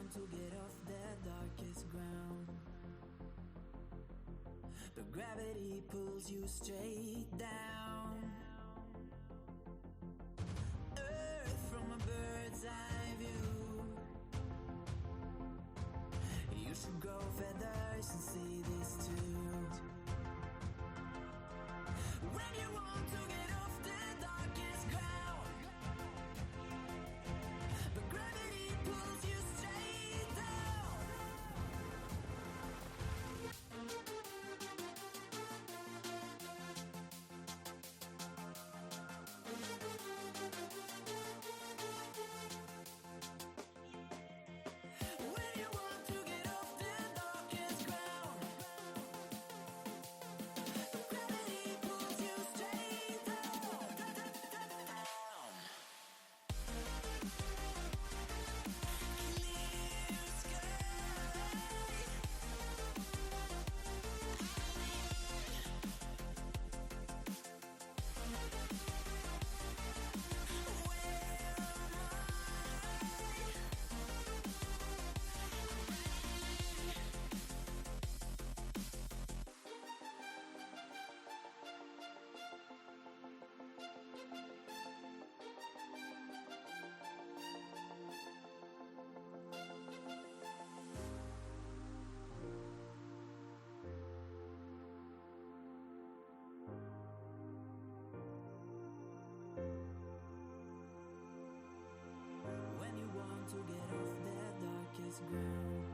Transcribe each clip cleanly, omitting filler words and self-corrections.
want to get off the darkest ground, but gravity pulls you straight down. Earth from a bird's eye view. You should grow feathers and see this too. When you want to get off the darkest ground, but gravity pulls you straight down. When you want to get off the darkest ground, but gravity pulls you straight down. Clear sky. When you want to get off the darkest ground,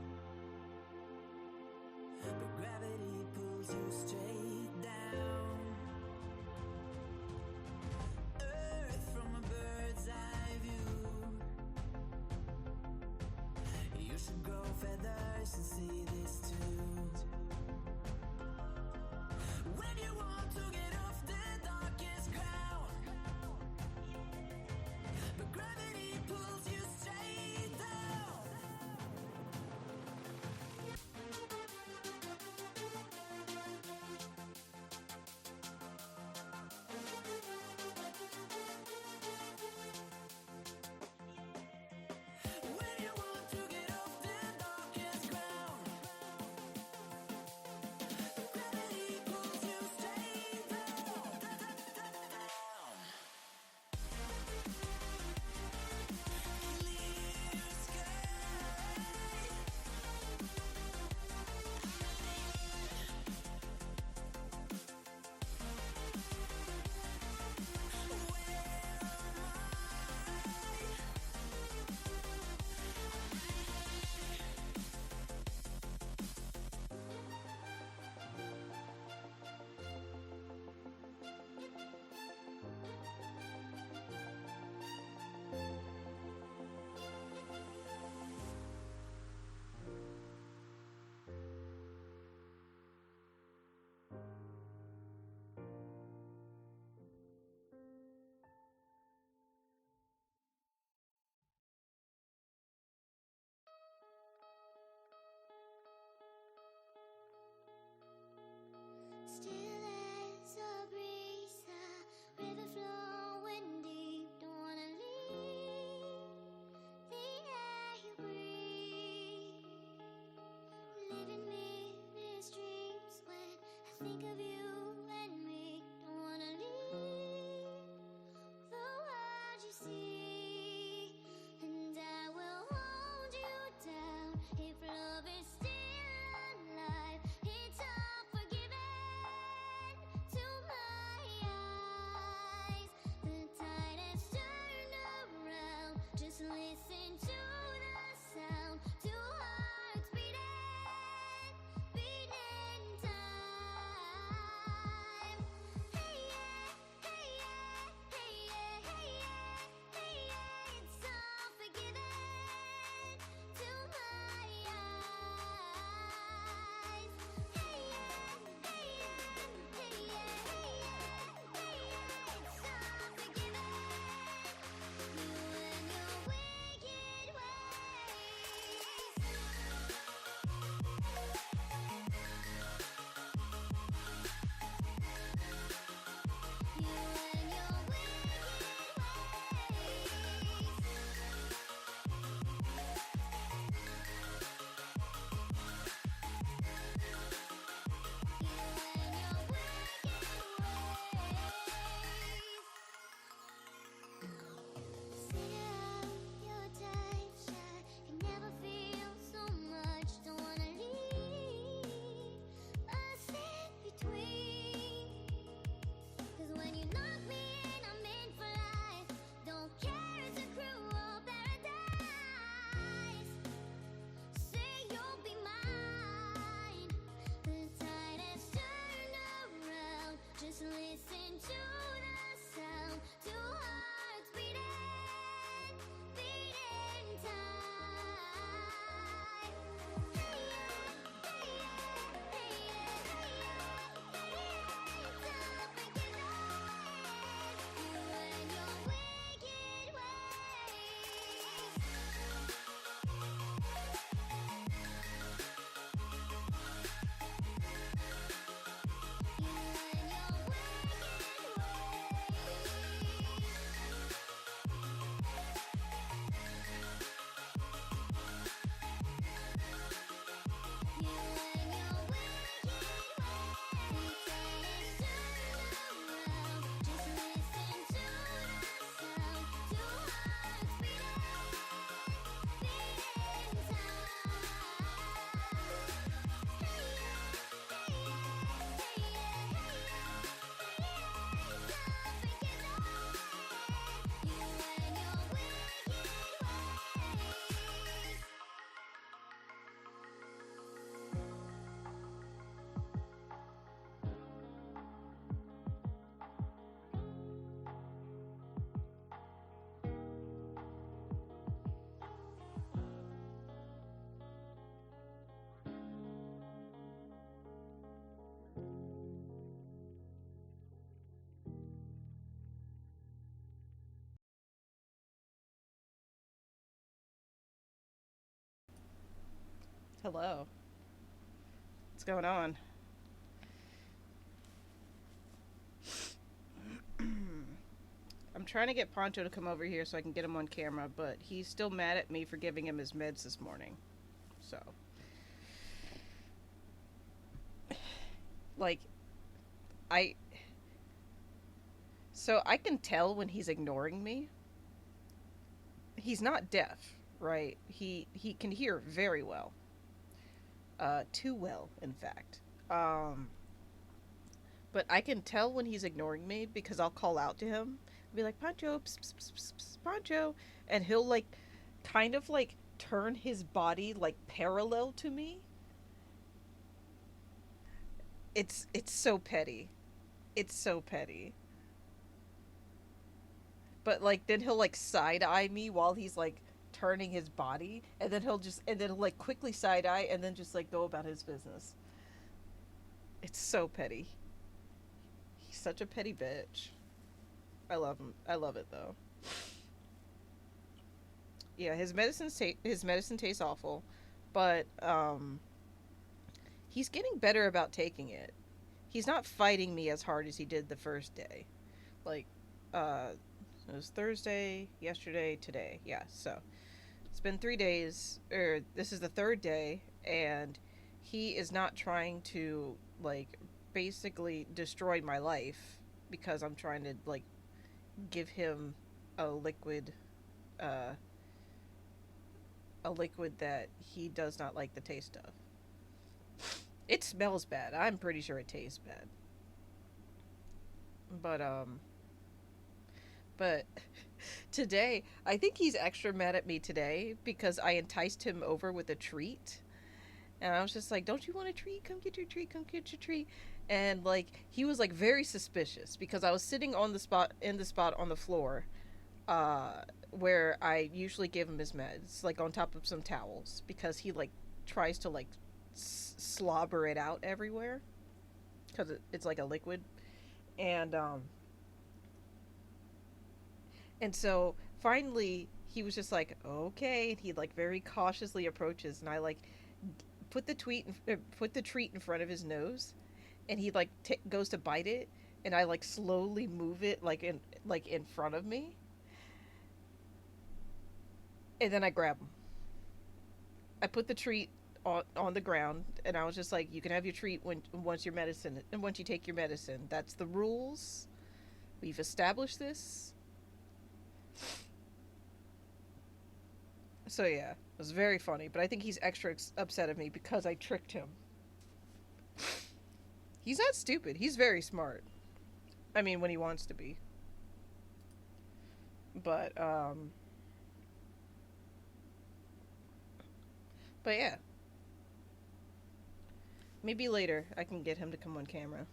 but gravity pulls you straight down. Earth from a bird's eye view. You should grow feathers and see this too. When you want to get off the darkest ground, but gravity pulls you straight down. When you want to get off the darkest ground, but gravity pulls you straight down. Clear sky. Still as a breeze, a river flowing deep. Don't wanna leave the air you breathe. Living me dreams when I think of you and me. Don't wanna leave the world you see, and I will hold you down if love is still alive. It's unforgiven to my eyes. The tide has turned around. Just listen to the sound. Two hearts beating, beating time. to the sound, two hearts beating, beating time. Hey yeah, hey yeah, hey yeah, hey yeah, stop making noise. You and your wicked ways. You and your wicked ways. You and your wicked ways. Turn around, just listen to the sound. Two hearts beating, beating time. Hey yeah, hey yeah, hey yeah, hey yeah, stop making noise. You and your wicked ways. Hello. What's going on? I'm trying to get Poncho to come over here so I can get him on camera, but he's still mad at me for giving him his meds this morning. So, like, I. So I can tell when he's ignoring me. He's not deaf, right? He can hear very well. Too well, in fact. Um, but I can tell when he's ignoring me because I'll call out to him. I'll be like, Poncho, pss, pss, pss, pss, pss, Poncho. And he'll, like, kind of, like, turn his body, like, parallel to me. It's so petty. It's so petty. But, like, then he'll, like, side eye me while he's, like, turning his body. And then he'll, like, quickly side eye and then just, like, go about his business. It's so petty. He's such a petty bitch. I love him. I love it, though. Yeah, his medicine tastes awful, but he's getting better about taking it. He's not fighting me as hard as he did the first day. Like, uh, it was Thursday, yesterday, today. Yeah, so it's been 3 days, or this is the third day, and he is not trying to, like, basically destroy my life because I'm trying to, like, give him a liquid, uh, a liquid that he does not like the taste of. It smells bad. I'm pretty sure it tastes bad. But but today, I think he's extra mad at me today because I enticed him over with a treat. And I was just like, "Don't you want a treat? Come get your treat. Come get your treat." And like he was like very suspicious because I was sitting on the spot in the spot on the floor uh where I usually give him his meds, like on top of some towels because he like tries to like slobber it out everywhere because it's like a liquid. And and so finally he was just like, okay, and he like very cautiously approaches, and I like put the treat in front of his nose, and he like goes to bite it, and I like slowly move it like in front of me, and then I grab him. I put the treat on the ground, and I was just like, you can have your treat once you take your medicine. That's the rules. We've established this. So yeah, it was very funny, but I think he's extra upset at me because I tricked him. He's not stupid. He's very smart. I mean, when he wants to be. But but yeah, maybe later I can get him to come on camera.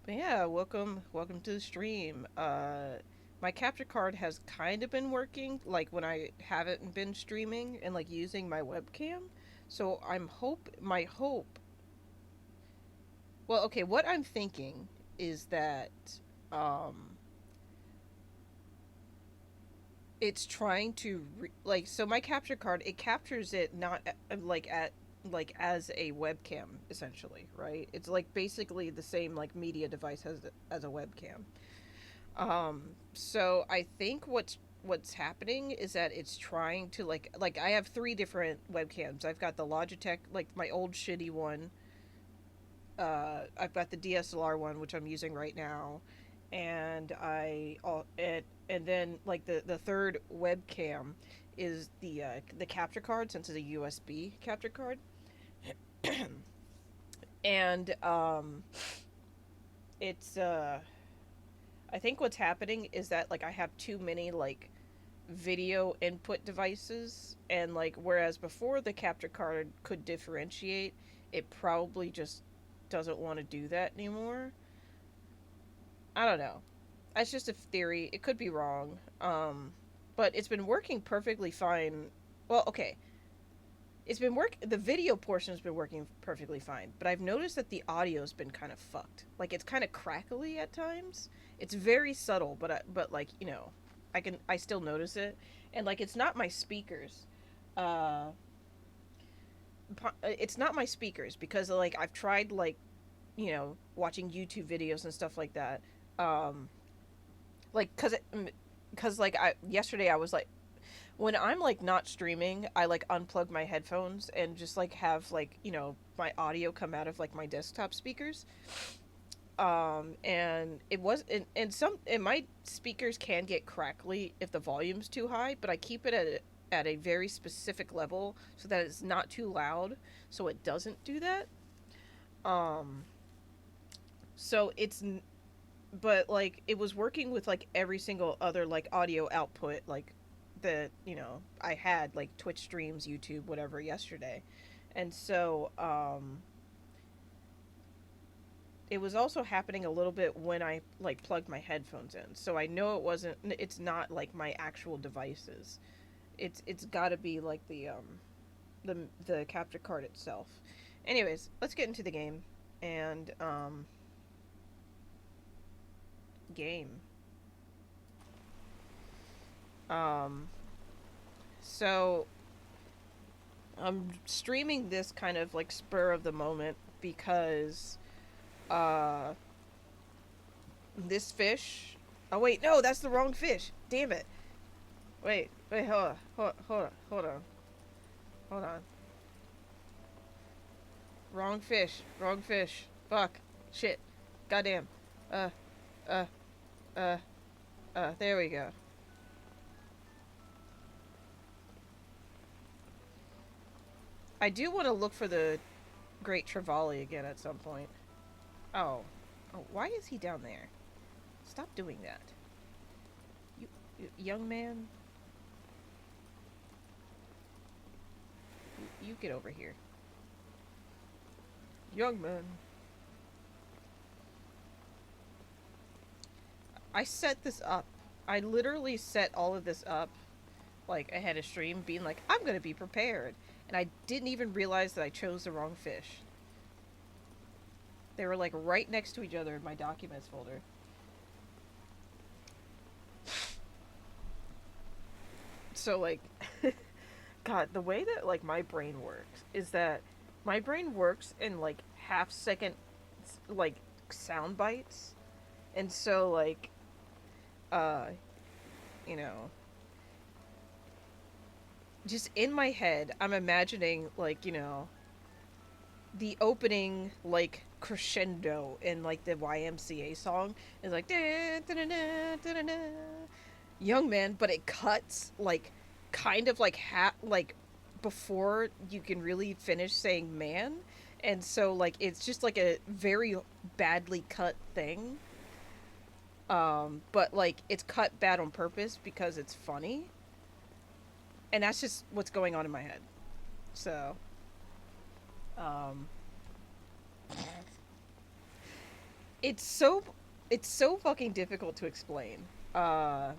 But yeah, welcome to the stream. My capture card has kind of been working, like when I haven't been streaming and like using my webcam. So my hope. Well, okay, what I'm thinking is that um, it's trying to like so my capture card it captures it not like at like as a webcam essentially, right? It's like basically the same like media device as a webcam. So I think what's happening is that it's trying to like I have three different webcams. I've got the Logitech, like my old shitty one. I've got the DSLR one, which I'm using right now, and and then like the third webcam is the capture card, since it's a USB capture card. And it's I think what's happening is that like I have too many like video input devices, and like whereas before the capture card could differentiate, it probably just doesn't want to do that anymore. I don't know. That's just a theory. It could be wrong. But it's been working perfectly fine. Well, okay. The video portion has been working perfectly fine, but I've noticed that the audio's been kind of fucked. Like it's kind of crackly at times. It's very subtle, but like, I still notice it. And like it's not my speakers. Uh it's not my speakers because like I've tried like, watching YouTube videos and stuff like that. Um like cuz like I yesterday I was like, when I'm like not streaming, I like unplug my headphones and just like have like, my audio come out of like my desktop speakers. And it was and my speakers can get crackly if the volume's too high, but I keep it at a very specific level so that it's not too loud, so it doesn't do that. Um so it's but like it was working with like every single other like audio output like that, I had like Twitch streams, YouTube, whatever yesterday. And so it was also happening a little bit when I like plugged my headphones in. So I know it's not like my actual devices. It's got to be like the capture card itself. Anyways, let's get into the game. And game. Um so I'm streaming this kind of like spur of the moment because uh this fish. Oh wait, no, that's the wrong fish. Damn it. Wait, hold on. Wrong fish. Fuck. Shit. Goddamn. Uh, uh, uh, there we go. I do want to look for the Great Trevally again at some point. Oh. Oh, why is he down there? Stop doing that. Young man. You get over here. Young man. I set this up. I literally set all of this up like ahead of stream, being like, I'm gonna be prepared. And I didn't even realize that I chose the wrong fish. They were like right next to each other in my documents folder. So like God, the way that like my brain works is that my brain works in like half second like sound bites. And so like uh you know, just in my head I'm imagining like, the opening like crescendo in like the YMCA song is like da, da, da, da, da, da, young man, but it cuts like kind of like like before you can really finish saying man. And so like it's just like a very badly cut thing. But like it's cut bad on purpose because it's funny. And that's just what's going on in my head. So um It's so it's so fucking difficult to explain. Uh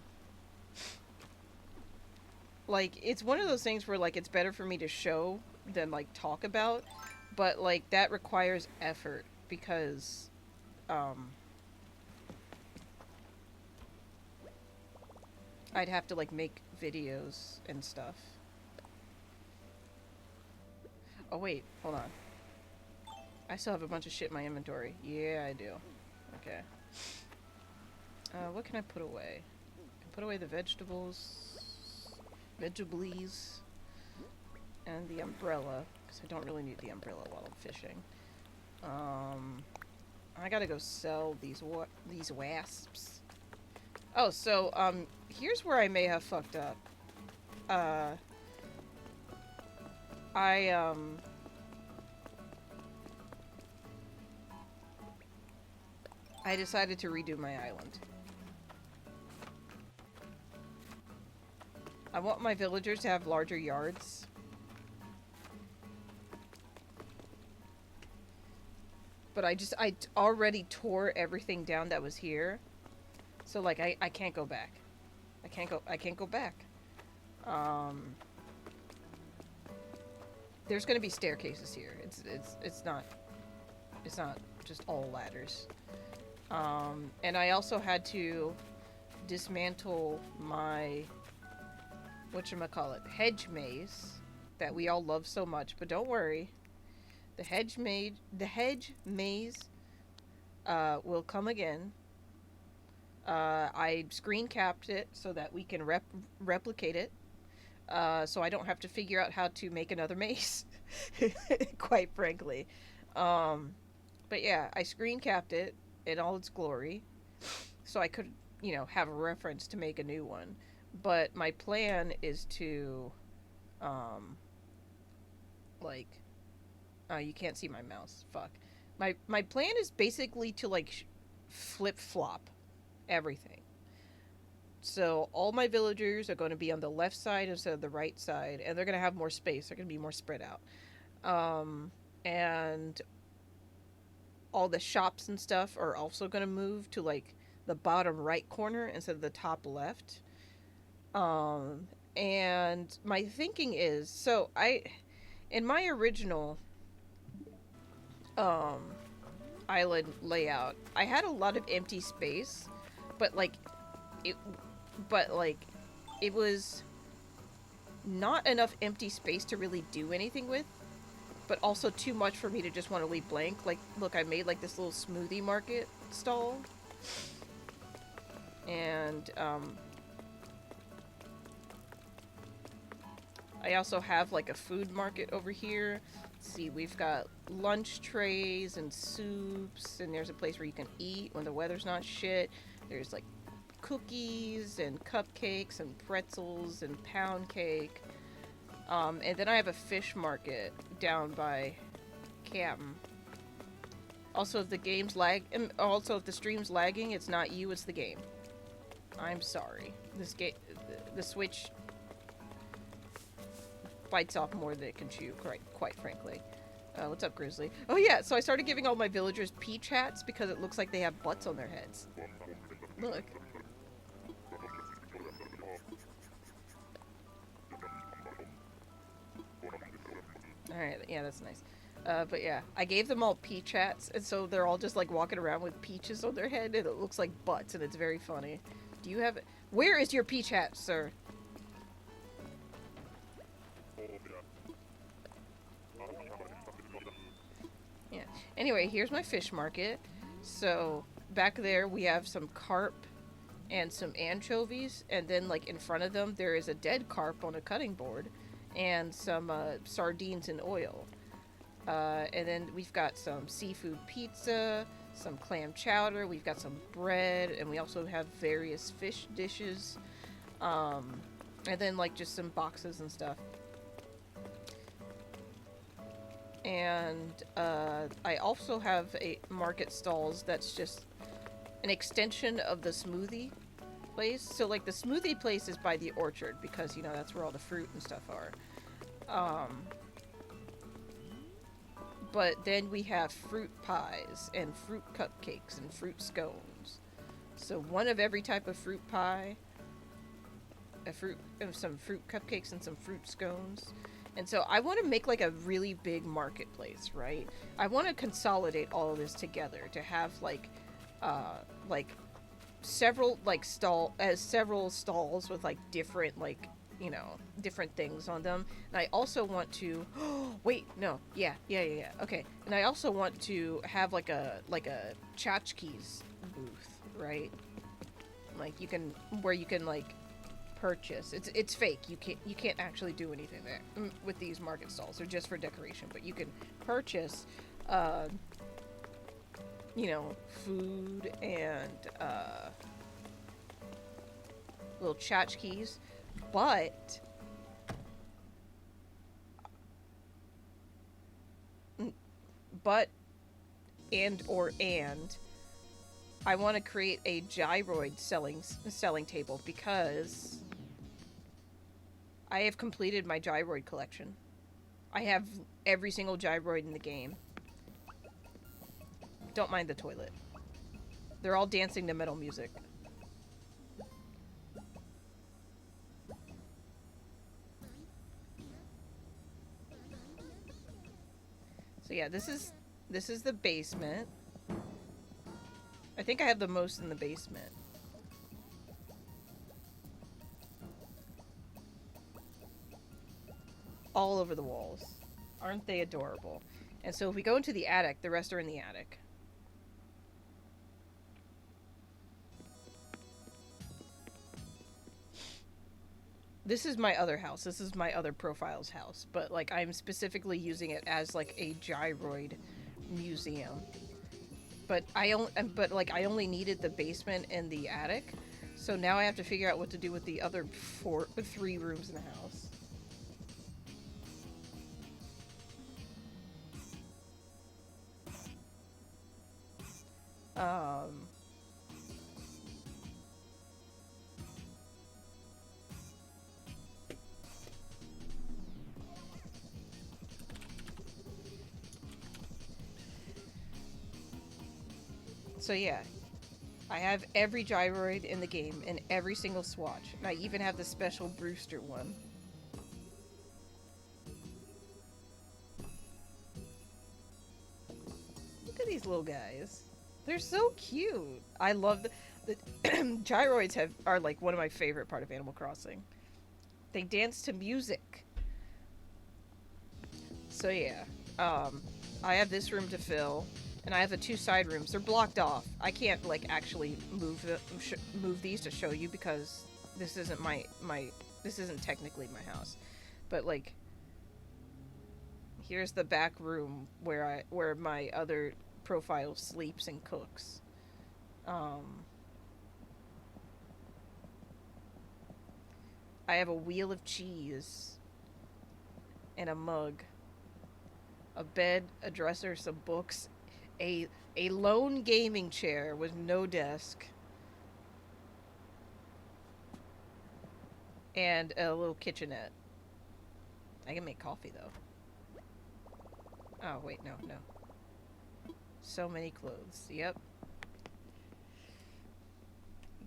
like it's one of those things where like it's better for me to show than like talk about, but like that requires effort because um I'd have to like make videos and stuff. Oh wait, hold on. I still have a bunch of shit in my inventory. Yeah, I do. Okay. What can I put away? I can put away the vegetables, and the umbrella, because I don't really need the umbrella while I'm fishing. I gotta go sell these wasps. Oh, so here's where I may have fucked up. Uh, I I decided to redo my island. I want my villagers to have larger yards. But I already tore everything down that was here. So like I can't go back. I can't go back. Um there's going to be staircases here. It's not just all ladders. And I also had to dismantle my whatchamacallit, hedge maze that we all love so much, but don't worry. The hedge maze will come again. I screen capped it so that we can replicate it. So I don't have to figure out how to make another maze, quite frankly. Um, but yeah, I screen capped it in all its glory, so I could, have a reference to make a new one. But my plan is to, um, like, you can't see my mouse. Fuck. My plan is basically to like flip flop everything. So all my villagers are going to be on the left side instead of the right side, and they're going to have more space. They're going to be more spread out. And all the shops and stuff are also going to move to like the bottom right corner instead of the top left. And my thinking is, so in my original um island layout, I had a lot of empty space, but like it but like it was not enough empty space to really do anything with, but also too much for me to just want to leave blank. Like, look, I made like this little smoothie market stall, and I also have like a food market over here. Let's see, we've got lunch trays and soups, and there's a place where you can eat when the weather's not shit. There's like cookies and cupcakes and pretzels and pound cake. And then I have a fish market down by Canton. Also, if the game's if the stream's lagging, it's not you, it's the game. I'm sorry. The Switch bites off more than it can chew, quite frankly. What's up, Grizzly? Oh yeah, so I started giving all my villagers peach hats because it looks like they have butts on their heads. Look. Alright, yeah, that's nice. But yeah, I gave them all peach hats, and so they're all just like walking around with peaches on their head, and it looks like butts, and it's very funny. Do you have it? Where is your peach hat, sir? Yeah. Anyway, here's my fish market. So back there we have some carp and some anchovies, and then like in front of them there is a dead carp on a cutting board, and some sardines in oil. And then we've got some seafood pizza, some clam chowder, we've got some bread, and we also have various fish dishes. And then like just some boxes and stuff. And I also have a market stalls that's just an extension of the smoothie place. So like the smoothie place is by the orchard because that's where all the fruit and stuff are. but then we have fruit pies and fruit cupcakes and fruit scones. So one of every type of fruit pie, some fruit cupcakes and some fruit scones. And so I want to make like a really big marketplace, right? I want to consolidate all of this together to have like several like several stalls with like different like different things on them. And I also want to wait, no, yeah. Okay. And I also want to have like a tchotchkes booth, right? Like where you can like purchase. It's fake. You can't actually do anything there with these market stalls. They're just for decoration, but you can purchase food and little tchotchkes, but but and I want to create a gyroid selling table because I have completed my gyroid collection. I have every single gyroid in the game. Don't mind the toilet. They're all dancing to metal music. So yeah, this is the basement. I think I have the most in the basement. All over the walls. Aren't they adorable? And so if we go into the attic, the rest are in the attic. This is my other house. This is my other profile's house. But, like, I'm specifically using it as, like, a gyroid museum. But I only needed the basement and the attic. So now I have to figure out what to do with the other 3 rooms in the house. So yeah, I have every gyroid in the game and every single swatch. And I even have the special Brewster one. Look at these little guys. They're so cute. I love the gyroids are like one of my favorite part of Animal Crossing. They dance to music. So yeah, I have this room to fill. And I have the 2 side rooms. They're blocked off. I can't like actually move these to show you because this isn't this isn't technically my house. But like here's the back room where my other profile sleeps and cooks. I have a wheel of cheese and a mug, a bed, a dresser, some books, a lone gaming chair with no desk, and a little kitchenette. I can make coffee though. Oh wait, no. So many clothes. Yep.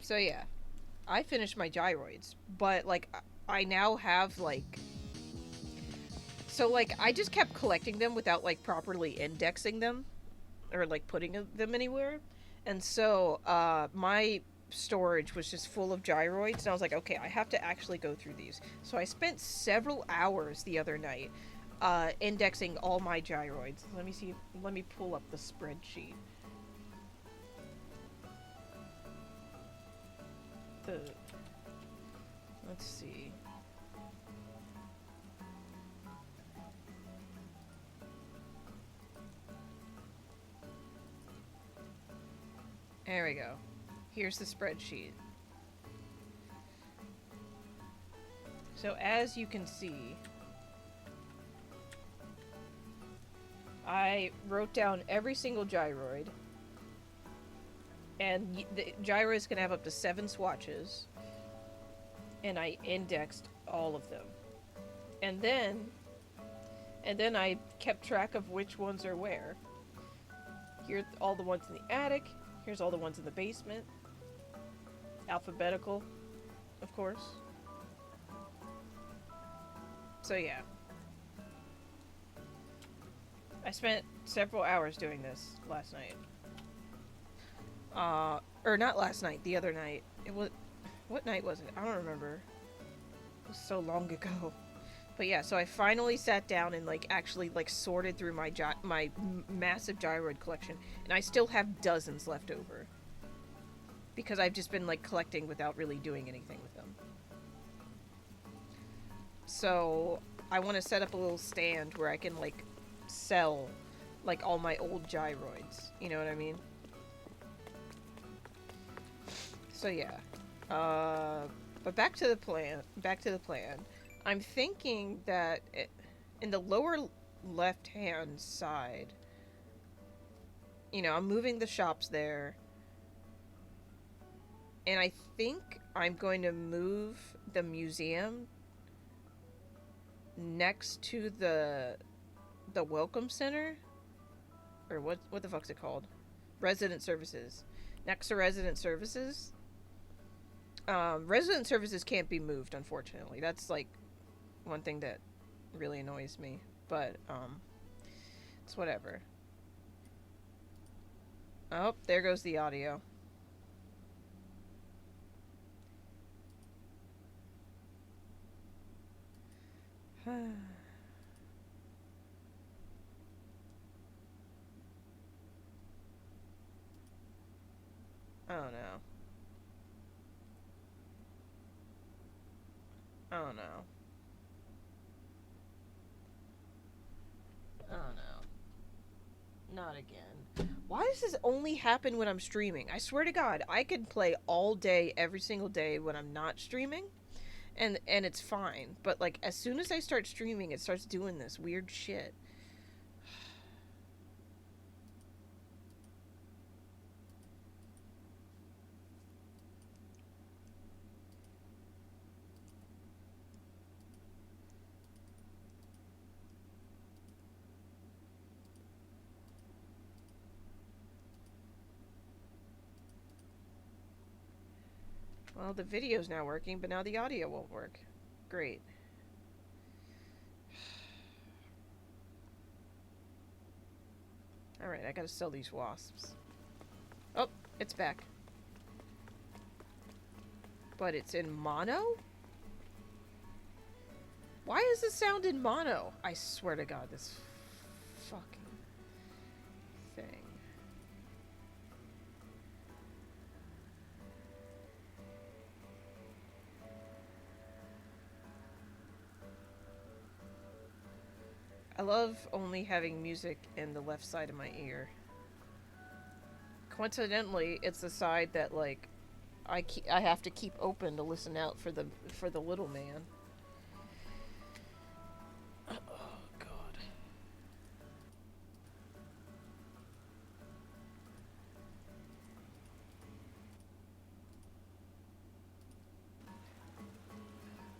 So yeah, I finished my gyroids, but like I now have like. So like I just kept collecting them without like properly indexing them. Or like putting them anywhere, and so my storage was just full of gyroids, and I was like, okay, I have to actually go through these. So I spent several hours the other night indexing all my gyroids. Let me pull up the spreadsheet. Let's see. There we go. Here's the spreadsheet. So as you can see, I wrote down every single gyroid, and the gyroids can have up to 7 swatches, and I indexed all of them. And then And then I kept track of which ones are where. Here's all the ones in the attic. Here's all the ones in the basement. Alphabetical, of course. So yeah. I spent several hours doing this last night. Or not last night, the other night. It was... What night was it? I don't remember. It was so long ago. But yeah, so I finally sat down and like actually like sorted through my massive gyroid collection, and I still have dozens left over. Because I've just been like collecting without really doing anything with them. So I want to set up a little stand where I can like sell like all my old gyroids. You know what I mean? So yeah. But back to the plan. I'm thinking that in the lower left-hand side, you know, I'm moving the shops there. And I think I'm going to move the museum next to the welcome center. Or what the fuck's it called? Resident services. Next to resident services. Resident services can't be moved, unfortunately. That's like one thing that really annoys me. But it's whatever. Oh, there goes the audio. Oh no. Oh no. Oh no. Not again. Why does this only happen when I'm streaming? I swear to God, I could play all day, every single day when I'm not streaming, and it's fine. But like as soon as I start streaming, it starts doing this weird shit. Well, the video's now working, but now the audio won't work. Great. Alright, I gotta sell these wasps. Oh, it's back. But it's in mono? Why is the sound in mono? I swear to God, this fucking thing. I love only having music in the left side of my ear. Coincidentally, it's the side that like I have to keep open to listen out for the little man. Oh God.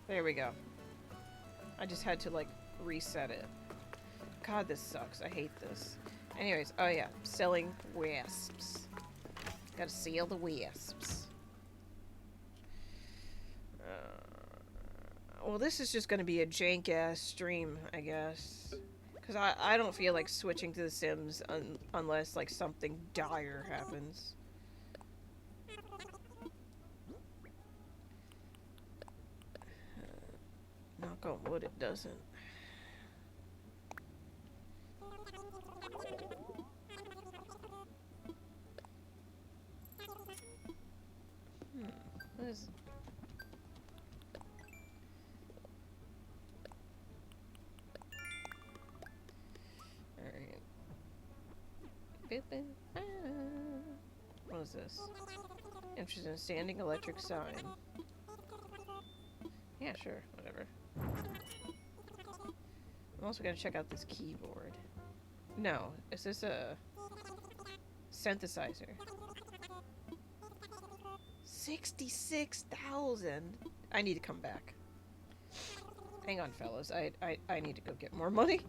There we go. I just had to like reset it. God, this sucks. I hate this. Anyways, oh yeah, selling wasps. Gotta seal the wasps. Well, this is just gonna be a jank-ass stream, I guess. Because I don't feel like switching to The Sims unless, like, something dire happens. Knock on wood, it doesn't. What is... Alright. What is this? Interested in standing electric sign. Yeah, sure, whatever. I'm also gonna check out this keyboard. No, is this a synthesizer? 66,000. I need to come back. Hang on, fellas. I need to go get more money.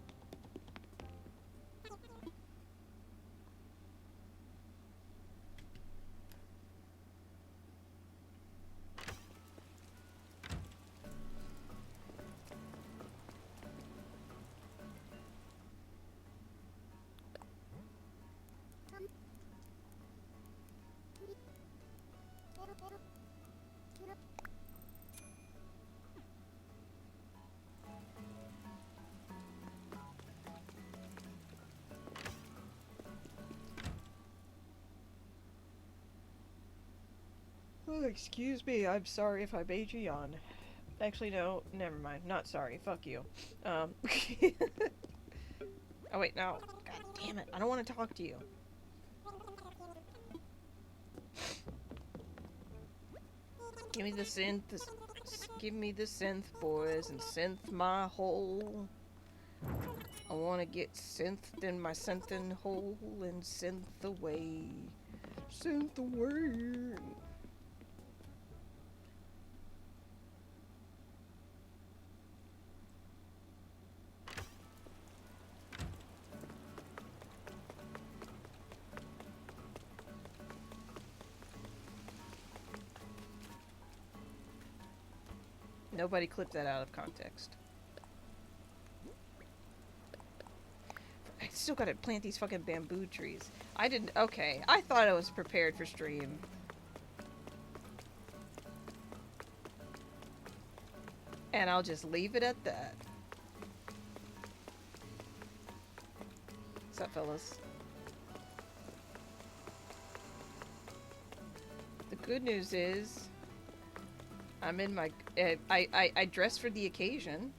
Oh, excuse me. I'm sorry if I made you yawn. Actually, no. Never mind. Not sorry. Fuck you. Um. Oh wait, no. God damn it! I don't want to talk to you. Give me the synth. Give me the synth, boys, and synth my hole. I want to get synthed in my synthin hole and synth away. Synth away. Nobody clipped that out of context. I still gotta plant these fucking bamboo trees. I didn't. Okay, I thought I was prepared for stream. And I'll just leave it at that. What's up, fellas? The good news is, I'm in my. I dressed for the occasion.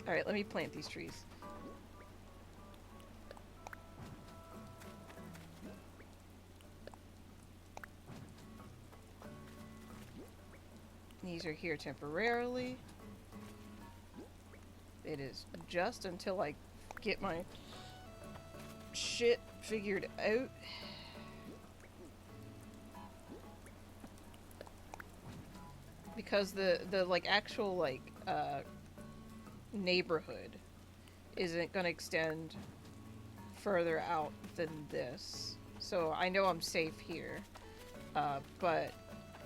Alright, let me plant these trees. These are here temporarily. It is just until I get my shit figured out. Because the like actual like neighborhood isn't gonna extend further out than this. So I know I'm safe here. But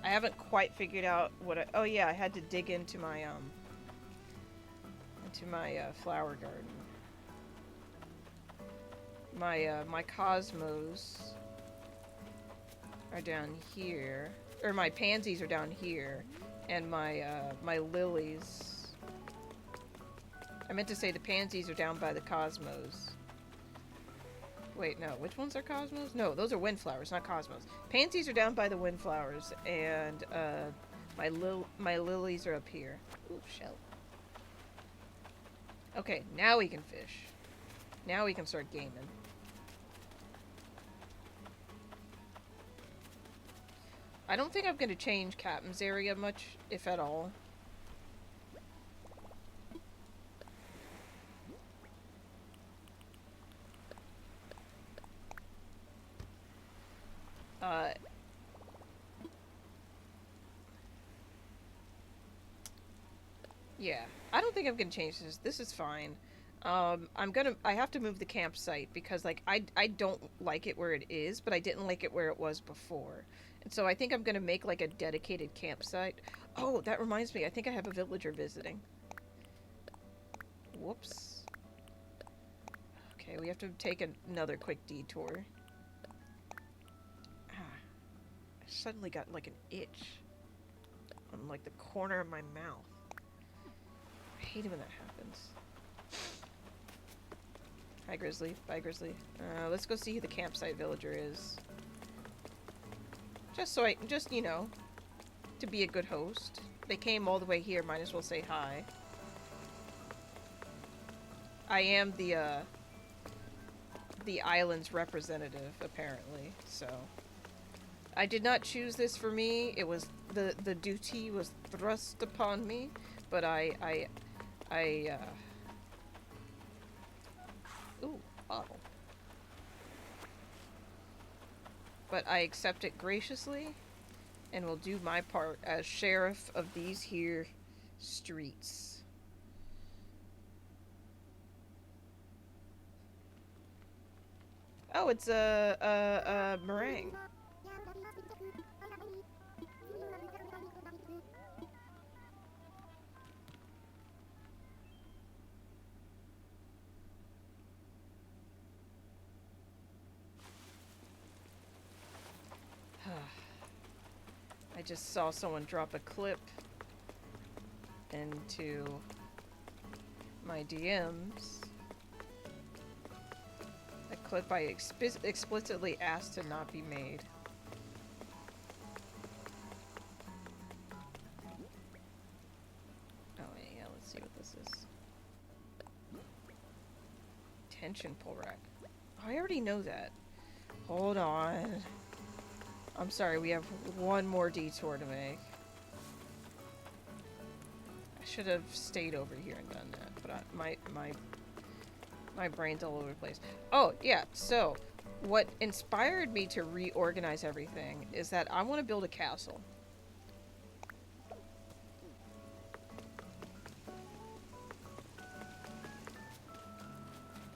I haven't quite figured out what oh yeah, I had to dig into my flower garden. My cosmos are down here, or my pansies are down here, and my lilies. I meant to say the pansies are down by the cosmos. Wait, no. Which ones are cosmos? No, those are windflowers, not cosmos. Pansies are down by the windflowers, and my lilies are up here. Ooh, shell. Okay, now we can fish. Now we can start gaming. I don't think I'm going to change Captain's area much, if at all. Yeah, I don't think I'm gonna change this. This is fine. I have to move the campsite because, like, I don't like it where it is, but I didn't like it where it was before. And so I think I'm gonna make, like, a dedicated campsite. Oh, that reminds me, I think I have a villager visiting. Whoops. Okay, we have to take another quick detour. Ah, I suddenly got, like, an itch on, like, the corner of my mouth. I hate it when that happens. Hi, Grizzly. Bye, Grizzly. Let's go see who the campsite villager is. Just, you know, to be a good host. They came all the way here, might as well say hi. I am the island's representative, apparently, so. I did not choose this for me. It was, the duty was thrust upon me, but ooh, bottle. But I accept it graciously, and will do my part as sheriff of these here streets. Oh, it's a meringue. just saw someone drop a clip into my DMs. A clip I explicitly asked to not be made. Oh yeah, let's see what this is. Tension pull rack. Oh, I already know that. Hold on. I'm sorry, we have one more detour to make. I should have stayed over here and done that, but my brain's all over the place. Oh, yeah, so what inspired me to reorganize everything is that I want to build a castle.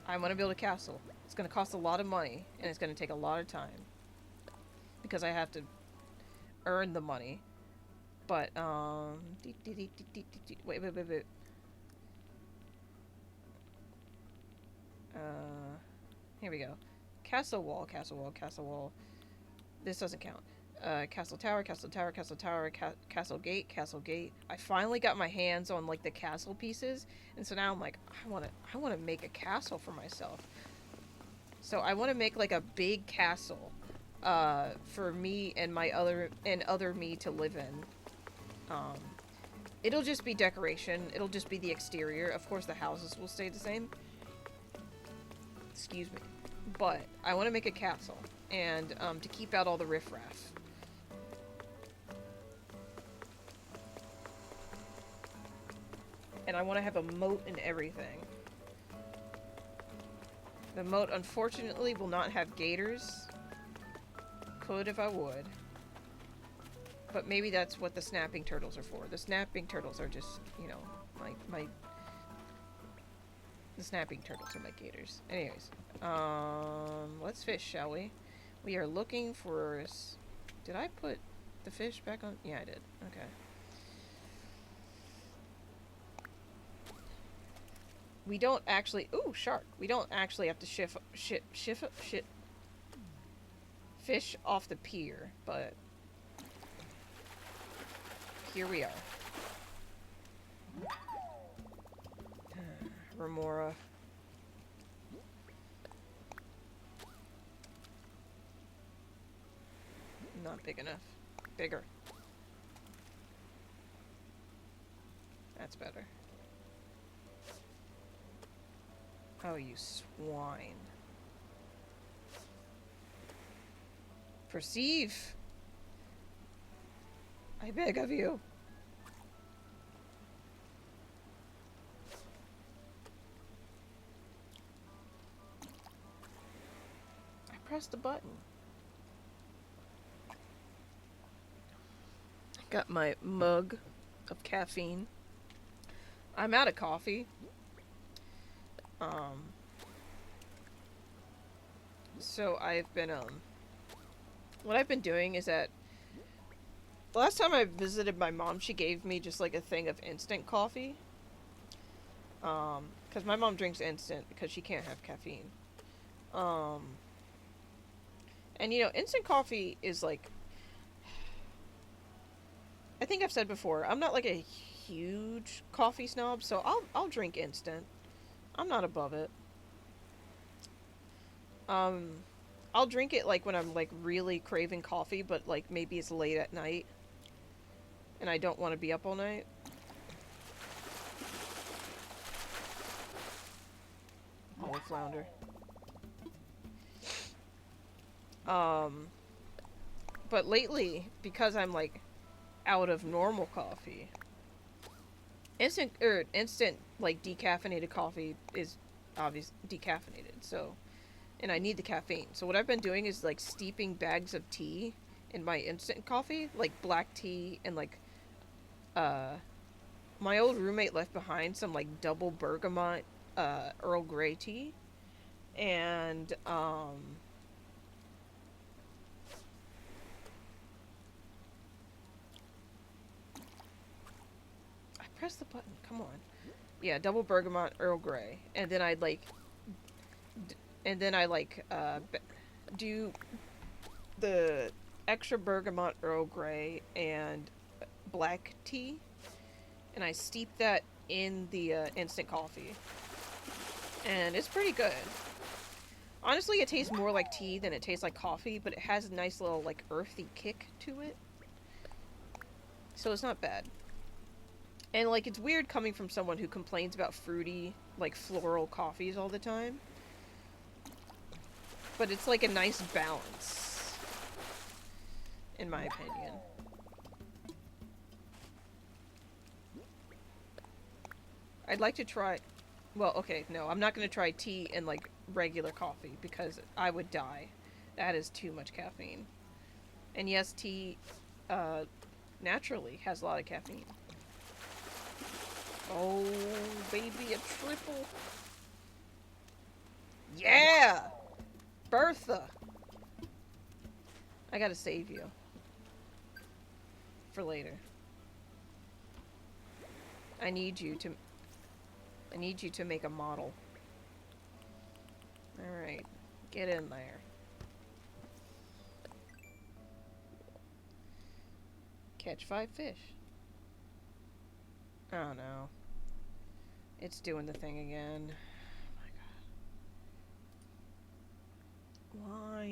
I want to build a castle. It's going to cost a lot of money, and it's going to take a lot of time. Because I have to earn the money. But, wait. Here we go. Castle wall. This doesn't count. Castle tower, castle gate. I finally got my hands on, like, the castle pieces, and so now I'm like, I wanna make a castle for myself. So I wanna make, like, a big castle, for me and other me to live in. It'll just be decoration. It'll just be the exterior. Of course, the houses will stay the same. Excuse me. But I want to make a castle, and to keep out all the riffraff. And I want to have a moat and everything. The moat, unfortunately, will not have gators. Could if I would. But maybe that's what the snapping turtles are for. The snapping turtles are just, you know, the snapping turtles are my gators. Anyways, let's fish, shall we? We are looking for... Did I put the fish back on? Yeah, I did. Okay. We don't actually... Ooh, shark. We don't actually have to fish off the pier, but... Here we are. Remora. Not big enough. Bigger. That's better. Oh, you swine. Perceive! I beg of you. I pressed the button. Got my mug of caffeine. I'm out of coffee. So I've been, what I've been doing is that the last time I visited my mom, she gave me just like a thing of instant coffee. Because my mom drinks instant because she can't have caffeine. And you know, instant coffee is like, I think I've said before, I'm not like a huge coffee snob, so I'll drink instant. I'm not above it. I'll drink it like when I'm like really craving coffee, but like maybe it's late at night and I don't want to be up all night. Oh, flounder. But lately, because I'm like out of normal coffee, instant like decaffeinated coffee is obviously decaffeinated, so, and I need the caffeine. So what I've been doing is like steeping bags of tea in my instant coffee, like black tea, and like my old roommate left behind some like double bergamot Earl Grey tea, and press the button, come on. Yeah, double bergamot Earl Grey, and then I'd like do the extra bergamot Earl Grey and black tea, and I steep that in the instant coffee, and it's pretty good. Honestly, it tastes more like tea than it tastes like coffee, but it has a nice little like earthy kick to it, so it's not bad. And like it's weird coming from someone who complains about fruity, like floral coffees all the time, but it's like a nice balance, in my opinion. I'd like to try. Well, okay, no, I'm not going to try tea and like regular coffee because I would die. That is too much caffeine. And yes, tea uh, naturally has a lot of caffeine. Oh, baby, a triple. Yeah! Bertha! I gotta save you. For later. I need you to make a model. Alright. Get in there. Catch 5 fish. Oh no. It's doing the thing again. Oh my god. Why?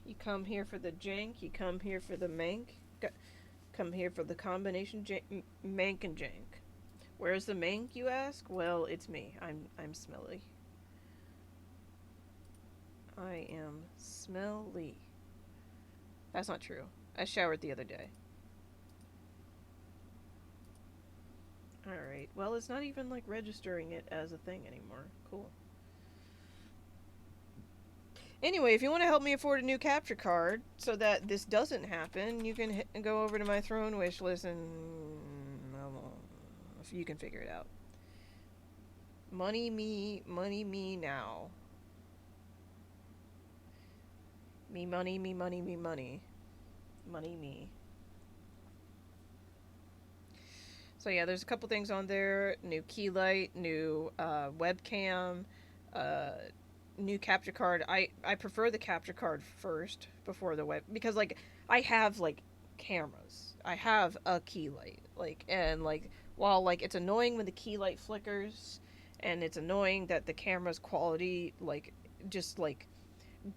You come here for the jank, you come here for the mank, come here for the combination mank and jank. Where's the mank, you ask? Well, it's me. I'm smelly. I am smelly. That's not true. I showered the other day. Alright, well, it's not even like registering it as a thing anymore. Cool. Anyway, if you want to help me afford a new capture card so that this doesn't happen, you can go over to my throne wish list and if you can figure it out. Money me now. Me money, me money, me money. Money me. So yeah, there's a couple things on there. New key light, new webcam, new capture card. I prefer the capture card first before the web because like I have like cameras. I have a key light. Like and like while like it's annoying when the key light flickers and it's annoying that the camera's quality like just like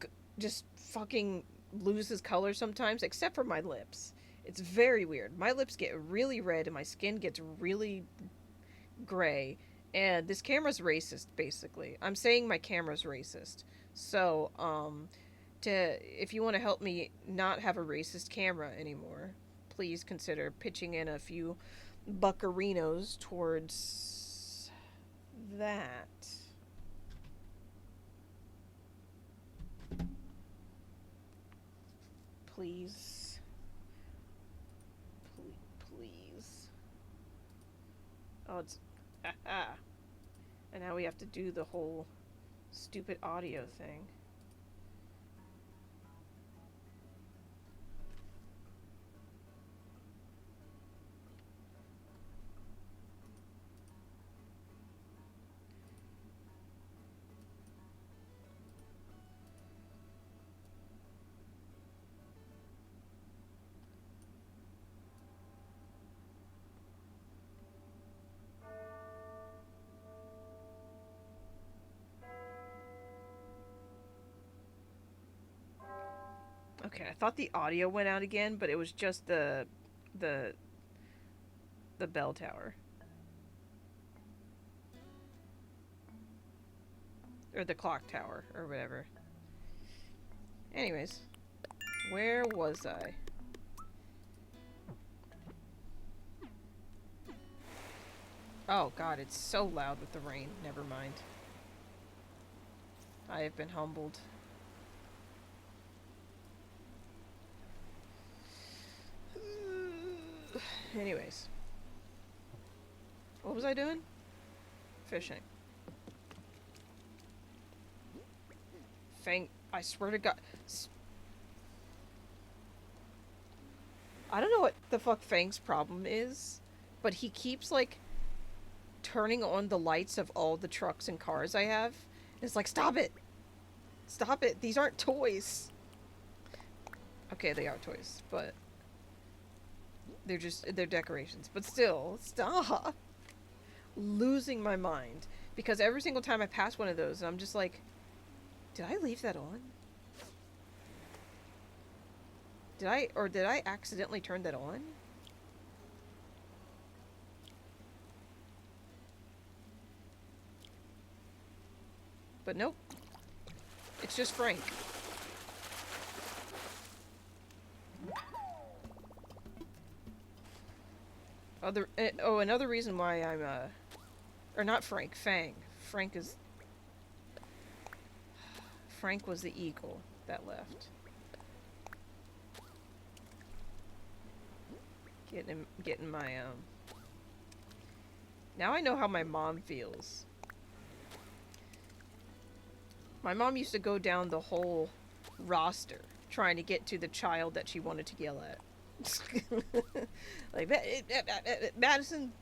g- just fucking loses color sometimes except for my lips. It's very weird. My lips get really red and my skin gets really gray. And this camera's racist, basically. I'm saying my camera's racist. So, to if you want to help me not have a racist camera anymore, please consider pitching in a few buccarinos towards that. Please. Please. Oh, it's. And now we have to do the whole stupid audio thing. Okay, I thought the audio went out again, but it was just the the bell tower or the clock tower or whatever. Anyways, where was I? Oh god, it's so loud with the rain. Never mind. I have been humbled. Anyways. What was I doing? Fishing. Fang, I swear to God. I don't know what the fuck Fang's problem is, but he keeps, like, turning on the lights of all the trucks and cars I have. It's like, stop it! Stop it! These aren't toys! Okay, they are toys, but they're decorations. But still, stop! Losing my mind. Because every single time I pass one of those, I'm just like, did I leave that on? Did I accidentally turn that on? But nope. It's just Frank. Another reason why I'm, or not Frank, Fang. Frank was the eagle that left. Getting my, now I know how my mom feels. My mom used to go down the whole roster trying to get to the child that she wanted to yell at. Like, Madison.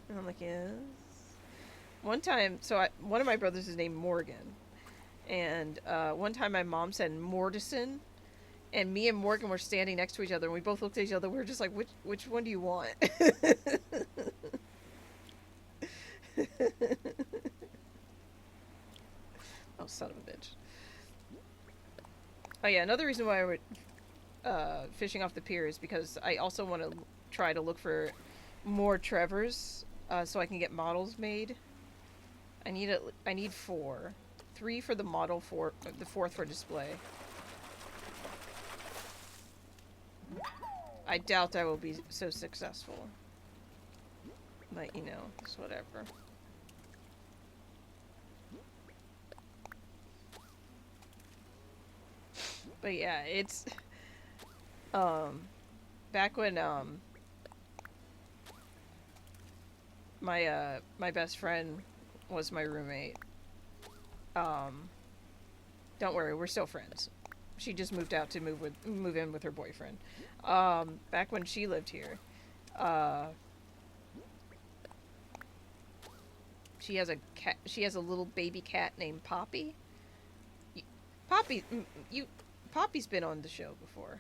And I'm like, yes. One time, one of my brothers is named Morgan. And one time my mom said Mortison. And me and Morgan were standing next to each other. And we both looked at each other. We were just like, which one do you want? Oh, son of a bitch. Oh yeah, another reason why I would fishing off the pier is because I also want to try to look for more Trevors so I can get models made. I need 4. 3 for the model, the 4th for display. I doubt I will be so successful. But, you know, it's whatever. But yeah, it's back when my best friend was my roommate. Don't worry, we're still friends. She just moved out to move in with her boyfriend. Back when she lived here, she has a cat. She has a little baby cat named Poppy. Poppy's been on the show before.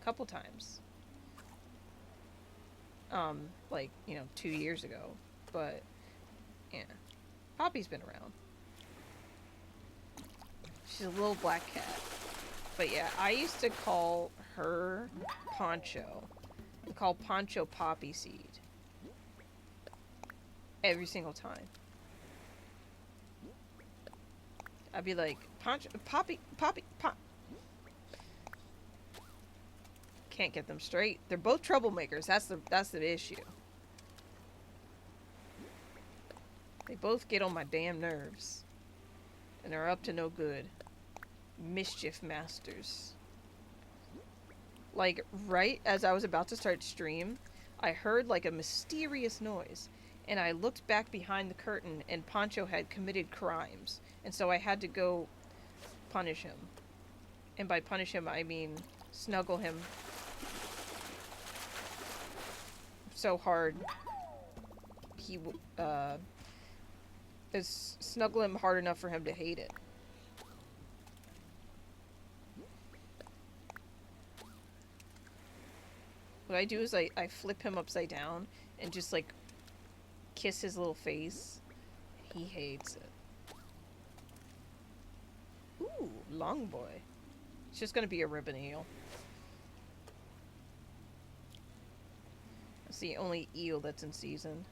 A couple times. Like, 2 years ago. But, yeah. Poppy's been around. She's a little black cat. But yeah, I used to call her Poncho. And call Poncho Poppy Seed. Every single time. I'd be like, Poppy. Can't get them straight. They're both troublemakers. That's the issue. They both get on my damn nerves. And are up to no good. Mischief masters. Like, right as I was about to start stream, I heard like a mysterious noise. And I looked back behind the curtain and Poncho had committed crimes. And so I had to go punish him. And by punish him, I mean snuggle him so hard. Snuggle him hard enough for him to hate it. What I do is I flip him upside down and just like kiss his little face. He hates it. Ooh, long boy. It's just gonna be a ribbon eel. That's the only eel that's in season.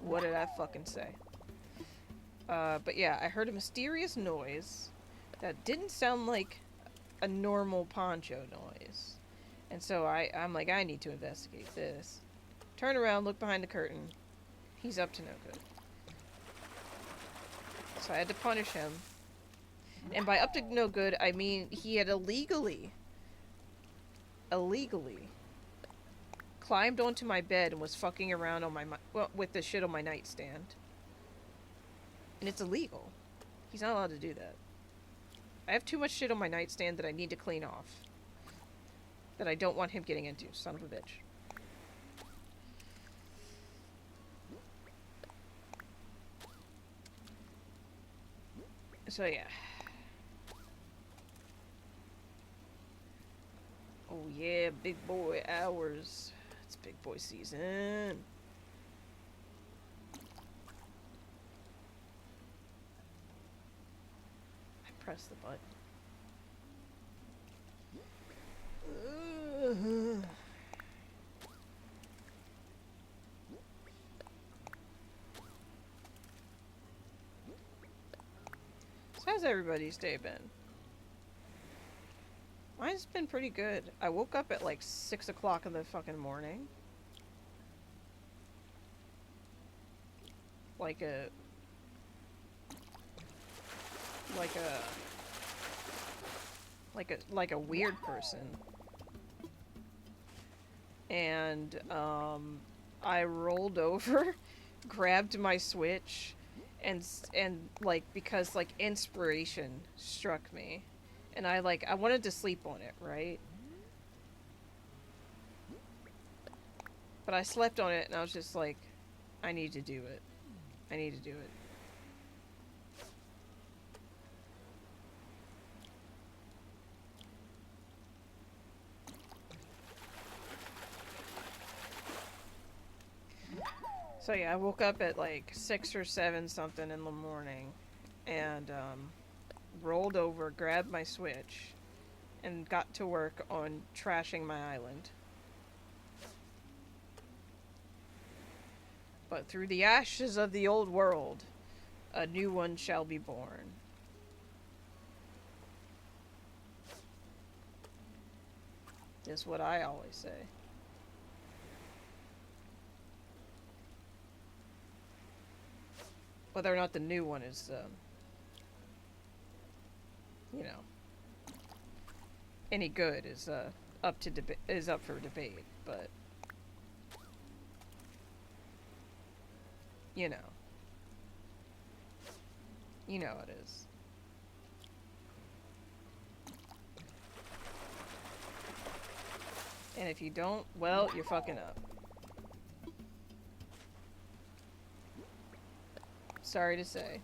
What did I fucking say? But yeah, I heard a mysterious noise that didn't sound like a normal Poncho noise. And so I'm like, I need to investigate this. Turn around, look behind the curtain. He's up to no good. So I had to punish him. And by up to no good, I mean he had illegally climbed onto my bed and was fucking around on with the shit on my nightstand. And it's illegal. He's not allowed to do that. I have too much shit on my nightstand that I need to clean off. That I don't want him getting into, son of a bitch. So yeah. Oh yeah, big boy hours. It's big boy season. I pressed the button. So how's everybody's day been? Mine's been pretty good. I woke up at like 6 o'clock in the fucking morning. Like a weird person. And I rolled over, grabbed my Switch, and like, because like inspiration struck me, and I wanted to sleep on it, right? But I slept on it, and I was just like, I need to do it. I need to do it. So yeah, I woke up at like 6 or 7 something in the morning, and rolled over, grabbed my Switch, and got to work on trashing my island. But through the ashes of the old world, a new one shall be born. Is what I always say. Whether or not the new one is, you know, any good is up for debate. But you know it is. And if you don't, well, you're fucking up. Sorry to say.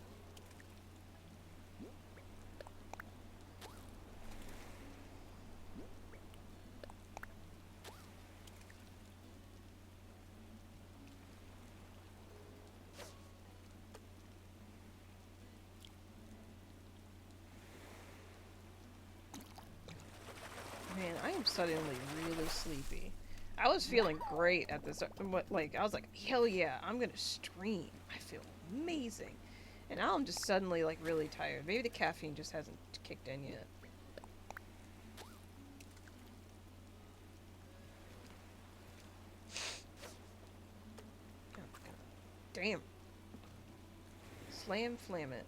Man, I am suddenly really sleepy. I was feeling great at this, like, I was like, hell yeah, I'm gonna stream. I feel amazing. And now I'm just suddenly, like, really tired. Maybe the caffeine just hasn't kicked in yet. God, damn. Slam flam it.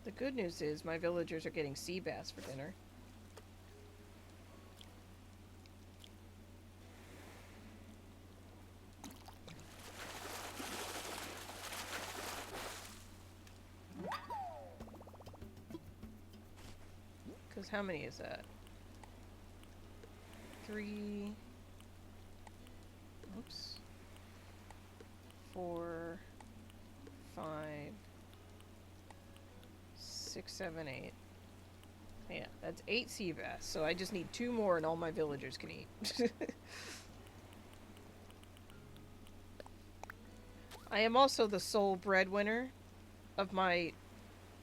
The good news is my villagers are getting sea bass for dinner. Because how many is that? 3... Oops. 4... 5... 6, 7, 8. Yeah, that's 8 sea bass. So I just need 2 more and all my villagers can eat. I am also the sole breadwinner of my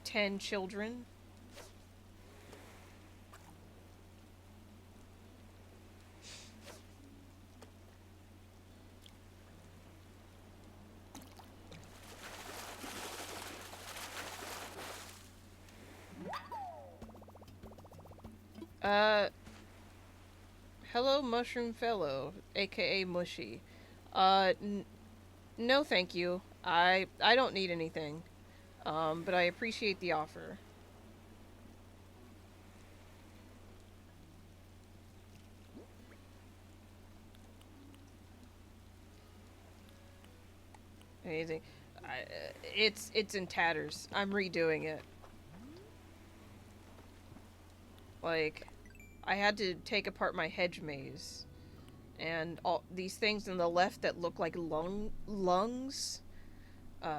10 children. Uh, hello, Mushroom Fellow, aka Mushy. Uh, no, thank you. I don't need anything. But I appreciate the offer. Amazing. It's in tatters. I'm redoing it. Like, I had to take apart my hedge maze, and all these things on the left that look like lungs,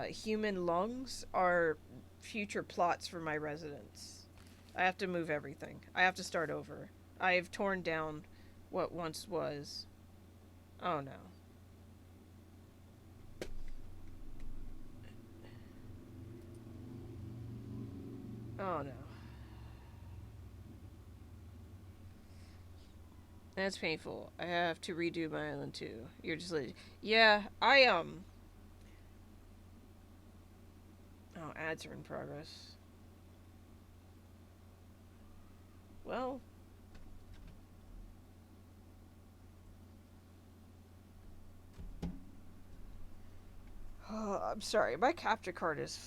human lungs, are future plots for my residence. I have to move everything. I have to start over. I've torn down what once was. Oh no. Oh no. That's painful. I have to redo my island too. You're just like, yeah, Oh, ads are in progress. Well, I'm sorry. My capture card is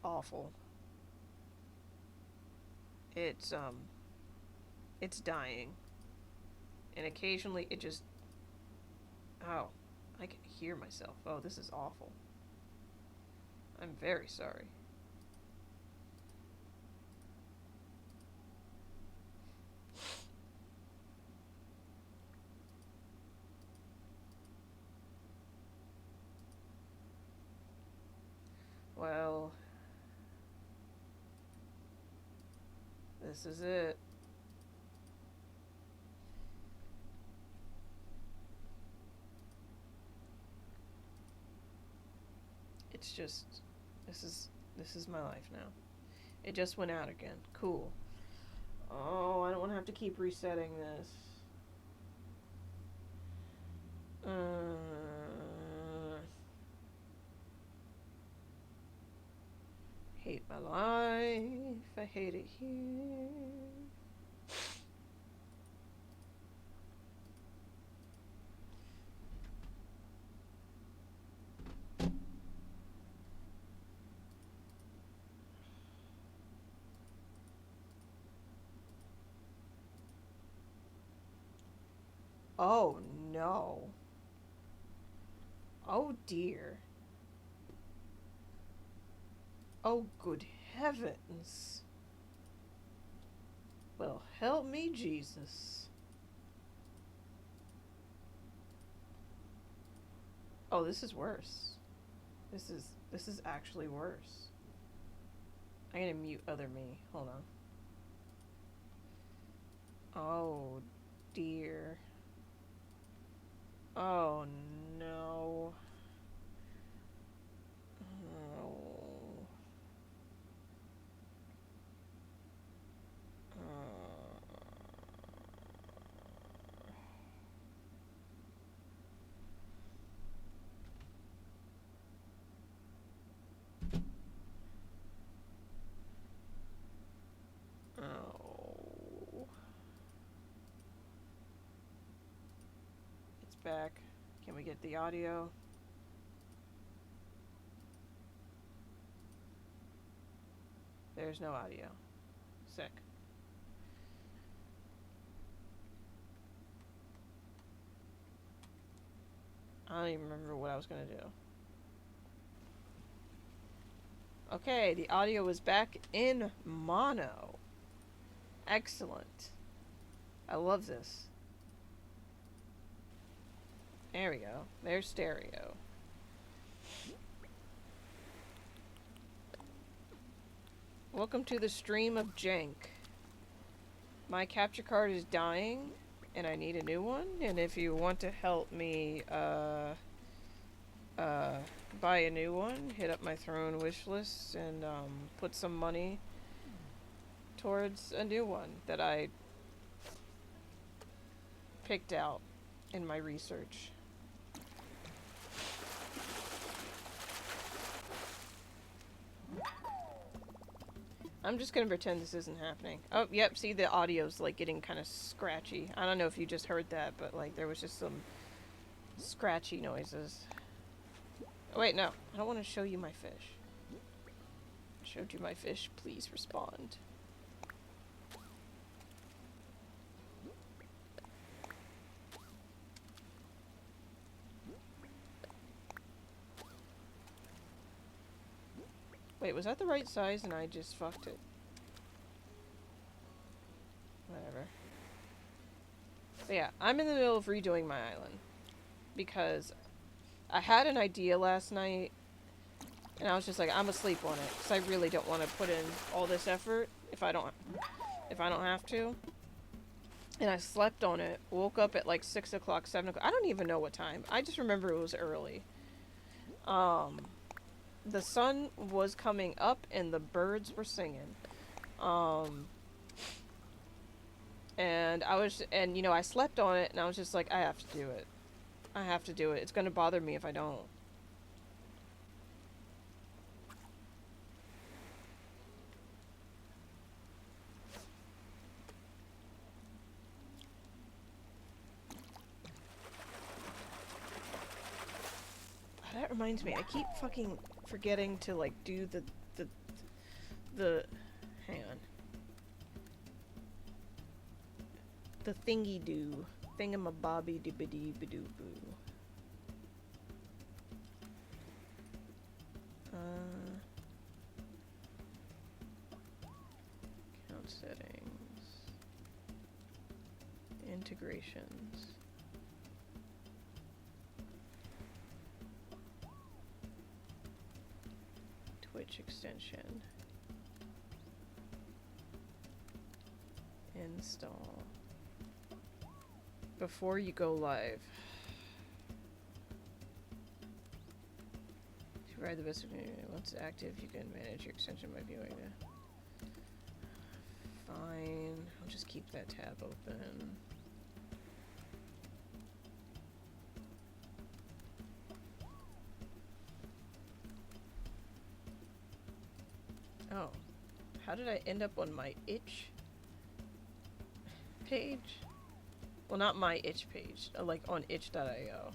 awful. It's it's dying, and occasionally it just. Oh, I can hear myself. Oh, this is awful. I'm very sorry. Well, this is it. It's just this is this is my life now. It just went out again. Cool. Oh, I don't want to have to keep resetting this. Hate my life. I hate it here. Oh no. Oh dear. Oh good heavens. Well, help me, Jesus. Oh, this is worse. This is actually worse. I'm gonna mute other me. Hold on. Oh dear. Oh no. Oh. Oh. It's back. Can we get the audio? There's no audio. Sick. I don't even remember what I was gonna do. Okay, the audio is back in mono. Excellent. I love this. There we go. There's stereo. Welcome to the stream of jank. My capture card is dying, and I need a new one. And if you want to help me, buy a new one, hit up my throne wish list and, put some money towards a new one that I picked out in my research. I'm just gonna pretend this isn't happening. Oh, yep, see the audio's like getting kind of scratchy. I don't know if you just heard that, but like there was just some scratchy noises. Oh, wait, no. I don't want to show you my fish. Showed you my fish, please respond. Wait, was that the right size and I just fucked it? Whatever. But yeah, I'm in the middle of redoing my island. Because I had an idea last night, and I was just like, I'm asleep on it. Because I really don't want to put in all this effort if I don't have to. And I slept on it, woke up at like 6 o'clock, 7 o'clock. I don't even know what time. I just remember it was early. The sun was coming up and the birds were singing. And you know, I slept on it and I was just like, I have to do it. I have to do it. It's gonna bother me if I don't. That reminds me, I keep fucking forgetting to like do the hang on. The thingy do. Thingamabobby dibbity bidoo boo. Account settings. Integrations. Twitch extension. Install. Before you go live. To provide the best once active, you can manage your extension by viewing it. Fine. I'll just keep that tab open. Oh. How did I end up on my itch page? Well, not my itch page. Like on itch.io.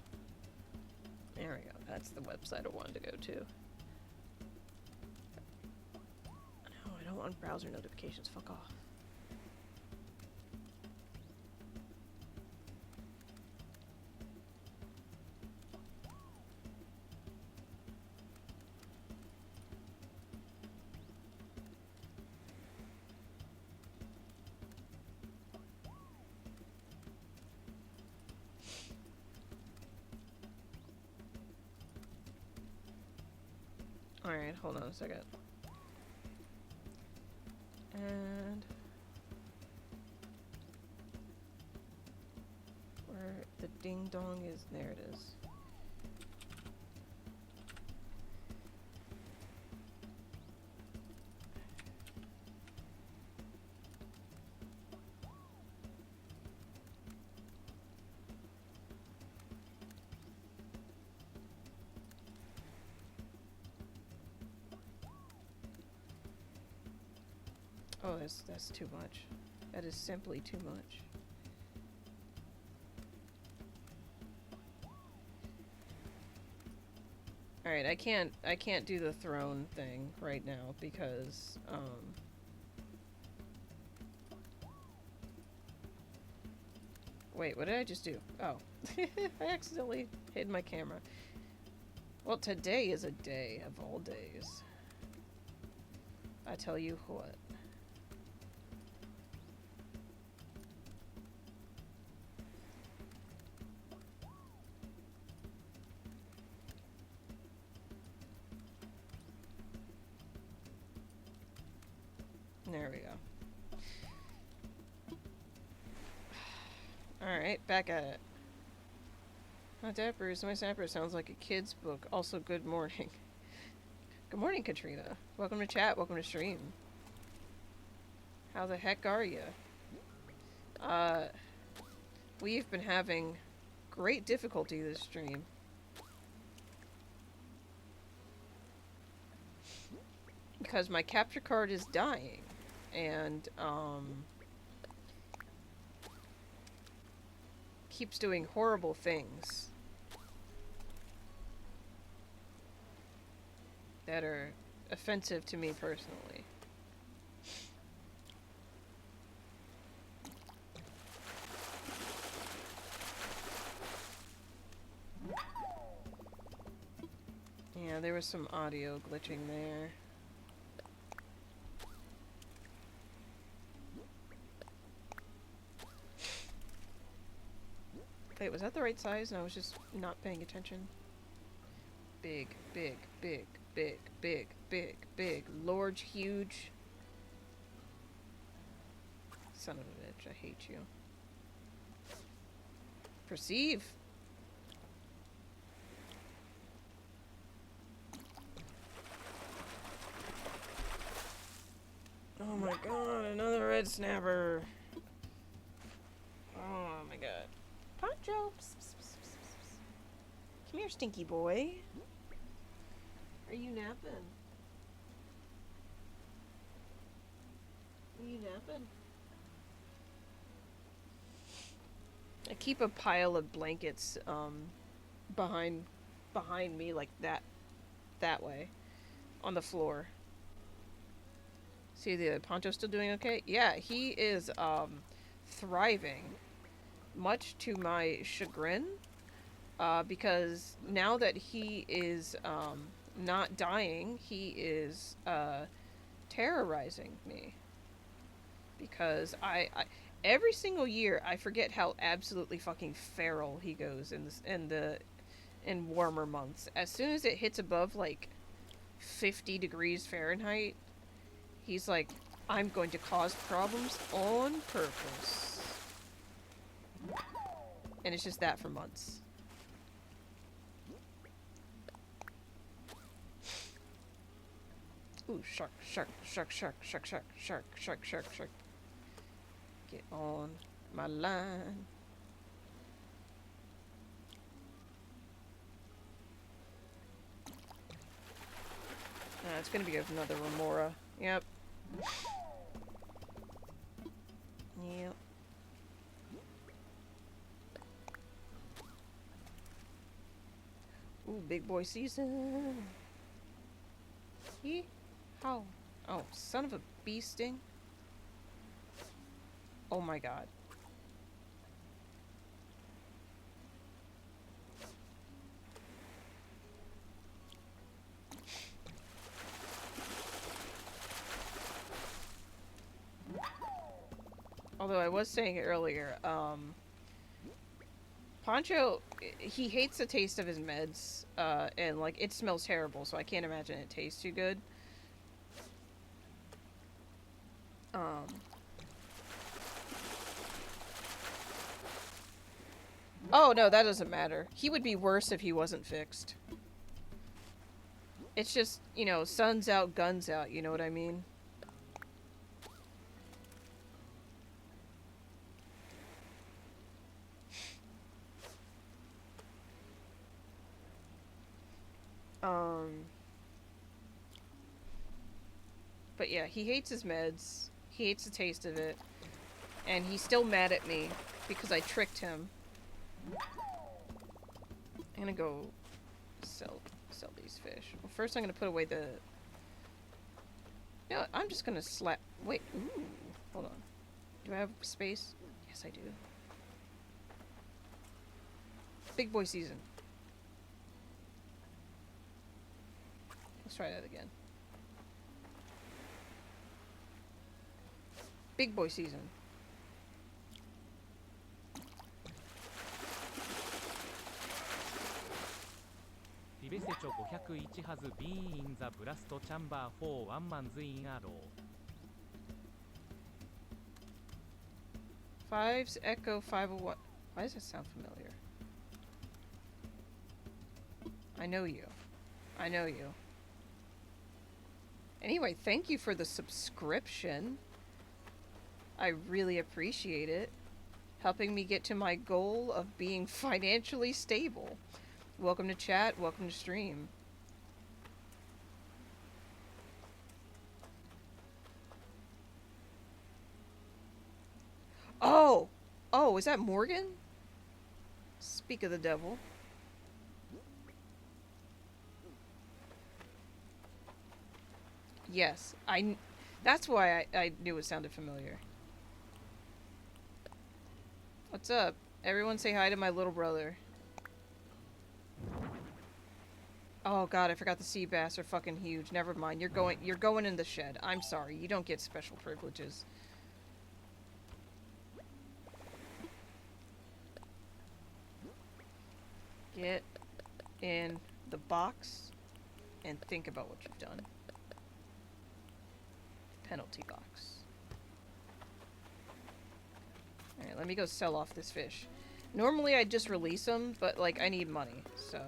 There we go. That's the website I wanted to go to. No, I don't want browser notifications. Fuck off. Alright, hold on a second. And where the ding dong is, there it is. Oh, that's too much. That is simply too much. Alright, I can't do the throne thing right now because, wait, what did I just do? Oh. I accidentally hid my camera. Well, today is a day of all days. I tell you what. There we go. Alright, back at it. Not Dappers, my snapper sounds like a kid's book. Also, good morning. Good morning, Katrina. Welcome to chat, welcome to stream. How the heck are you? We've been having great difficulty this stream. Because my capture card is dying. and keeps doing horrible things that are offensive to me personally. Yeah, there was some audio glitching there. Wait, was that the right size? And I was just not paying attention. Big, big, big, big, big, big, big. Large, huge. Son of a bitch, I hate you. Perceive. Oh my god, another red snapper. Oh my god. Poncho! Psst, psst, psst, psst, psst. Come here, stinky boy. Are you napping? Are you napping? I keep a pile of blankets behind me like that way on the floor. See the Poncho still doing okay? Yeah, he is thriving, much to my chagrin, because now that he is not dying, he is terrorizing me. Because I every single year I forget how absolutely fucking feral he goes in warmer months. As soon as it hits above like 50 degrees Fahrenheit, he's like, I'm going to cause problems on purpose. And it's just that for months. Ooh, shark, shark, shark, shark, shark, shark, shark, shark, shark, shark. Get on my line. It's gonna be another remora. Yep. Yep. Ooh, big boy season. Yee. How? Oh, son of a bee sting. Oh my god. Although I was saying earlier, Poncho, he hates the taste of his meds, and like it smells terrible, so I can't imagine it tastes too good. Oh no, that doesn't matter. He would be worse if he wasn't fixed. It's just, you know, sun's out, guns out, you know what I mean? But yeah, he hates his meds. He hates the taste of it. And he's still mad at me because I tricked him. I'm gonna go sell these fish. Well, first I'm gonna put away the... You know what? I'm just gonna slap... Wait, ooh. Hold on. Do I have space? Yes, I do. Big boy season. Let's try that again. Big boy season. Ribesecho 501 has been in the blast chamber for 1 month in a row. Fives Echo 501. Why does that sound familiar? I know you. I know you. Anyway, thank you for the subscription. I really appreciate it. Helping me get to my goal of being financially stable. Welcome to chat, welcome to stream. Oh, is that Morgan? Speak of the devil. Yes, that's why I knew it sounded familiar. What's up? Everyone say hi to my little brother. Oh god, I forgot the sea bass are fucking huge. Never mind. You're going in the shed. I'm sorry. You don't get special privileges. Get in the box and think about what you've done. Penalty box. Alright, let me go sell off this fish. Normally I'd just release them, but like I need money, so.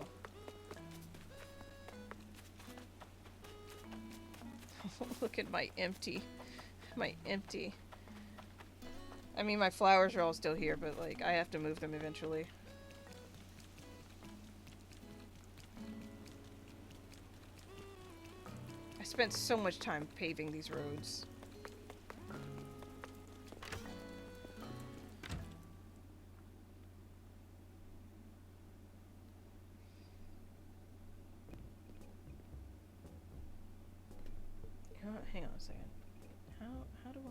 Look at my empty. I mean, my flowers are all still here, but like I have to move them eventually. I spent so much time paving these roads. Hang on a second. How do I...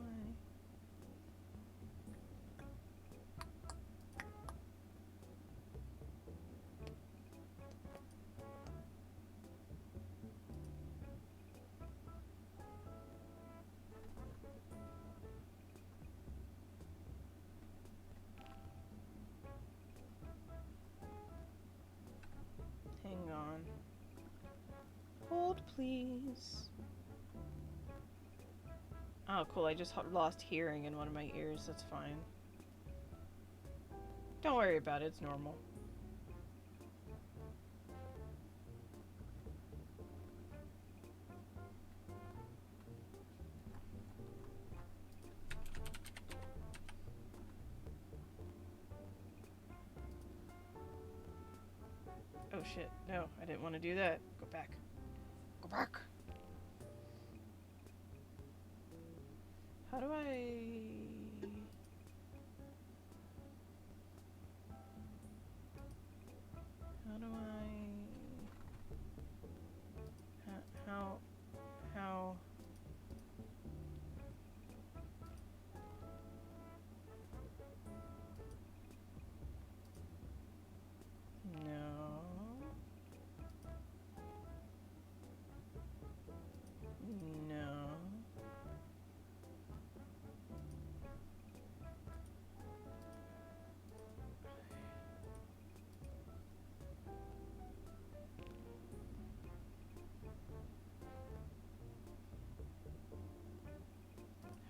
Hang on. Hold, please. Oh, cool. I just lost hearing in one of my ears. That's fine. Don't worry about it. It's normal. Oh shit. No, I didn't want to do that. Go back. Go back! How do I... How do I... How... No. No.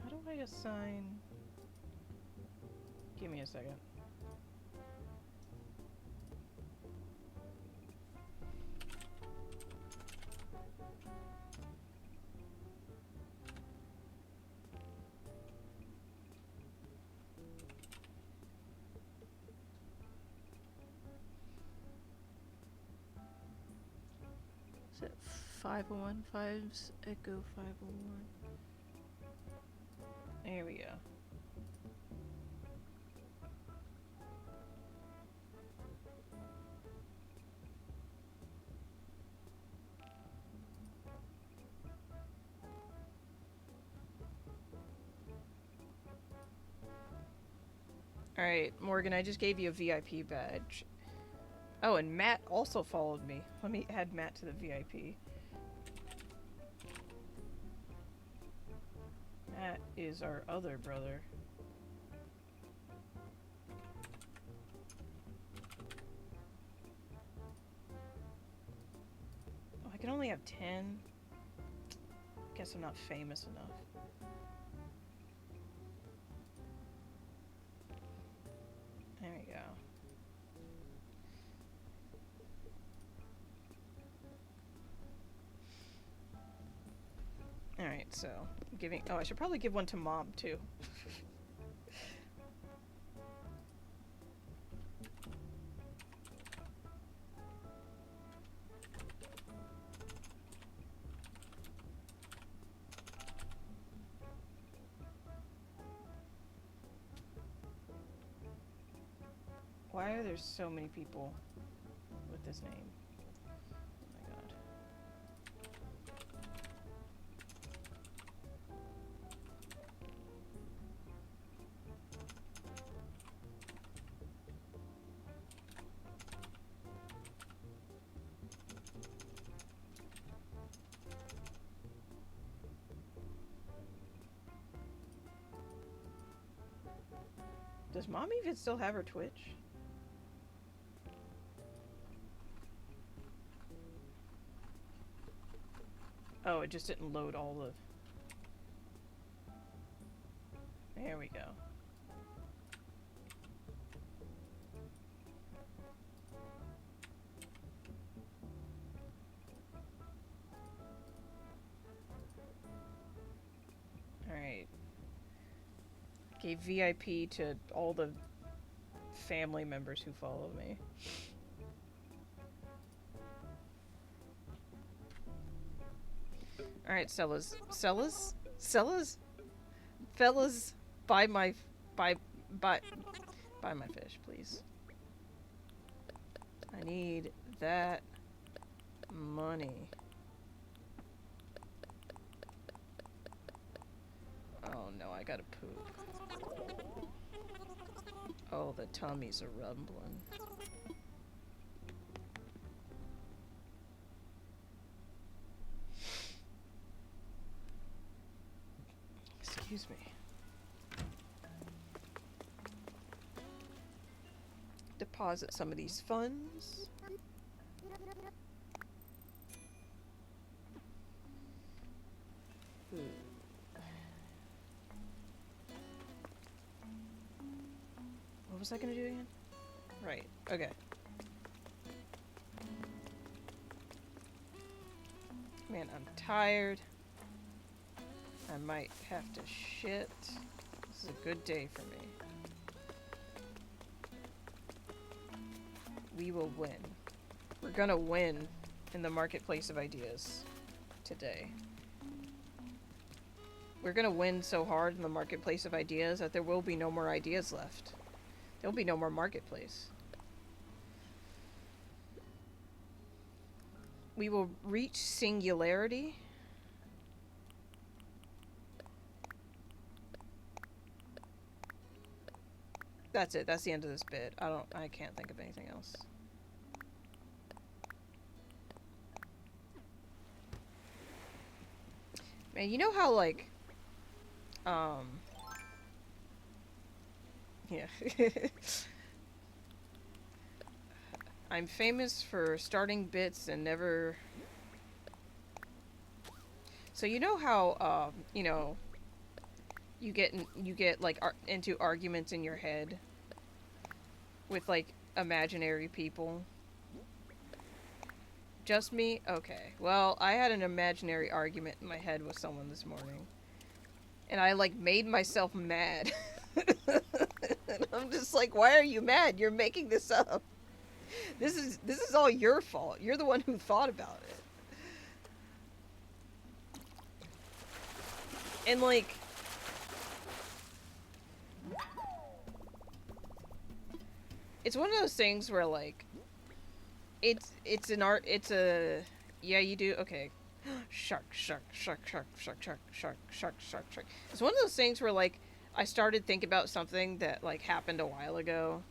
How do I assign... Give me a second. Is it 501? 5's Echo 501. There we go. Alright, Morgan, I just gave you a VIP badge. Oh, and Matt also followed me. Let me add Matt to the VIP. Matt is our other brother. Oh, I can only have 10. Guess I'm not famous enough. There we go. Alright, so giving... Oh, I should probably give one to Mom, too. Why are there so many people with this name? Oh my god. Does Mom even still have her Twitch? Oh, it just didn't load all the... There we go. Alright. Gave VIP to all the family members who follow me. Alright, Cellas, fellas, buy my fish, please. I need that money. Oh no, I gotta poop. Oh, the tummies are rumbling. Excuse me. Deposit some of these funds. Ooh. What was I gonna do again? Right, okay. Man, I'm tired. I might have to shit. This is a good day for me. We will win. We're gonna win in the marketplace of ideas today. We're gonna win so hard in the marketplace of ideas that there will be no more ideas left. There'll be no more marketplace. We will reach singularity. That's it. That's the end of this bit. I can't think of anything else. Man, you know how, like, yeah. I'm famous for starting bits and never... So you know how, you know, you get like into arguments in your head with like imaginary people. Just me? Okay. Well, I had an imaginary argument in my head with someone this morning. And I like made myself mad. And I'm just like, why are you mad? You're making this up. This is all your fault. You're the one who thought about it. And like, it's one of those things where like it's an art, it's a, yeah, you do, okay. Shark. It's one of those things where like I started thinking about something that like happened a while ago.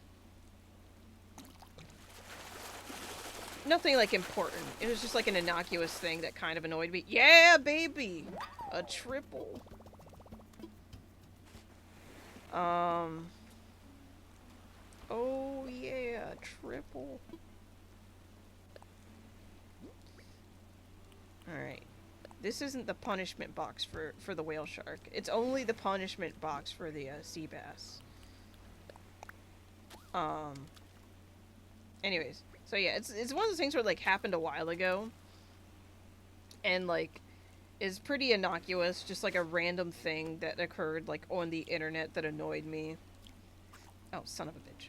Nothing like important. It was just like an innocuous thing that kind of annoyed me. Yeah, baby! A triple. Oh yeah, triple. Alright. This isn't the punishment box for the whale shark. It's only the punishment box for the sea bass. Anyways. So yeah, it's one of those things where like happened a while ago. And like is pretty innocuous, just like a random thing that occurred like on the internet that annoyed me. Oh, son of a bitch.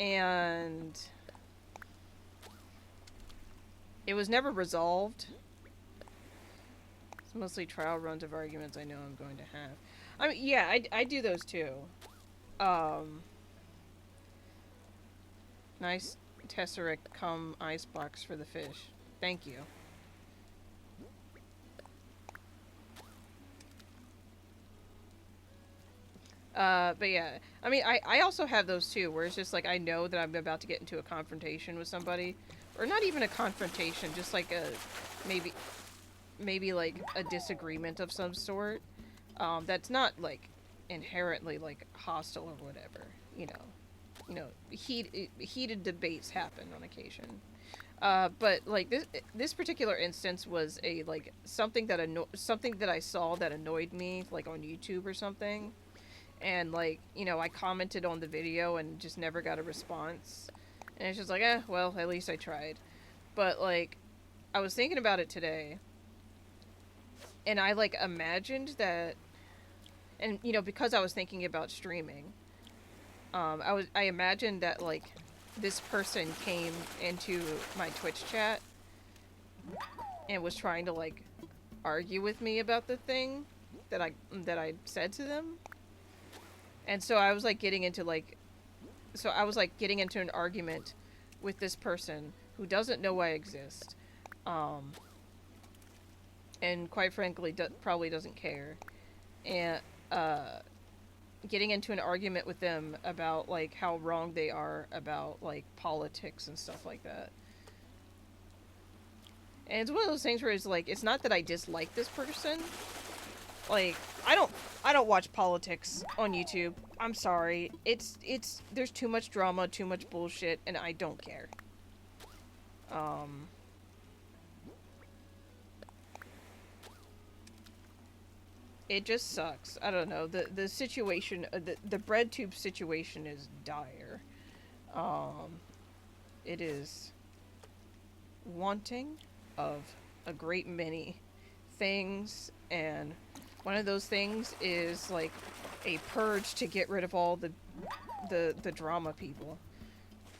And it was never resolved. It's mostly trial runs of arguments I know I'm going to have. I mean, yeah, I do those too. Nice tesseract cum icebox for the fish. Thank you. But yeah, I mean, I also have those too, where it's just like I know that I'm about to get into a confrontation with somebody, or not even a confrontation, just like a maybe like a disagreement of some sort. That's not like inherently like hostile or whatever. Heated debates happen on occasion. But like this particular instance was a like something that I saw that annoyed me, like on YouTube or something, and like I commented on the video and just never got a response, and it's just like well, at least I tried. But like I was thinking about it today, and I like imagined that, and because I was thinking about streaming, I imagined that like this person came into my Twitch chat and was trying to like argue with me about the thing that I said to them. And so I was like getting into an argument with this person who doesn't know I exist, and quite frankly probably doesn't care, and getting into an argument with them about like how wrong they are about like politics and stuff like that. And it's one of those things where it's like, it's not that I dislike this person. Like, I don't watch politics on YouTube. I'm sorry. It's there's too much drama, too much bullshit, and I don't care. It just sucks. I don't know. The situation, the bread tube situation is dire. It is wanting of a great many things, and one of those things is like a purge to get rid of all the drama people.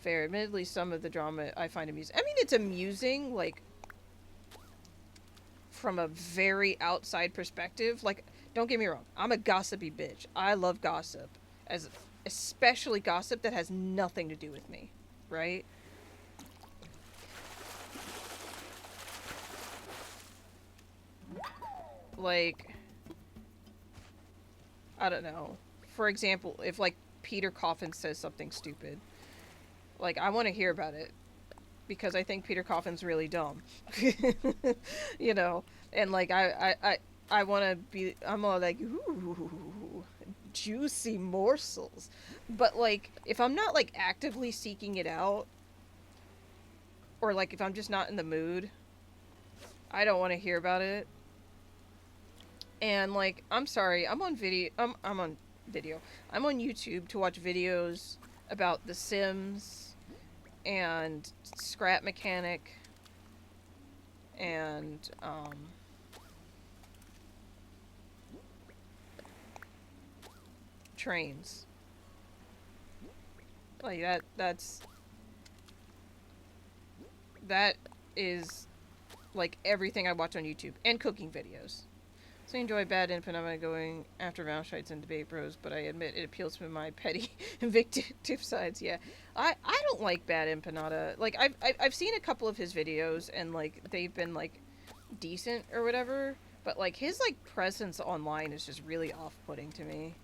Fair, admittedly, some of the drama I find amusing. I mean, it's amusing, like, from a very outside perspective. Like, don't get me wrong, I'm a gossipy bitch. I love gossip, especially gossip that has nothing to do with me, right? Like, I don't know. For example, if like Peter Coffin says something stupid, like I want to hear about it because I think Peter Coffin's really dumb. And like I want to be. I'm all like, ooh, juicy morsels. But like, if I'm not like actively seeking it out, or like if I'm just not in the mood, I don't want to hear about it. And like, I'm sorry, I'm on video. I'm on video. I'm on YouTube to watch videos about The Sims and Scrap Mechanic and trains. Like that is like everything I watch on YouTube, and cooking videos. So I enjoy Bad Infinite going after Moushites and debate bros, but I admit it appeals to my petty and vindictive sides. Yeah, I don't like Bad Empanada. Like I've seen a couple of his videos, and like they've been like decent or whatever, but like his like presence online is just really off-putting to me.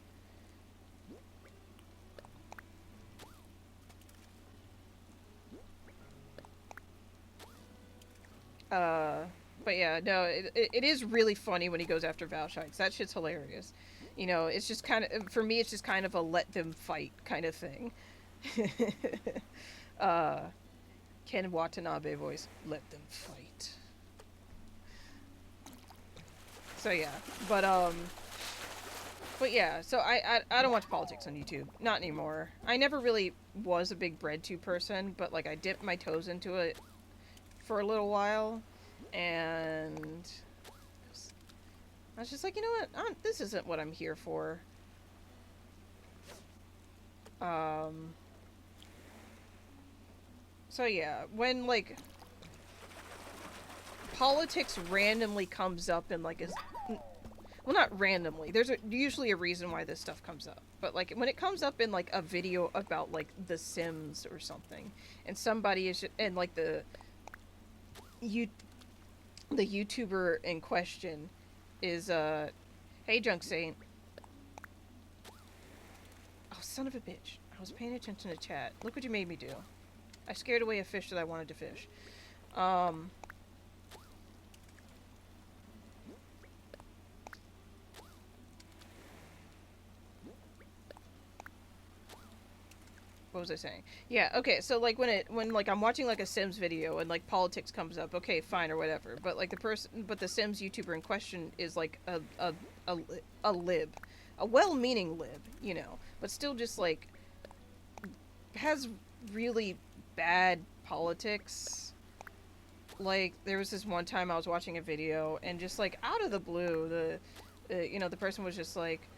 But yeah, no, it is really funny when he goes after Valshites. That shit's hilarious. It's just kind of, for me, it's just kind of a let them fight kind of thing. Ken Watanabe voice, let them fight. So yeah, but yeah, so I don't watch politics on YouTube. Not anymore. I never really was a big BreadTube person, but like I dipped my toes into it for a little while, and I was just like, you know what? This isn't what I'm here for. So yeah, when like politics randomly comes up in like well, not randomly. There's usually a reason why this stuff comes up. But like when it comes up in like a video about like The Sims or something, and somebody is and like the YouTuber in question is hey Junk Saint. Oh, son of a bitch. I was paying attention to chat. Look what you made me do. I scared away a fish that I wanted to fish. What was I saying? Yeah, okay, so like when like I'm watching like a Sims video and like politics comes up, okay, fine or whatever. But like the Sims YouTuber in question is like a lib. A well-meaning lib, you know, but still just like has really bad politics. Like there was this one time I was watching a video and just like out of the blue the person was just like,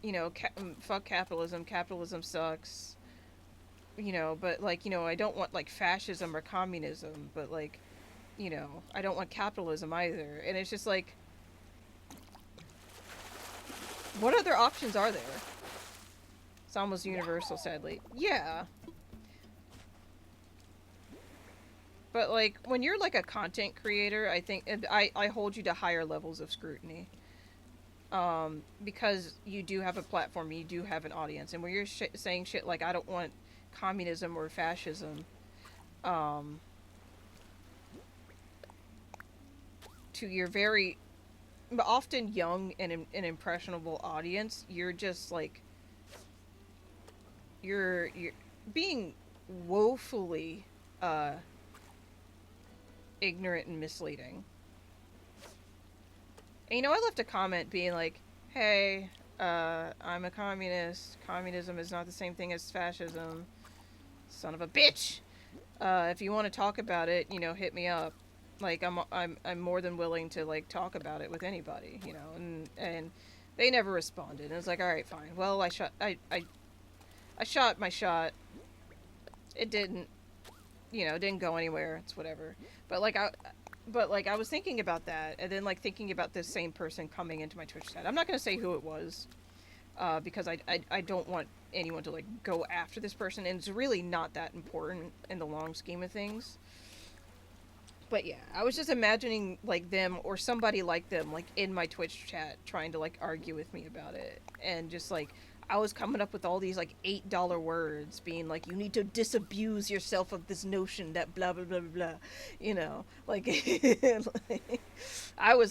you know, fuck capitalism, capitalism sucks, you know, but like, you know, I don't want like fascism or communism, but like, you know, I don't want capitalism either. And it's just like, what other options are there? It's almost universal, sadly. Yeah. But like when you're like a content creator, I think I hold you to higher levels of scrutiny. Because you do have a platform, you do have an audience, and when you're saying shit like I don't want communism or fascism, to your very often young and impressionable audience, you're just like you're being woefully ignorant and misleading. And, you know, I left a comment being like, hey, I'm a communist. Communism is not the same thing as fascism. Son of a bitch! If you want to talk about it, you know, hit me up. Like, I'm more than willing to, like, talk about it with anybody, you know, and they never responded. And it was like, alright, fine. Well, I shot my shot. It didn't, you know, didn't go anywhere. It's whatever. But, like, I was thinking about that, and then, like, thinking about this same person coming into my Twitch chat. I'm not going to say who it was, because I don't want anyone to, like, go after this person, and it's really not that important in the long scheme of things. But, yeah, I was just imagining, like, them, or somebody like them, like, in my Twitch chat, trying to, like, argue with me about it, and just, like, I was coming up with all these, like, $8 words, being like, you need to disabuse yourself of this notion that blah, blah, blah, blah, blah, you know, like,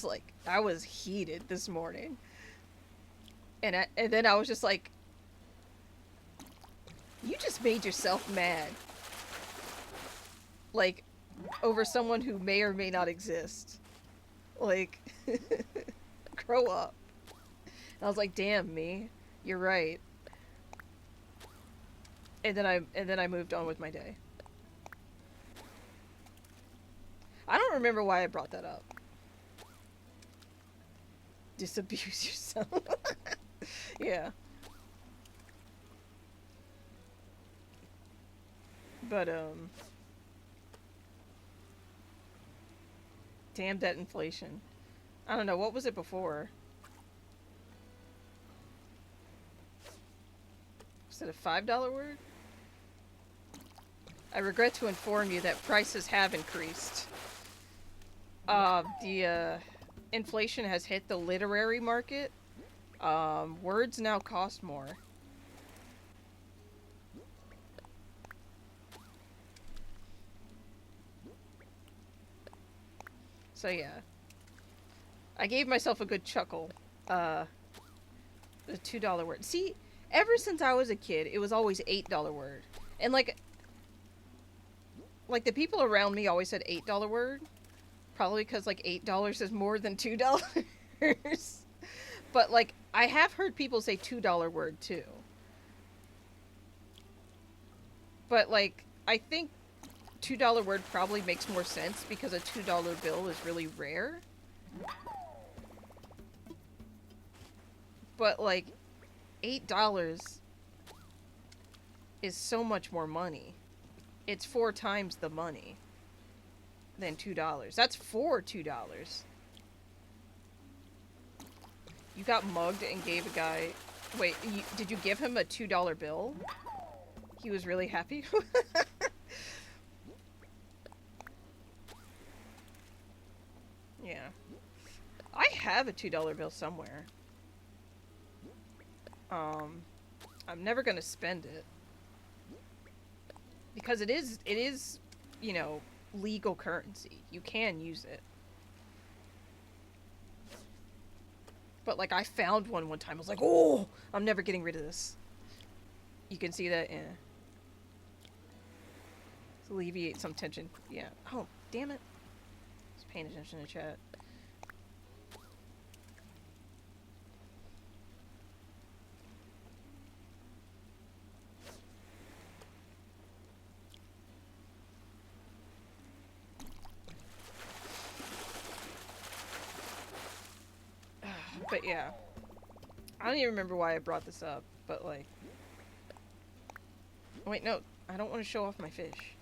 like I was heated this morning, and then I was just like, you just made yourself mad, like, over someone who may or may not exist, like, grow up. And I was like, damn, me. You're right. And then I moved on with my day. I don't remember why I brought that up. Disabuse yourself. Yeah. But damn that inflation. I don't know, what was it before? Is it a $5 word? I regret to inform you that prices have increased. The inflation has hit the literary market. Words now cost more. So yeah. I gave myself a good chuckle. The $2 word. See, ever since I was a kid, it was always $8 word. And like the people around me always said $8 word. Probably because like $8 is more than $2. But like I have heard people say $2 word too. But like I think $2 word probably makes more sense because a $2 bill is really rare. But like $8 is so much more money. It's 4 times the money than $2. That's for $2. You got mugged and gave a guy... Wait, did you give him a $2 bill? He was really happy? Yeah. I have a $2 bill somewhere. I'm never gonna spend it. Because it is, you know, legal currency. You can use it. But, like, I found one time. I was like, oh, I'm never getting rid of this. You can see that, yeah. To alleviate some tension. Yeah. Oh, damn it. I was paying attention to chat. But yeah. I don't even remember why I brought this up, but like... Wait, no. I don't want to show off my fish.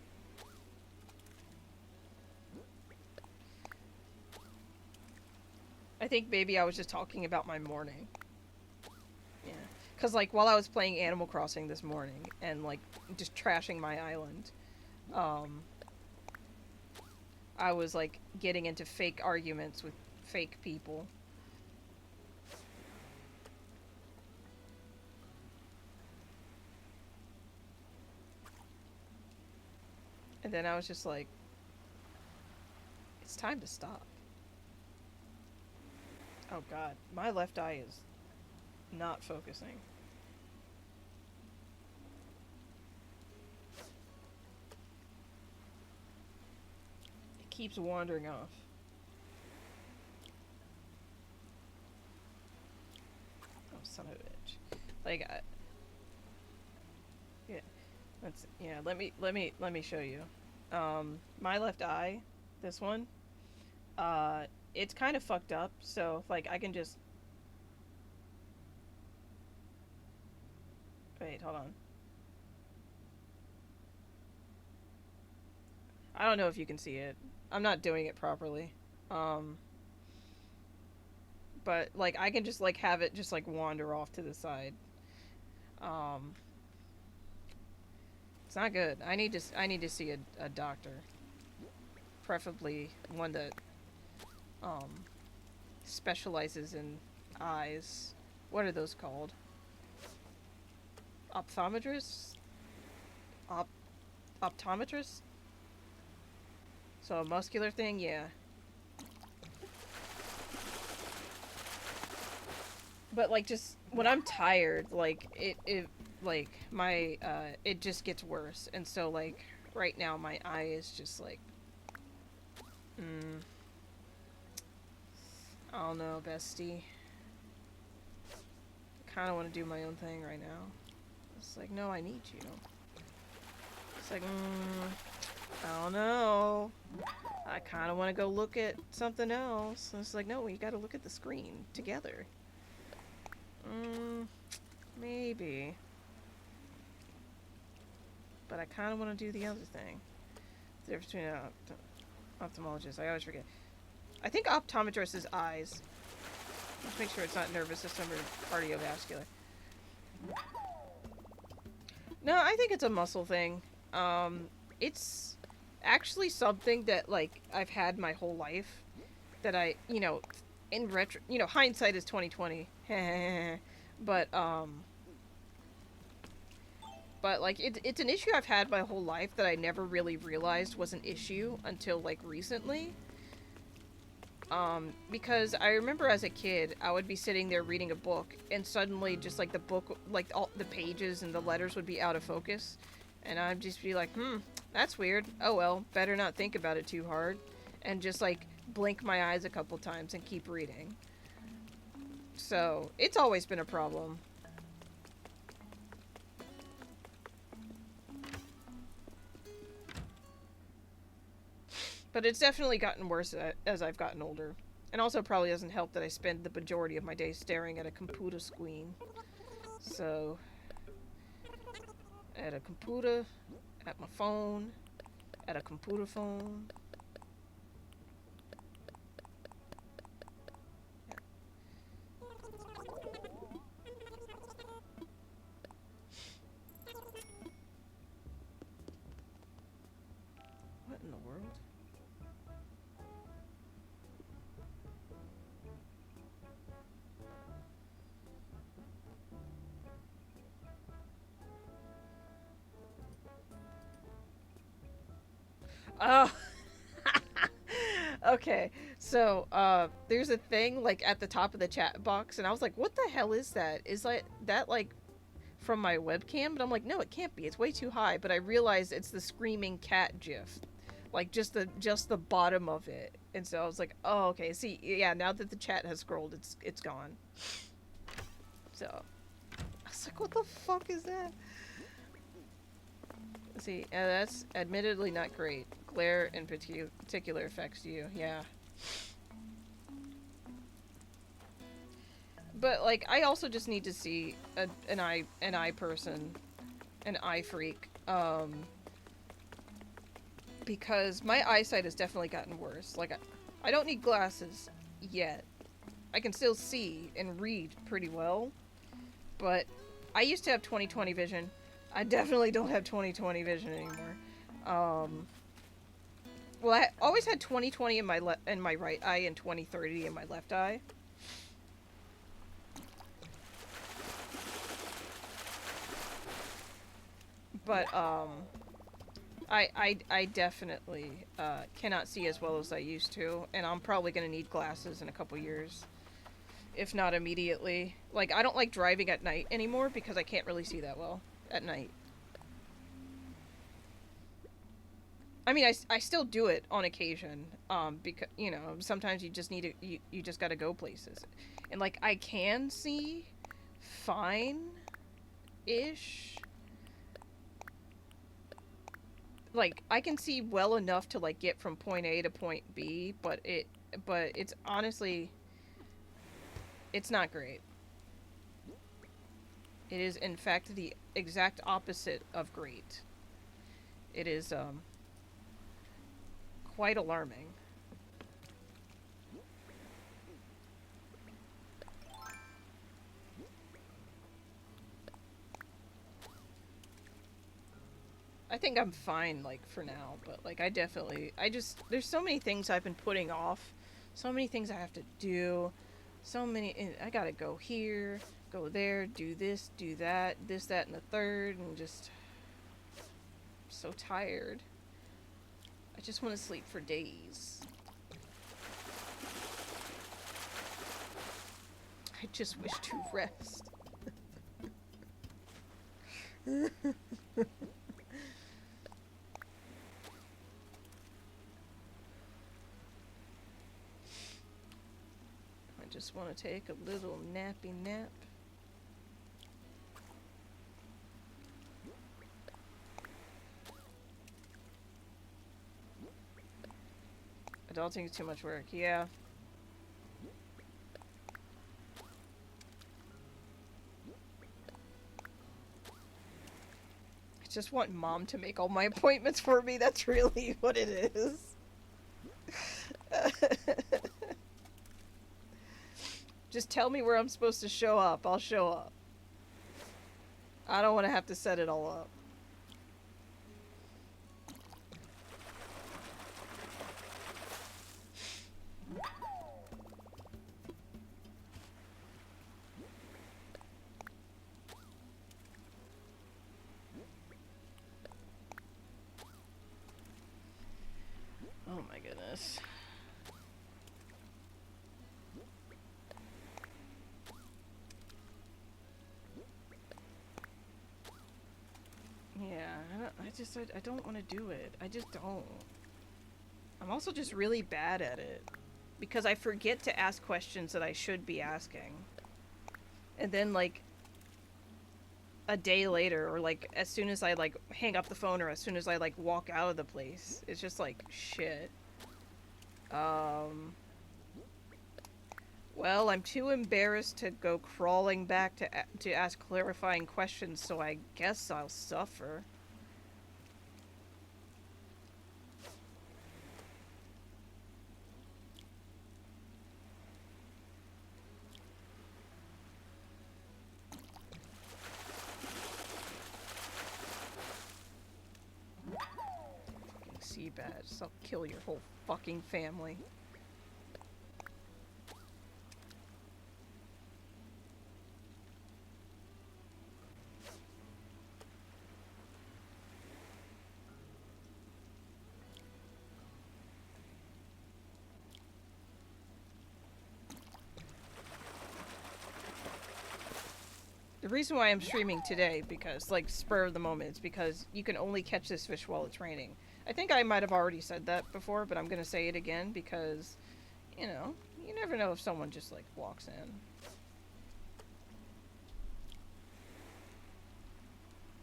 I think maybe I was just talking about my morning. Yeah. Because, like, while I was playing Animal Crossing this morning and, like, just trashing my island, I was, like, getting into fake arguments with fake people. And then I was just like, it's time to stop. Oh god, my left eye is not focusing. It keeps wandering off. Oh, son of a bitch. Like, yeah. Yeah, let me show you. My left eye, this one, it's kind of fucked up, so, like, I can just... Wait, hold on. I don't know if you can see it. I'm not doing it properly. But, like, I can just, like, have it just, like, wander off to the side. It's not good. I need to see a doctor. Preferably one that specializes in eyes. What are those called? Optometrist? Optometrist? So a muscular thing, yeah. But like just when I'm tired, like it like my it just gets worse. And so like right now my eye is just like I don't know, bestie. I kind of want to do my own thing right now. It's like, no, I need you. It's like, I don't know. I kind of want to go look at something else. And it's like, no, we got to look at the screen together. Maybe. But I kind of want to do the other thing. The difference between an ophthalmologist. I always forget. I think optometrist is eyes. Let's make sure it's not nervous system or cardiovascular. No, I think it's a muscle thing. It's actually something that, like, I've had my whole life. That I, you know, in retro, you know, hindsight is 20/20. But like, it's an issue I've had my whole life that I never really realized was an issue until, like, recently. Because I remember as a kid, I would be sitting there reading a book, and suddenly just, like, the book, like, all the pages and the letters would be out of focus. And I'd just be like, that's weird. Oh well, better not think about it too hard. And just, like, blink my eyes a couple times and keep reading. So, it's always been a problem. But it's definitely gotten worse as I've gotten older. And also probably doesn't help that I spend the majority of my day staring at a computer screen. So, at a computer, at my phone, at a computer phone. Oh. Okay, so there's a thing like at the top of the chat box, and I was like, "What the hell is that? Is that like from my webcam?" But I'm like, "No, it can't be. It's way too high." But I realized it's the screaming cat gif, like just the bottom of it. And so I was like, "Oh, okay. See, yeah. Now that the chat has scrolled, it's gone." So I was like, "What the fuck is that?" See, that's admittedly not great. Glare in particular affects you. Yeah. But like, I also just need to see an eye person, an eye freak, because my eyesight has definitely gotten worse. Like, I don't need glasses yet. I can still see and read pretty well, but I used to have 20/20 vision. I definitely don't have 20/20 vision anymore. Well, I always had 20/20 in my right eye and 20/30 in my left eye. But I definitely cannot see as well as I used to, and I'm probably gonna need glasses in a couple years, if not immediately. Like, I don't like driving at night anymore because I can't really see that well at night. I mean, I still do it on occasion, because, you know, sometimes you just need to, you just gotta go places. And, like, I can see fine-ish. Like, I can see well enough to, like, get from point A to point B, but it's honestly, it's not great. It is, in fact, the exact opposite of great. It is, quite alarming. I think I'm fine, like, for now, but, like, there's so many things I've been putting off, so many things I have to do, I gotta go here, go there, do this, do that, this, that, and the third, and just, I'm so tired. I just want to sleep for days. I just wish to rest. I just want to take a little nappy nap. Adulting is too much work, yeah. I just want mom to make all my appointments for me, that's really what it is. Just tell me where I'm supposed to show up, I'll show up. I don't want to have to set it all up. Oh my goodness. Yeah, I don't want to do it. I just don't. I'm also just really bad at it. Because I forget to ask questions that I should be asking. And then, like, a day later, or, like, as soon as I, like, hang up the phone, or as soon as I, like, walk out of the place, it's just like, shit. Well, I'm too embarrassed to go crawling back to ask clarifying questions, so I guess I'll suffer. Fucking sea badge. I'll kill your whole fucking family. The reason why I'm streaming today, because, like, spur of the moment, is because you can only catch this fish while it's raining. I think I might have already said that before, but I'm gonna say it again because, you know, you never know if someone just, like, walks in.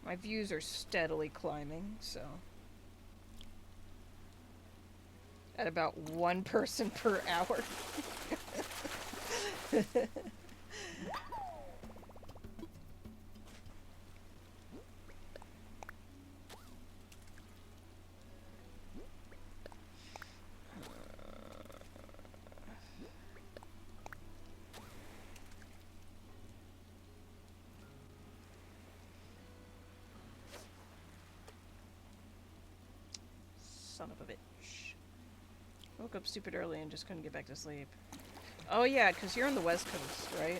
My views are steadily climbing, so... At about 1 person per hour. Son of a bitch. Woke up stupid early and just couldn't get back to sleep. Oh yeah, because you're on the West Coast, right?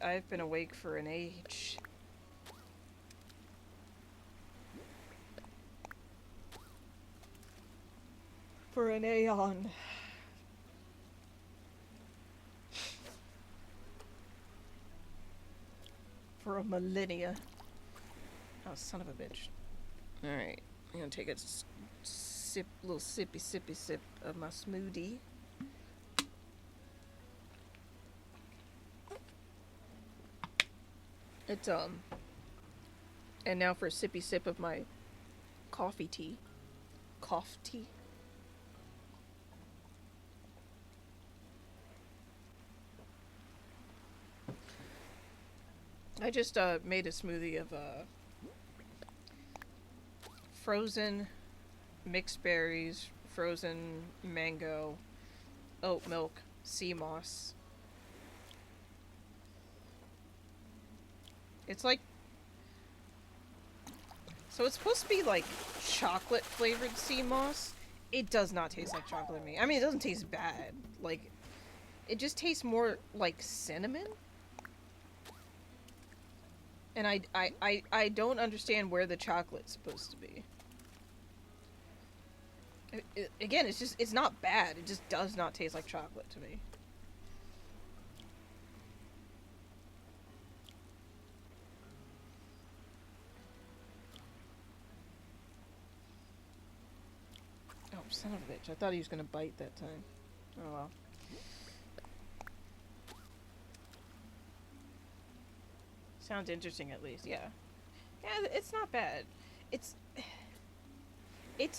I've been awake for an age. For an aeon. For a millennia. Oh, son of a bitch. Alright, I'm gonna take a little sippy sip of my smoothie. It's, and now for a sippy sip of my coffee tea. Cough tea. I just, made a smoothie of, frozen mixed berries, frozen mango, oat milk, sea moss. It's like... So it's supposed to be like chocolate flavored sea moss. It does not taste like chocolate to me. I mean, it doesn't taste bad. Like, it just tastes more like cinnamon. And I don't understand where the chocolate's supposed to be. Again, it's just, it's not bad. It just does not taste like chocolate to me. Oh, son of a bitch. I thought he was gonna bite that time. Oh well. Sounds interesting at least, yeah. Yeah, it's not bad. It's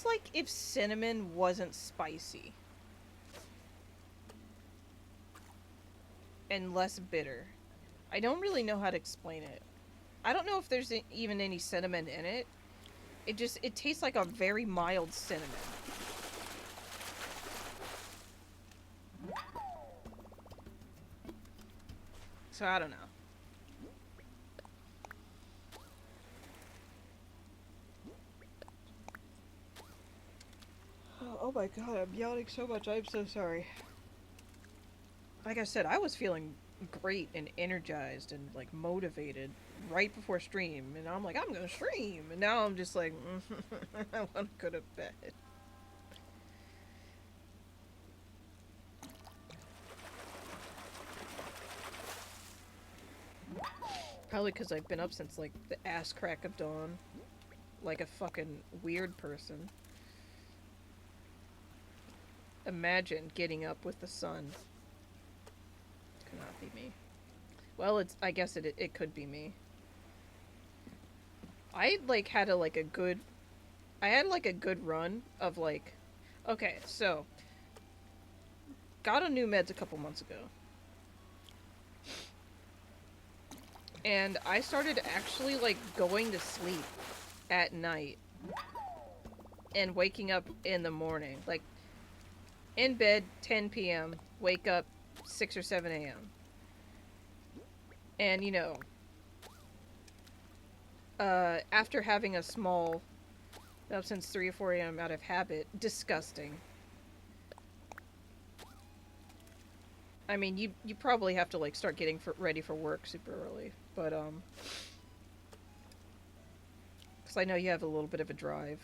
like if cinnamon wasn't spicy. And less bitter. I don't really know how to explain it. I don't know if there's even any cinnamon in it. It tastes like a very mild cinnamon. So I don't know. Oh my god, I'm yawning so much. I'm so sorry. Like I said, I was feeling great and energized and like motivated right before stream, and I'm like, I'm gonna stream, and now I'm just like, I want to go to bed. Probably because I've been up since like the ass crack of dawn, like a fucking weird person. Imagine getting up with the sun. Could not be me. Well, I guess it could be me. I like had a good run of like, okay, so got on new meds a couple months ago. And I started actually like going to sleep at night and waking up in the morning. Like in bed 10 p.m., wake up 6 or 7 a.m. And, you know, after having a small, up since 3 or 4 a.m. out of habit, disgusting. I mean, you probably have to, like, start getting ready for work super early, but, because I know you have a little bit of a drive.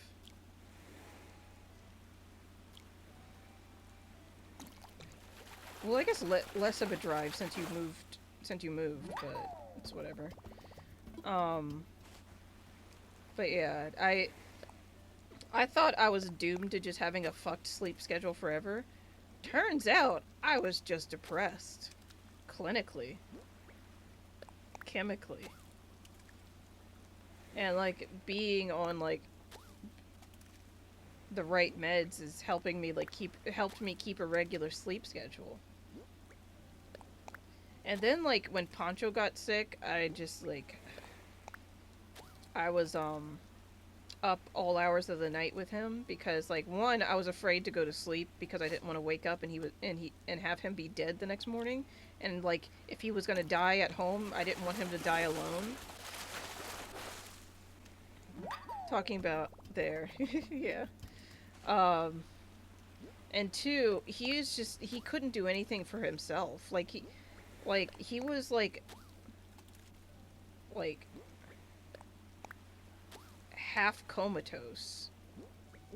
Well, I guess less of a drive since you moved, but it's whatever. Um, but yeah, I thought I was doomed to just having a fucked sleep schedule forever. Turns out I was just depressed. Clinically. Chemically. And like being on like the right meds is helping me like helped me keep a regular sleep schedule. And then like when Pancho got sick, I just like I was up all hours of the night with him because like one, I was afraid to go to sleep because I didn't want to wake up and have him be dead the next morning, and like if he was going to die at home, I didn't want him to die alone. Talking about there. Yeah. Um and two, he couldn't do anything for himself. He was like half comatose.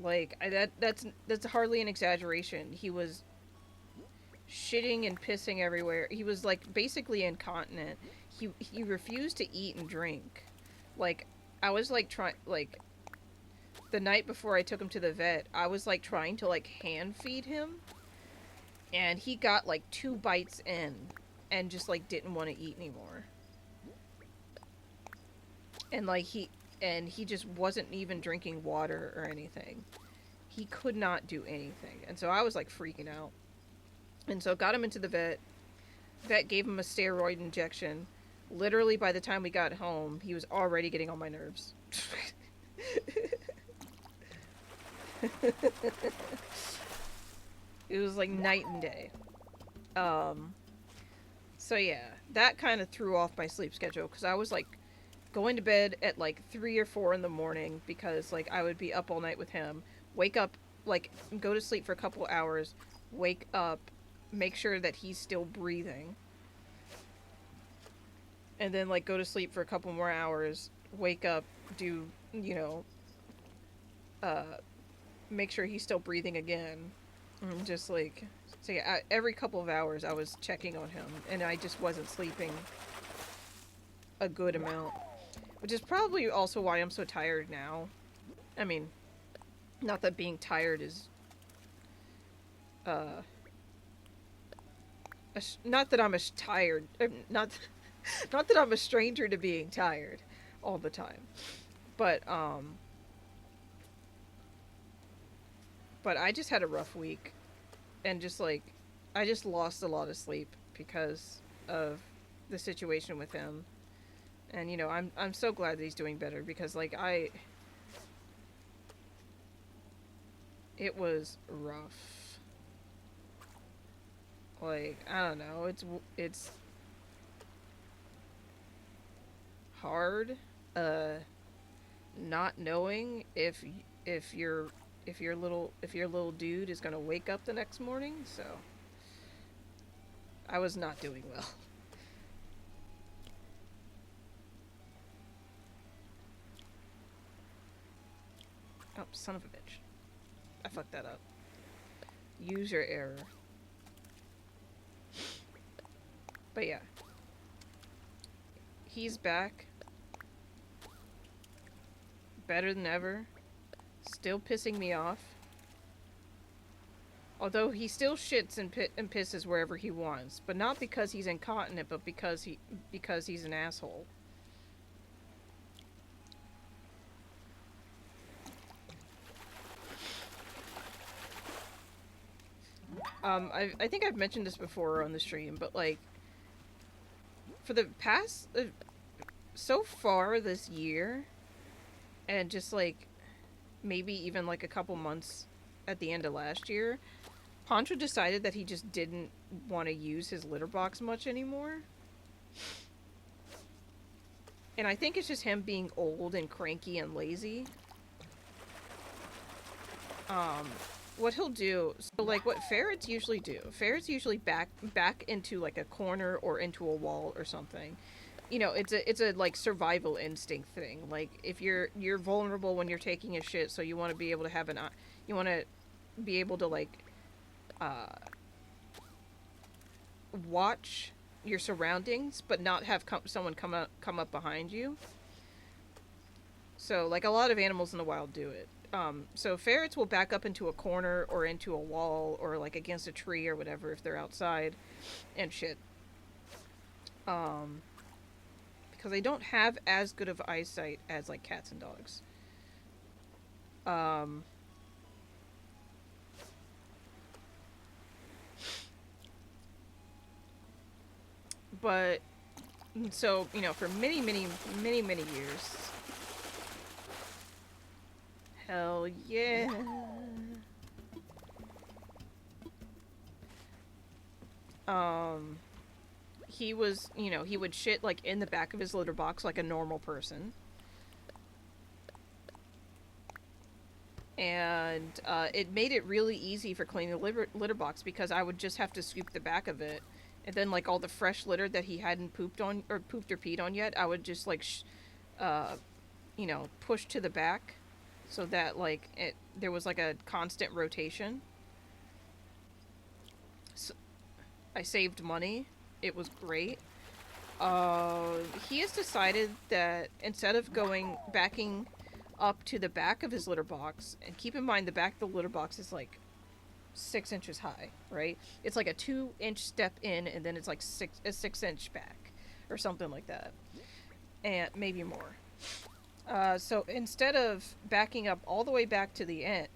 That's hardly an exaggeration. He was shitting and pissing everywhere. He was like basically incontinent. He refused to eat and drink. Like I was like trying like the night before I took him to the vet, I was like trying to like hand feed him, and he got like 2 bites in and just like didn't want to eat anymore. And he just wasn't even drinking water or anything. He could not do anything. And so I was like freaking out. And so got him into the vet. Vet gave him a steroid injection. Literally by the time we got home, he was already getting on my nerves. It was like night and day. So yeah, that kind of threw off my sleep schedule because I was like going to bed at like 3 or 4 in the morning because like I would be up all night with him, wake up, like go to sleep for a couple hours, wake up, make sure that he's still breathing, and then like go to sleep for a couple more hours, wake up, do, make sure he's still breathing again. And just like, so yeah, every couple of hours I was checking on him, and I just wasn't sleeping a good amount. Which is probably also why I'm so tired now. I mean, not that being tired is, not that I'm tired, not that I'm a stranger to being tired all the time. But I just had a rough week, and just like, I just lost a lot of sleep because of the situation with him. And I'm so glad that he's doing better because like it was rough. Like, I don't know, it's hard not knowing if your little dude is gonna wake up the next morning. So I was not doing well. Oh, son of a bitch. I fucked that up. User error. But yeah. He's back. Better than ever. Still pissing me off. Although he still shits and pisses wherever he wants. But not because he's incontinent, but because he's an asshole. I think I've mentioned this before on the stream, but like, for the past, so far this year, and just like, maybe even like a couple months at the end of last year, Pancho decided that he just didn't want to use his litter box much anymore. And I think it's just him being old and cranky and lazy. What he'll do, so like what ferrets usually do, ferrets usually back into like a corner or into a wall or something. It's a like survival instinct thing. Like if you're vulnerable when you're taking a shit, so you want to be able to you want to be able to like watch your surroundings, but not have someone come up behind you. So, like, a lot of animals in the wild do it. So ferrets will back up into a corner or into a wall or like against a tree or whatever if they're outside and shit. Because they don't have as good of eyesight as like cats and dogs. But so, you know, for many years. Hell yeah. He was, you know, he would shit like in the back of his litter box like a normal person. And it made it really easy for cleaning the litter box because I would just have to scoop the back of it. And then, like, all the fresh litter that he hadn't pooped or peed on yet, I would just, like, you know, push to the back so that, like, there was, like, a constant rotation. So I saved money. It was great. He has decided that instead of backing up to the back of his litter box, and keep in mind the back of the litter box is, like, 6 inches high, right? It's like a 2-inch step in, and then it's like a 6-inch back, or something like that, and maybe more. So instead of backing up all the way back to the end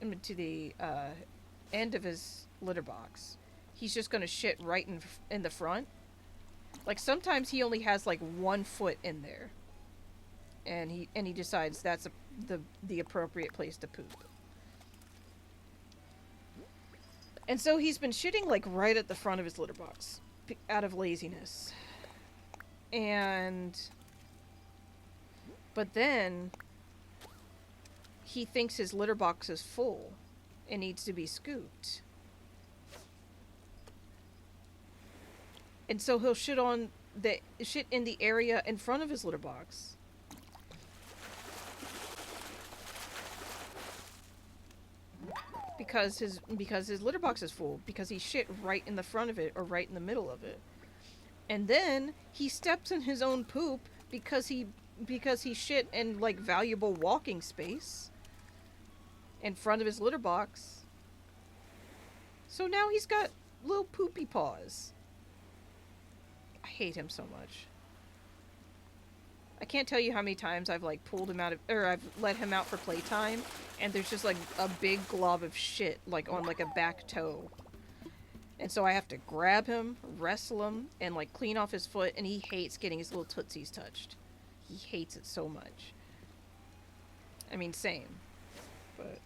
of his litter box, he's just gonna shit right in the front. Like sometimes he only has like 1 foot in there, and he decides that's the appropriate place to poop. And so he's been shitting, like, right at the front of his litter box. Out of laziness. But then he thinks his litter box is full and needs to be scooped. And so he'll shit in the area in front of his litter box. Because his litter box is full, because he shit right in the front of it or right in the middle of it. And then he steps in his own poop because he shit in like valuable walking space in front of his litter box. So now he's got little poopy paws. I hate him so much. I can't tell you how many times I've like pulled him I've let him out for playtime, and there's just like a big glob of shit like on like a back toe. And so I have to grab him, wrestle him, and like clean off his foot, and he hates getting his little tootsies touched. He hates it so much. I mean, same. But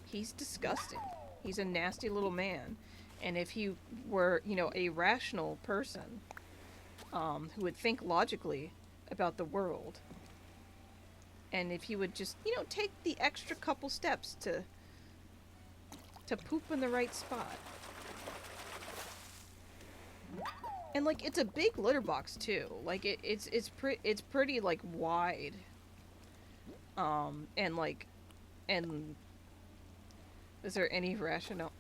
he's disgusting. He's a nasty little man. And if he were, you know, a rational person, who would think logically about the world, and if he would just, you know, take the extra couple steps to poop in the right spot. And like, it's a big litter box too. Like it's pretty like wide. And like, and is there anyone rational?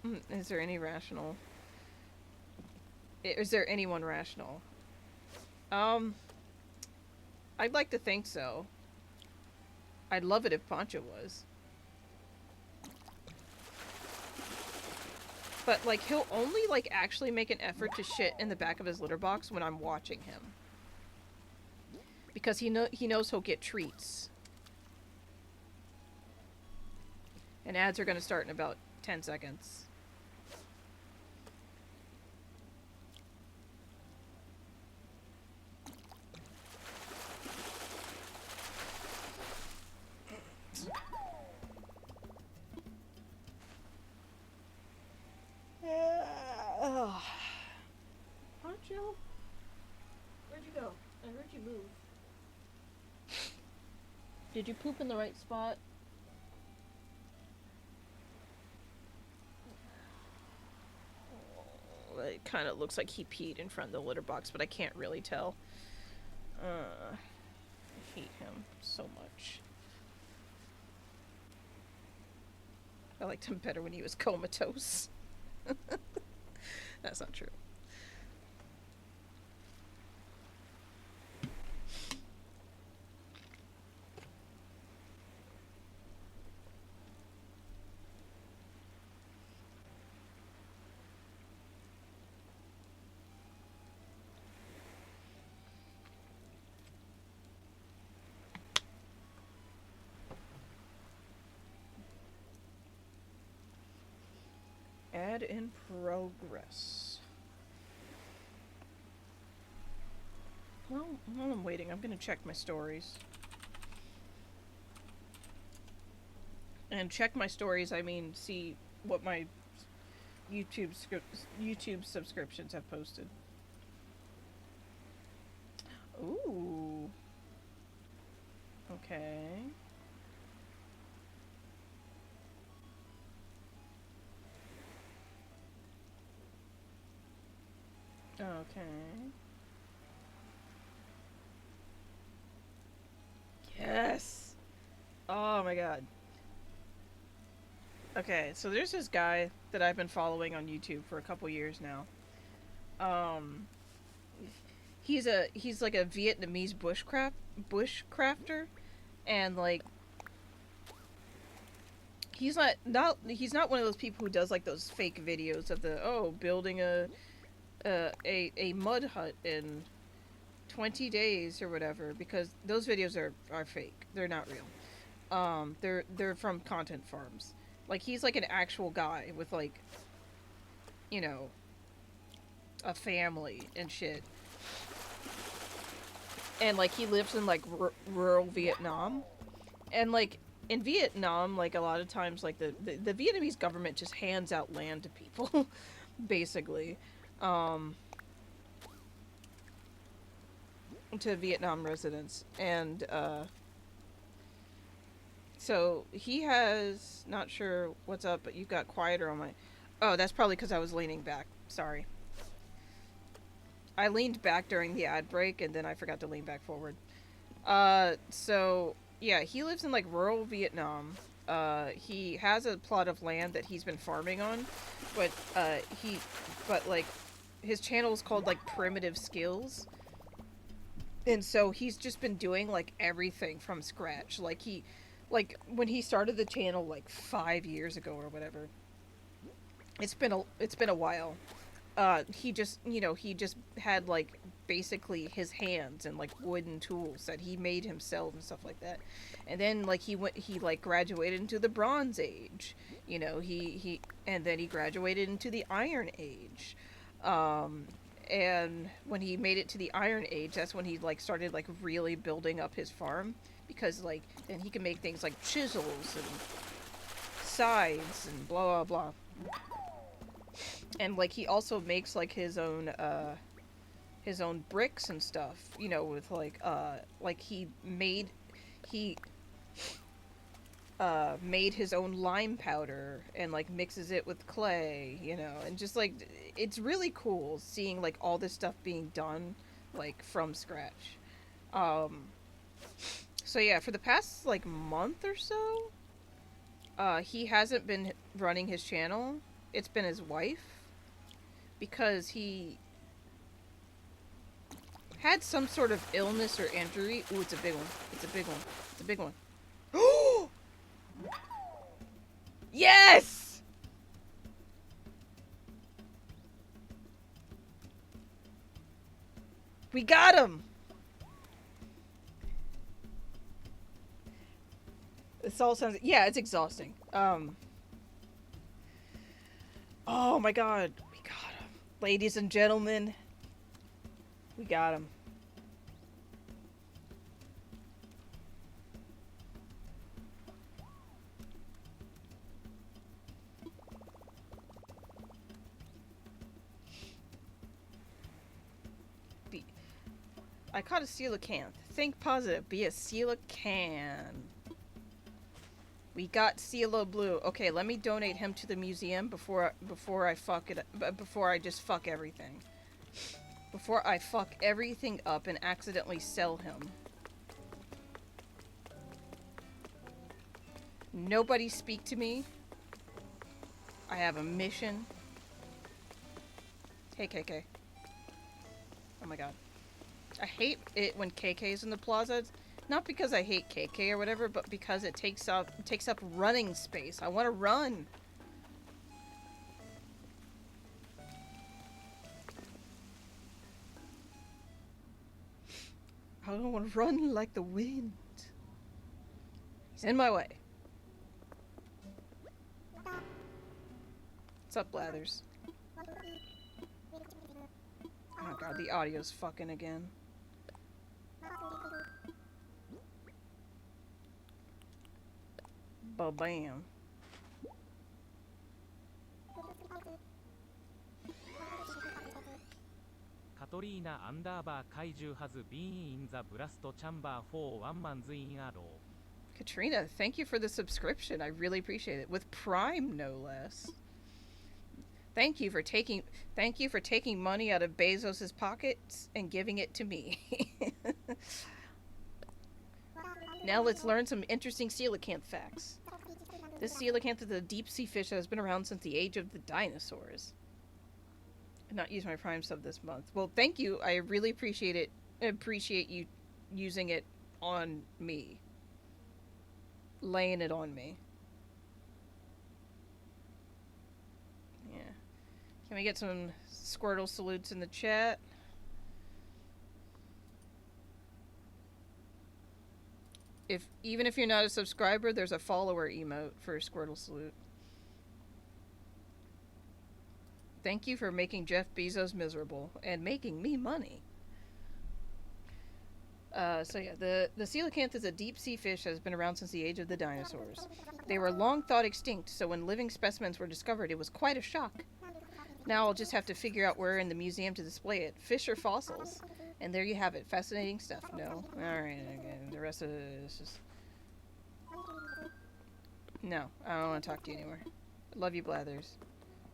I'd like to think so. I'd love it if Pancho was. But, like, he'll only, like, actually make an effort to shit in the back of his litter box when I'm watching him. Because he knows he'll get treats. And ads are going to start in about 10 seconds. Pancho? Where'd you go? I heard you move. Did you poop in the right spot? Oh, it kind of looks like he peed in front of the litter box, but I can't really tell. I hate him so much. I liked him better when he was comatose. That's not true. Add in progress. Well, while I'm waiting, I'm gonna check my stories. And check my stories, I mean, see what my YouTube subscriptions have posted. Ooh. Okay. Okay. Yes. Oh my god. Okay, so there's this guy that I've been following on YouTube for a couple years now. Um, he's like a Vietnamese bushcrafter, and like he's not one of those people who does like those fake videos of the building a mud hut in 20 days or whatever, because those videos are fake. They're not real. They're from content farms. Like, he's like an actual guy with like, you know, a family and shit. And like he lives in like rural Vietnam. And like in Vietnam, like a lot of times like the Vietnamese government just hands out land to people basically. To Vietnam residents. And so he has, not sure what's up, but you've got quieter on my... Oh, that's probably because I was leaning back. Sorry. I leaned back during the ad break, and then I forgot to lean back forward. So, yeah, he lives in, like, rural Vietnam. He has a plot of land that he's been farming on, but, like, his channel is called, like, Primitive Skills. And so he's just been doing, like, everything from scratch. Like, when he started the channel, like, 5 years ago or whatever. It's been a while. He just had, like, basically his hands and, like, wooden tools that he made himself and stuff like that. And then, like, he graduated into the Bronze Age. You know, and then he graduated into the Iron Age. And when he made it to the Iron Age, that's when he, like, started, like, really building up his farm. Because, like, then he can make things like chisels and scythes and blah, blah, blah. And, like, he also makes, like, his own bricks and stuff, you know, with, like, he made his own lime powder and, like, mixes it with clay, you know, and just, like, it's really cool seeing, like, all this stuff being done, like, from scratch. So yeah, for the past, like, month or so, he hasn't been running his channel. It's been his wife. Because he had some sort of illness or injury. Ooh, it's a big one. It's a big one. It's a big one. Yes! We got him! This all sounds... Yeah, it's exhausting. Oh my god. We got him. Ladies and gentlemen. We got him. I caught a coelacanth. Think positive. Be a coelacanth. We got Ceelo Blue. Okay, let me donate him to the museum before I fuck it. Before I just fuck everything. Before I fuck everything up and accidentally sell him. Nobody speak to me. I have a mission. Hey, KK. Oh my god. I hate it when KK's in the plaza. Not because I hate KK or whatever, but because it takes up running space. I want to run. I don't want to run like the wind. He's in my way. What's up, Blathers? Oh god, the audio's fucking again. Ba-bam. Katrina _ Kaiju has been in the blast chamber for 1 month in a row. Katrina, thank you for the subscription. I really appreciate it. With Prime, no less. Thank you for taking money out of Bezos's pockets and giving it to me. Now let's learn some interesting coelacanth facts. This coelacanth is a deep-sea fish that has been around since the age of the dinosaurs. I've not used my Prime sub this month. Well, thank you. I really appreciate it. I appreciate you using it on me. Laying it on me. Yeah. Can we get some Squirtle salutes in the chat? Even if you're not a subscriber, there's a follower emote for Squirtle salute. Thank you for making Jeff Bezos miserable and making me money. So yeah, the coelacanth is a deep-sea fish that has been around since the age of the dinosaurs. They were long thought extinct, so when living specimens were discovered, it was quite a shock. Now I'll just have to figure out where in the museum to display it. Fish or fossils? And there you have it. Fascinating stuff. No. Alright, again. The rest of it is just... No, I don't want to talk to you anymore. Love you, Blathers.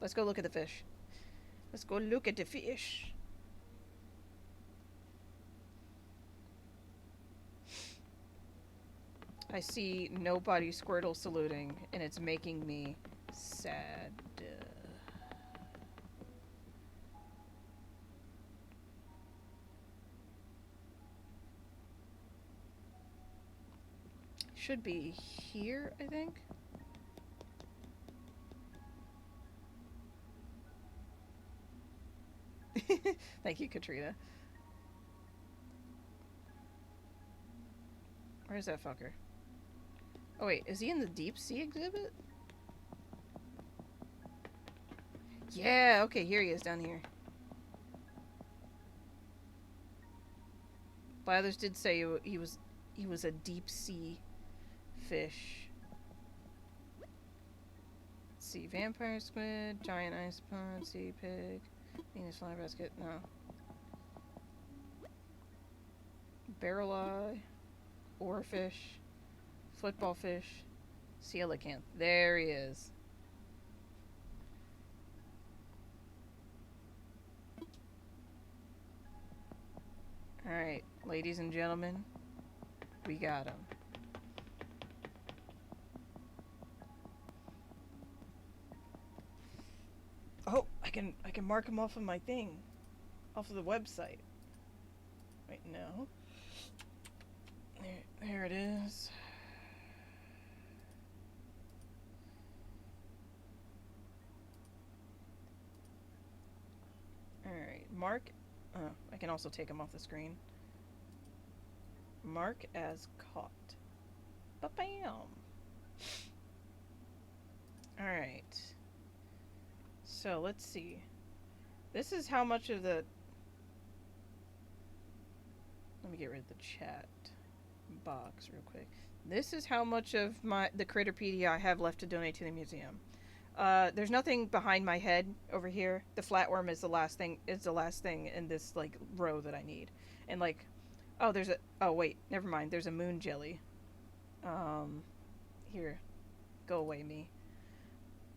Let's go look at the fish. Let's go look at the fish. I see nobody Squirtle saluting, and it's making me sad. Should be here, I think. Thank you, Katrina. Where's that fucker? Oh wait, is he in the deep sea exhibit? Yeah, okay, here he is down here. Blathers did say he was a deep sea fish. Let's see, vampire squid, giant ice pond, sea pig, Venus fly basket, no. Barrel eye, oarfish, football fish, coelacanth. There he is. Alright, ladies and gentlemen, we got him. Oh, I can mark him off of my thing. Off of the website. Wait, no. There it is. Alright, mark. Oh, I can also take him off the screen. Mark as caught. Ba-bam! Alright. So, let's see. This is how much of the... Let me get rid of the chat box real quick. This is how much of the Craterpedia I have left to donate to the museum. There's nothing behind my head over here. The flatworm is the last thing in this like row that I need. And like oh wait, never mind. There's a moon jelly. Here. Go away, me.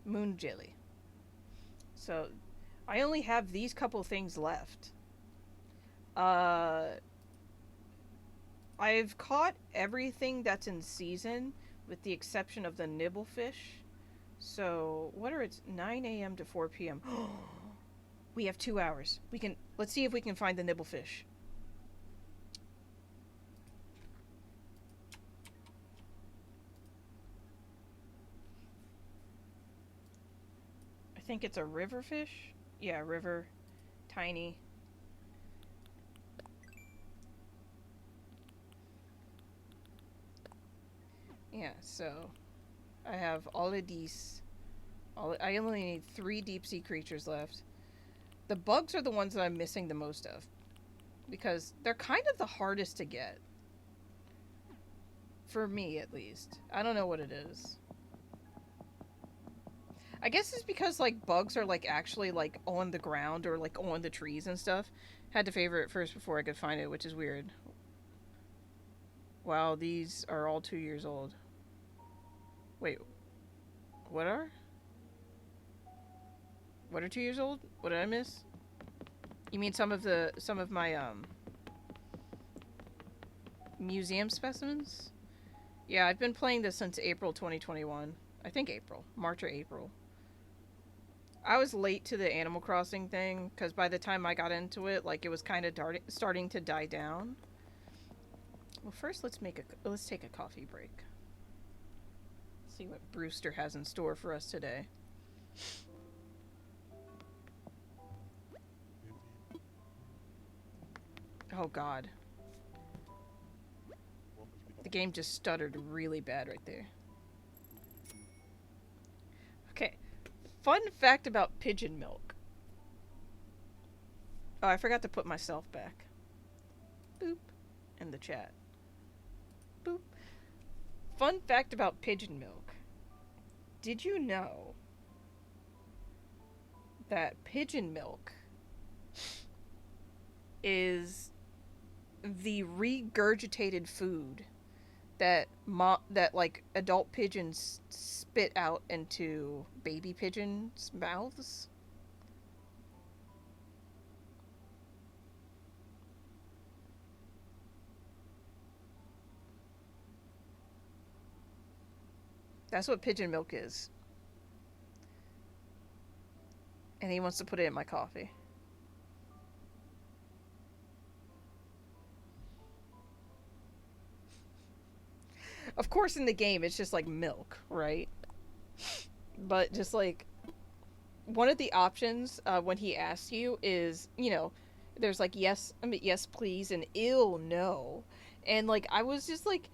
Moon jelly. So I only have these couple things left. I've caught everything that's in season with the exception of the nibblefish. So, what are it's 9 a.m. to 4 p.m. We have 2 hours. Let's see if we can find the nibblefish. I think it's a river fish. Yeah, river. Tiny. Yeah, so I have all of these. I only need 3 deep sea creatures left. The bugs are the ones that I'm missing the most of. Because they're kind of the hardest to get. For me, at least. I don't know what it is. I guess it's because, like, bugs are, like, actually, like, on the ground or, like, on the trees and stuff. Had to favor it first before I could find it, which is weird. Wow, these are all 2 years old. Wait. What are? What are 2 years old? What did I miss? You mean some of my, museum specimens? Yeah, I've been playing this since April 2021. I think April. March or April. I was late to the Animal Crossing thing, because by the time I got into it, like, it was kind of starting to die down. Well, first let's take a coffee break. See what Brewster has in store for us today. Oh god. The game just stuttered really bad right there. Okay. Fun fact about pigeon milk. Oh, I forgot to put myself back. Boop. In the chat. Boop. Fun fact about pigeon milk. Did you know that pigeon milk is the regurgitated food that like adult pigeons spit out into baby pigeons' mouths? That's what pigeon milk is. And he wants to put it in my coffee. Of course, in the game, it's just like milk, right? But just like one of the options when he asks you is, you know, there's like yes, yes please, and ill no, and like I was just like,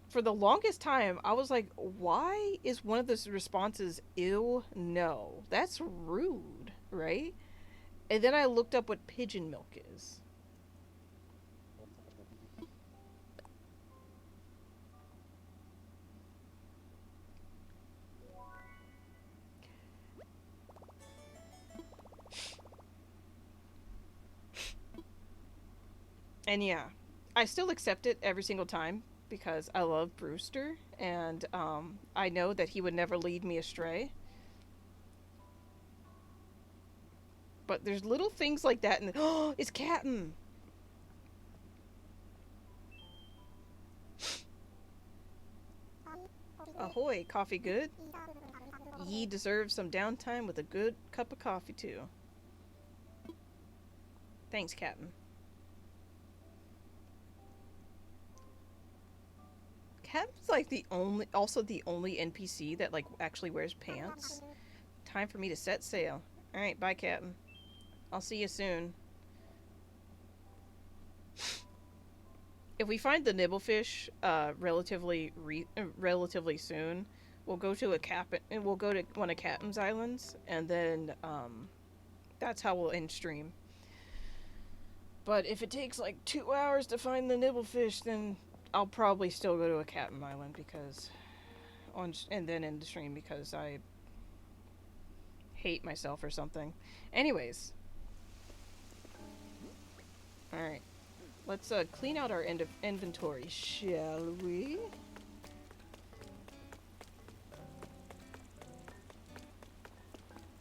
for the longest time, I was like, why is one of the responses ill no? That's rude, right? And then I looked up what pigeon milk is. And yeah, I still accept it every single time because I love Brewster and I know that he would never lead me astray. But there's little things like that, and oh, it's Captain. Ahoy, coffee good? Ye deserve some downtime with a good cup of coffee too. Thanks, Captain. Captain's like the only NPC that like actually wears pants. Time for me to set sail. All right, bye, Captain. I'll see you soon. If we find the nibblefish relatively soon, we'll go to one of Captain's islands, and then that's how we'll end stream. But if it takes like 2 hours to find the nibblefish, then I'll probably still go to a Captain Island and then end the stream because I hate myself or something. Anyways. Alright. Let's clean out our inventory, shall we?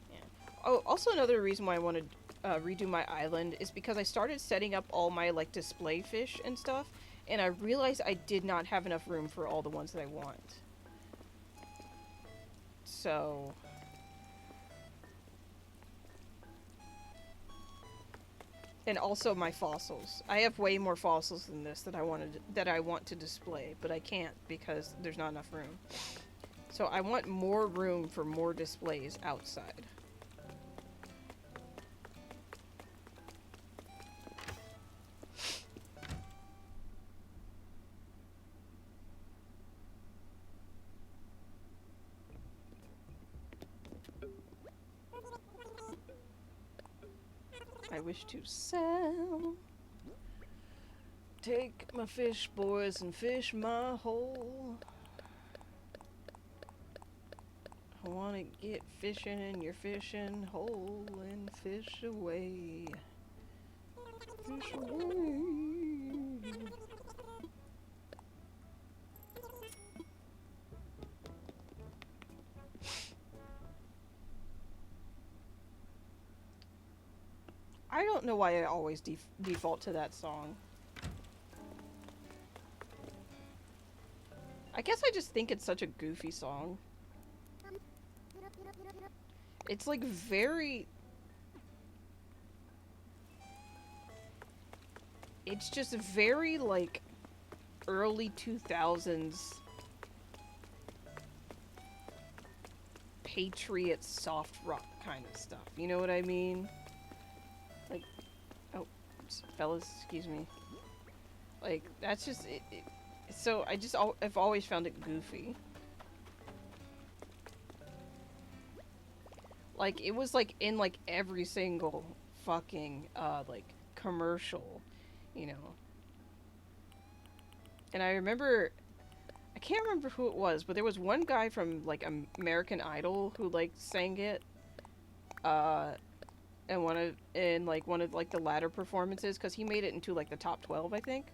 Yeah. Oh, also another reason why I wanted redo my island is because I started setting up all my like display fish and stuff, and I realized I did not have enough room for all the ones that I want. So and also my fossils. I have way more fossils than this that I want to display, but I can't because there's not enough room. So I want more room for more displays outside. I wish to sell. Take my fish, boys, and fish my hole. I want to get fishing in your fishing hole and fish away. Fish away. I don't know why I always default to that song. I guess I just think it's such a goofy song. It's like very... It's just very like early 2000s Patriot soft rock kind of stuff. You know what I mean? Like, oh, fellas, excuse me. Like, that's just it. So I've always found it goofy. Like, it was like in like every single fucking like commercial, you know. And I remember, I can't remember who it was, but there was one guy from like American Idol who like sang it. And one of the latter performances, because he made it into like the top 12, I think.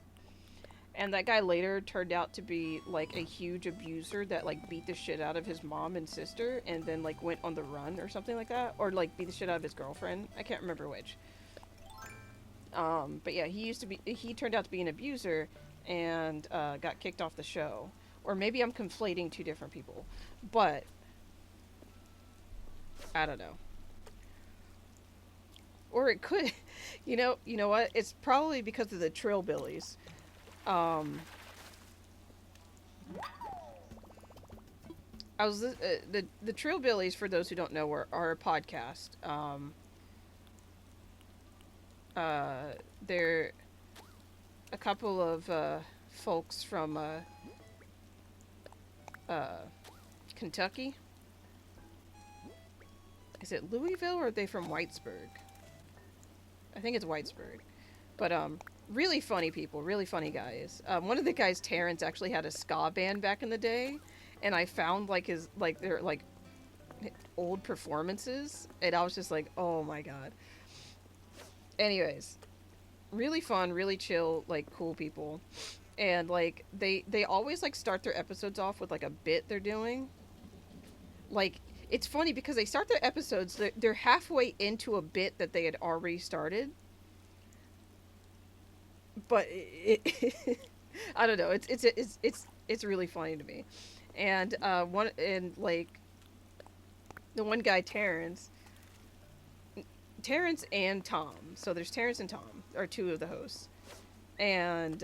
And that guy later turned out to be like a huge abuser that like beat the shit out of his mom and sister, and then like went on the run or something like that, or like beat the shit out of his girlfriend. I can't remember which. But yeah, he turned out to be an abuser and got kicked off the show. Or maybe I'm conflating two different people, but I don't know. Or it could, you know what? It's probably because of the Trillbillies. I was the Trillbillies, for those who don't know, are a podcast. They're a couple of folks from Kentucky. Is it Louisville, or are they from Whitesburg? I think it's Whitesburg. But really funny people, really funny guys. One of the guys, Terrence, actually had a ska band back in the day, and I found their old performances, and I was just like, oh my god. Anyways, really fun, really chill, like cool people, and like they always like start their episodes off with like a bit they're doing. Like, it's funny because they start their episodes, they're halfway into a bit that they had already started. But I don't know. It's really funny to me. And the one guy, Terrence and Tom. So there's Terrence and Tom are two of the hosts. And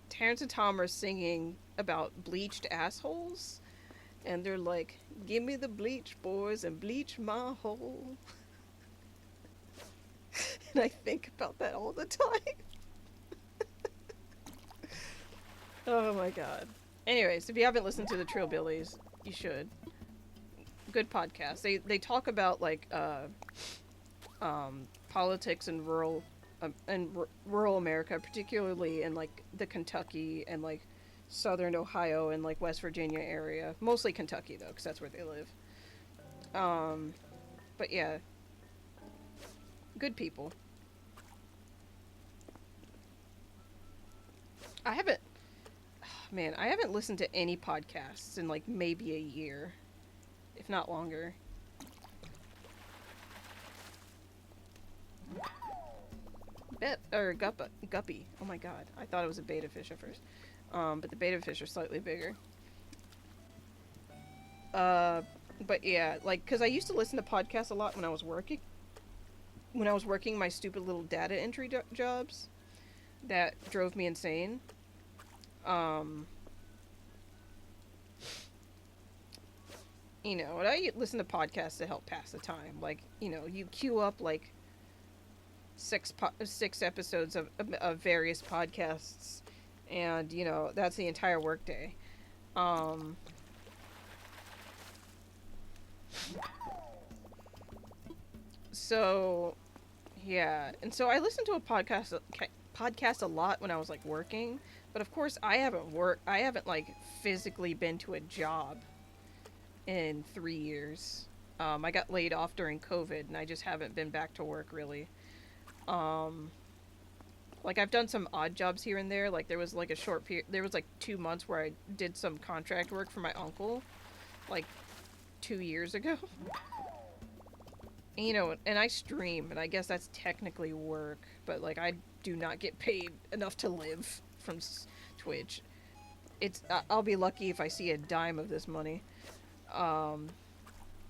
Terrence and Tom are singing about bleached assholes. And they're like, "Give me the bleach, boys, and bleach my hole." And I think about that all the time. Oh my god. Anyways, if you haven't listened to the Trillbillies, you should. Good podcast. They talk about like politics in rural America, particularly in like the Kentucky and like southern Ohio and like West Virginia area. Mostly Kentucky though, because that's where they live. But yeah, good people. I haven't listened to any podcasts in like maybe a year, if not longer. Guppy. Oh my god, I thought it was a beta fish at first. But the beta fish are slightly bigger. But yeah, like, cause I used to listen to podcasts a lot when I was working. When I was working my stupid little data entry jobs, that drove me insane. Um, and I listen to podcasts to help pass the time. Like, you queue up like six episodes of various podcasts, and that's the entire workday. Um, so yeah, and so I listened to a podcast a lot when I was like working, but of course I haven't like physically been to a job in 3 years. I got laid off during COVID, and I just haven't been back to work really. Um, like I've done some odd jobs here and there. Like there was like a short period. There was like 2 months where I did some contract work for my uncle, like 2 years ago. And I stream, and I guess that's technically work, but like I do not get paid enough to live from Twitch. I'll be lucky if I see a dime of this money. Um,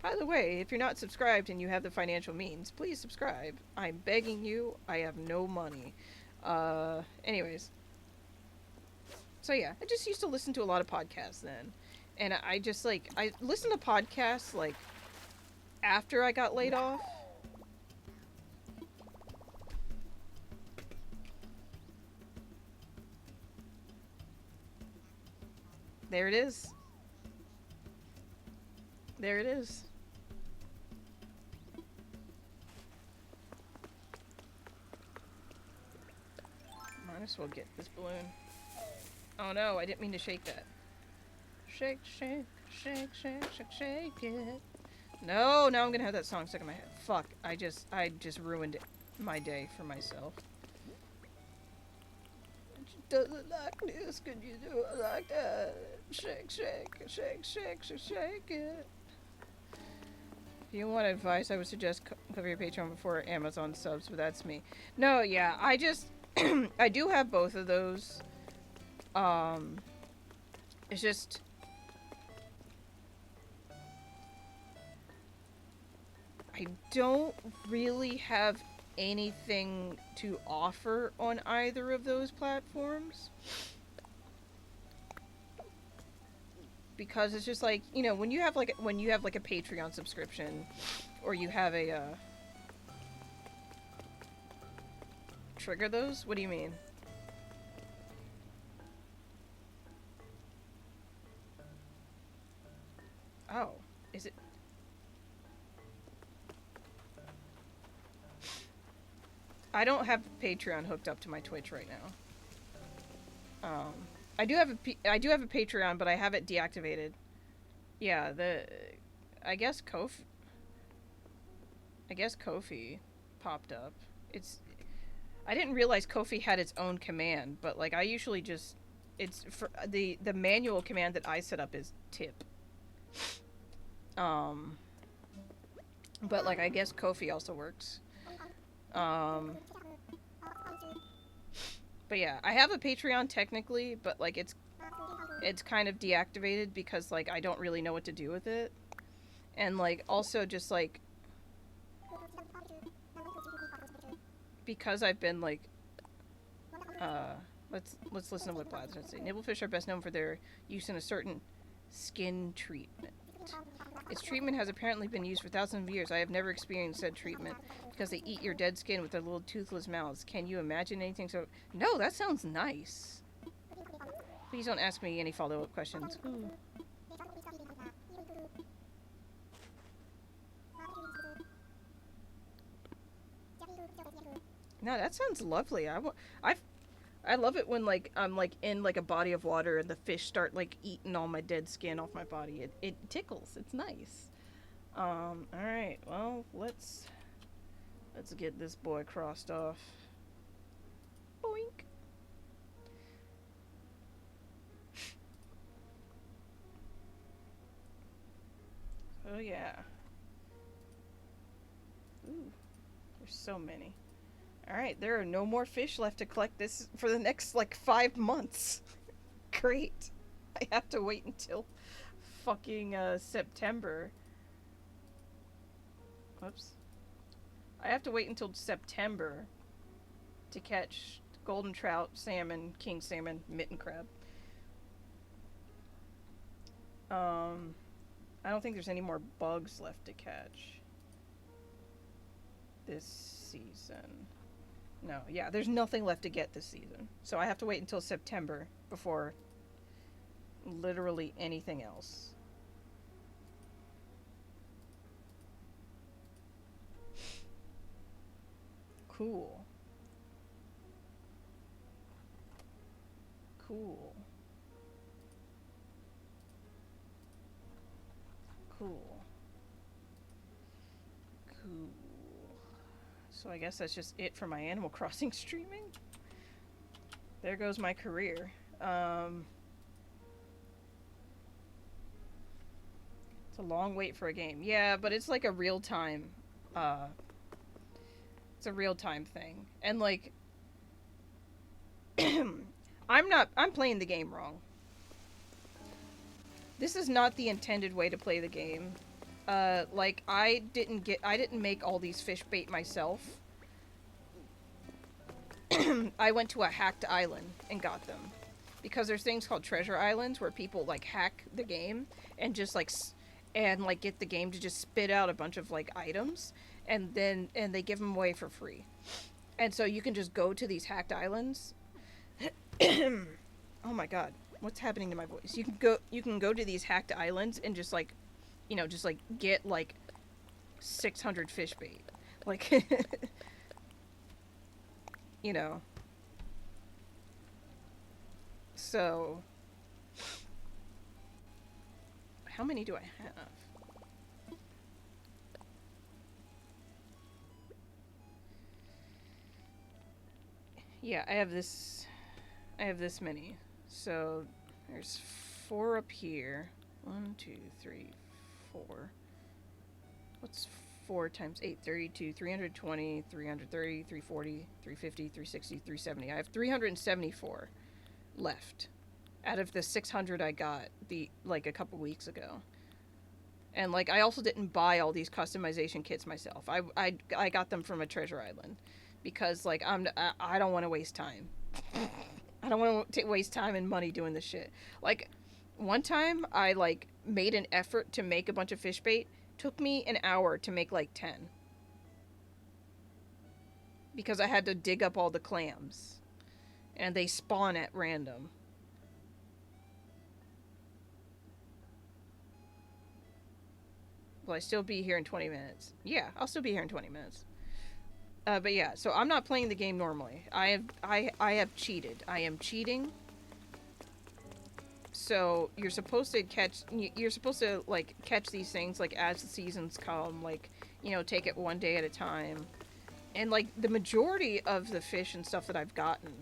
by the way, if you're not subscribed and you have the financial means, please subscribe. I'm begging you. I have no money. Anyways. So yeah, I just used to listen to a lot of podcasts then. And I just like, I listen to podcasts like after I got laid off. There it is. There it is. Might as well get this balloon. Oh no, I didn't mean to shake that. Shake, shake, shake, shake, shake, shake it. No, now I'm gonna have that song stuck in my head. Fuck, I just ruined my day for myself. She does it like this, could you do it like that? Shake, shake, shake, shake, shake, shake it. If you want advice, I would suggest cover your Patreon before Amazon subs, but that's me. No, yeah, I just, I do have both of those. It's just, I don't really have anything to offer on either of those platforms. Because it's just like, when you have like a Patreon subscription, or you have a trigger those? What do you mean? Oh, is it? I don't have Patreon hooked up to my Twitch right now. I do have a Patreon, but I have it deactivated. Yeah, I guess Ko-fi popped up. I didn't realize Ko-fi had its own command, but like I usually just, it's for the manual command that I set up is tip. But like I guess Ko-fi also works. But yeah, I have a Patreon technically, but like it's kind of deactivated because like I don't really know what to do with it. And like also just like because I've been like let's listen to what Blad's has to say. Nibblefish are best known for their use in a certain skin treatment. Its treatment has apparently been used for thousands of years. I have never experienced said treatment because they eat your dead skin with their little toothless mouths. Can you imagine anything so... No, that sounds nice. Please don't ask me any follow-up questions. Ooh. No, that sounds lovely. I love it when like I'm like in like a body of water and the fish start like eating all my dead skin off my body. It tickles. It's nice. All right. Well, let's get this boy crossed off. Boink. Oh yeah. Ooh, there's so many. Alright, there are no more fish left to collect this for the next, like, 5 months. Great. I have to wait until fucking September. Whoops. I have to wait until September to catch golden trout, salmon, king salmon, mitten crab. I don't think there's any more bugs left to catch this season. No, yeah, there's nothing left to get this season. So I have to wait until September before literally anything else. Cool. Cool. Cool. Cool. So I guess that's just it for my Animal Crossing streaming. There goes my career. It's a long wait for a game. Yeah, but it's like a real-time, it's a real-time thing. And like, I'm playing the game wrong. This is not the intended way to play the game. Like, I didn't make all these fish bait myself. I went to a hacked island and got them. Because there's things called treasure islands where people, like, hack the game and just, like, get the game to just spit out a bunch of, like, items. And they give them away for free. And so you can just go to these hacked islands. Oh my god. What's happening to my voice? You can go to these hacked islands and just, like, you know, just, like, get, like, 600 fish bait. Like, you know. So, how many do I have? Yeah, I have this many. So, there's 4 up here. 1, 2, 3, 4. What's 4 times 8? 32, 320, 330, 340, 350, 360, 370. I have 374 left out of the 600 I got a couple weeks ago. And like, I also didn't buy all these customization kits myself. I got them from a treasure island because like I don't want to waste time. I don't want to waste time and money doing this shit. Like, one time I like made an effort to make a bunch of fish bait. Took me an hour to make like 10. Because I had to dig up all the clams. And they spawn at random. Will I still be here in 20 minutes? Yeah, I'll still be here in 20 minutes. But yeah, so I'm not playing the game normally. I have cheated. I am cheating. So you're supposed to like catch these things like as the seasons come, like, you know, take it one day at a time. And like the majority of the fish and stuff that I've gotten,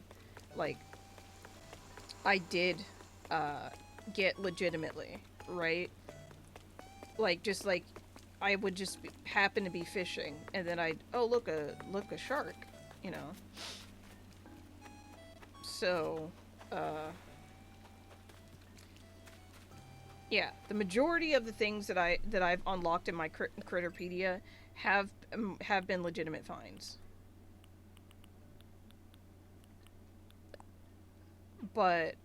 like, I did get legitimately, right? Like, just like I would just happen to be fishing and then look a shark, you know. So yeah, the majority of the things that I've unlocked in my Critterpedia have been legitimate finds. But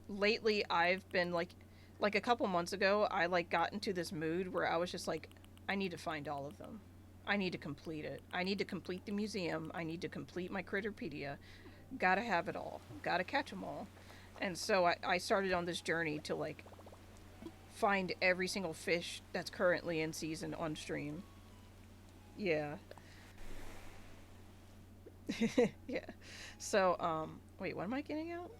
lately I've been like a couple months ago, I like got into this mood where I was just like, I need to find all of them. I need to complete it. I need to complete the museum. I need to complete my Critterpedia. Gotta have it all. Gotta catch them all. And so I started on this journey to like find every single fish that's currently in season on stream. Yeah. Yeah. So, wait, what am I getting out?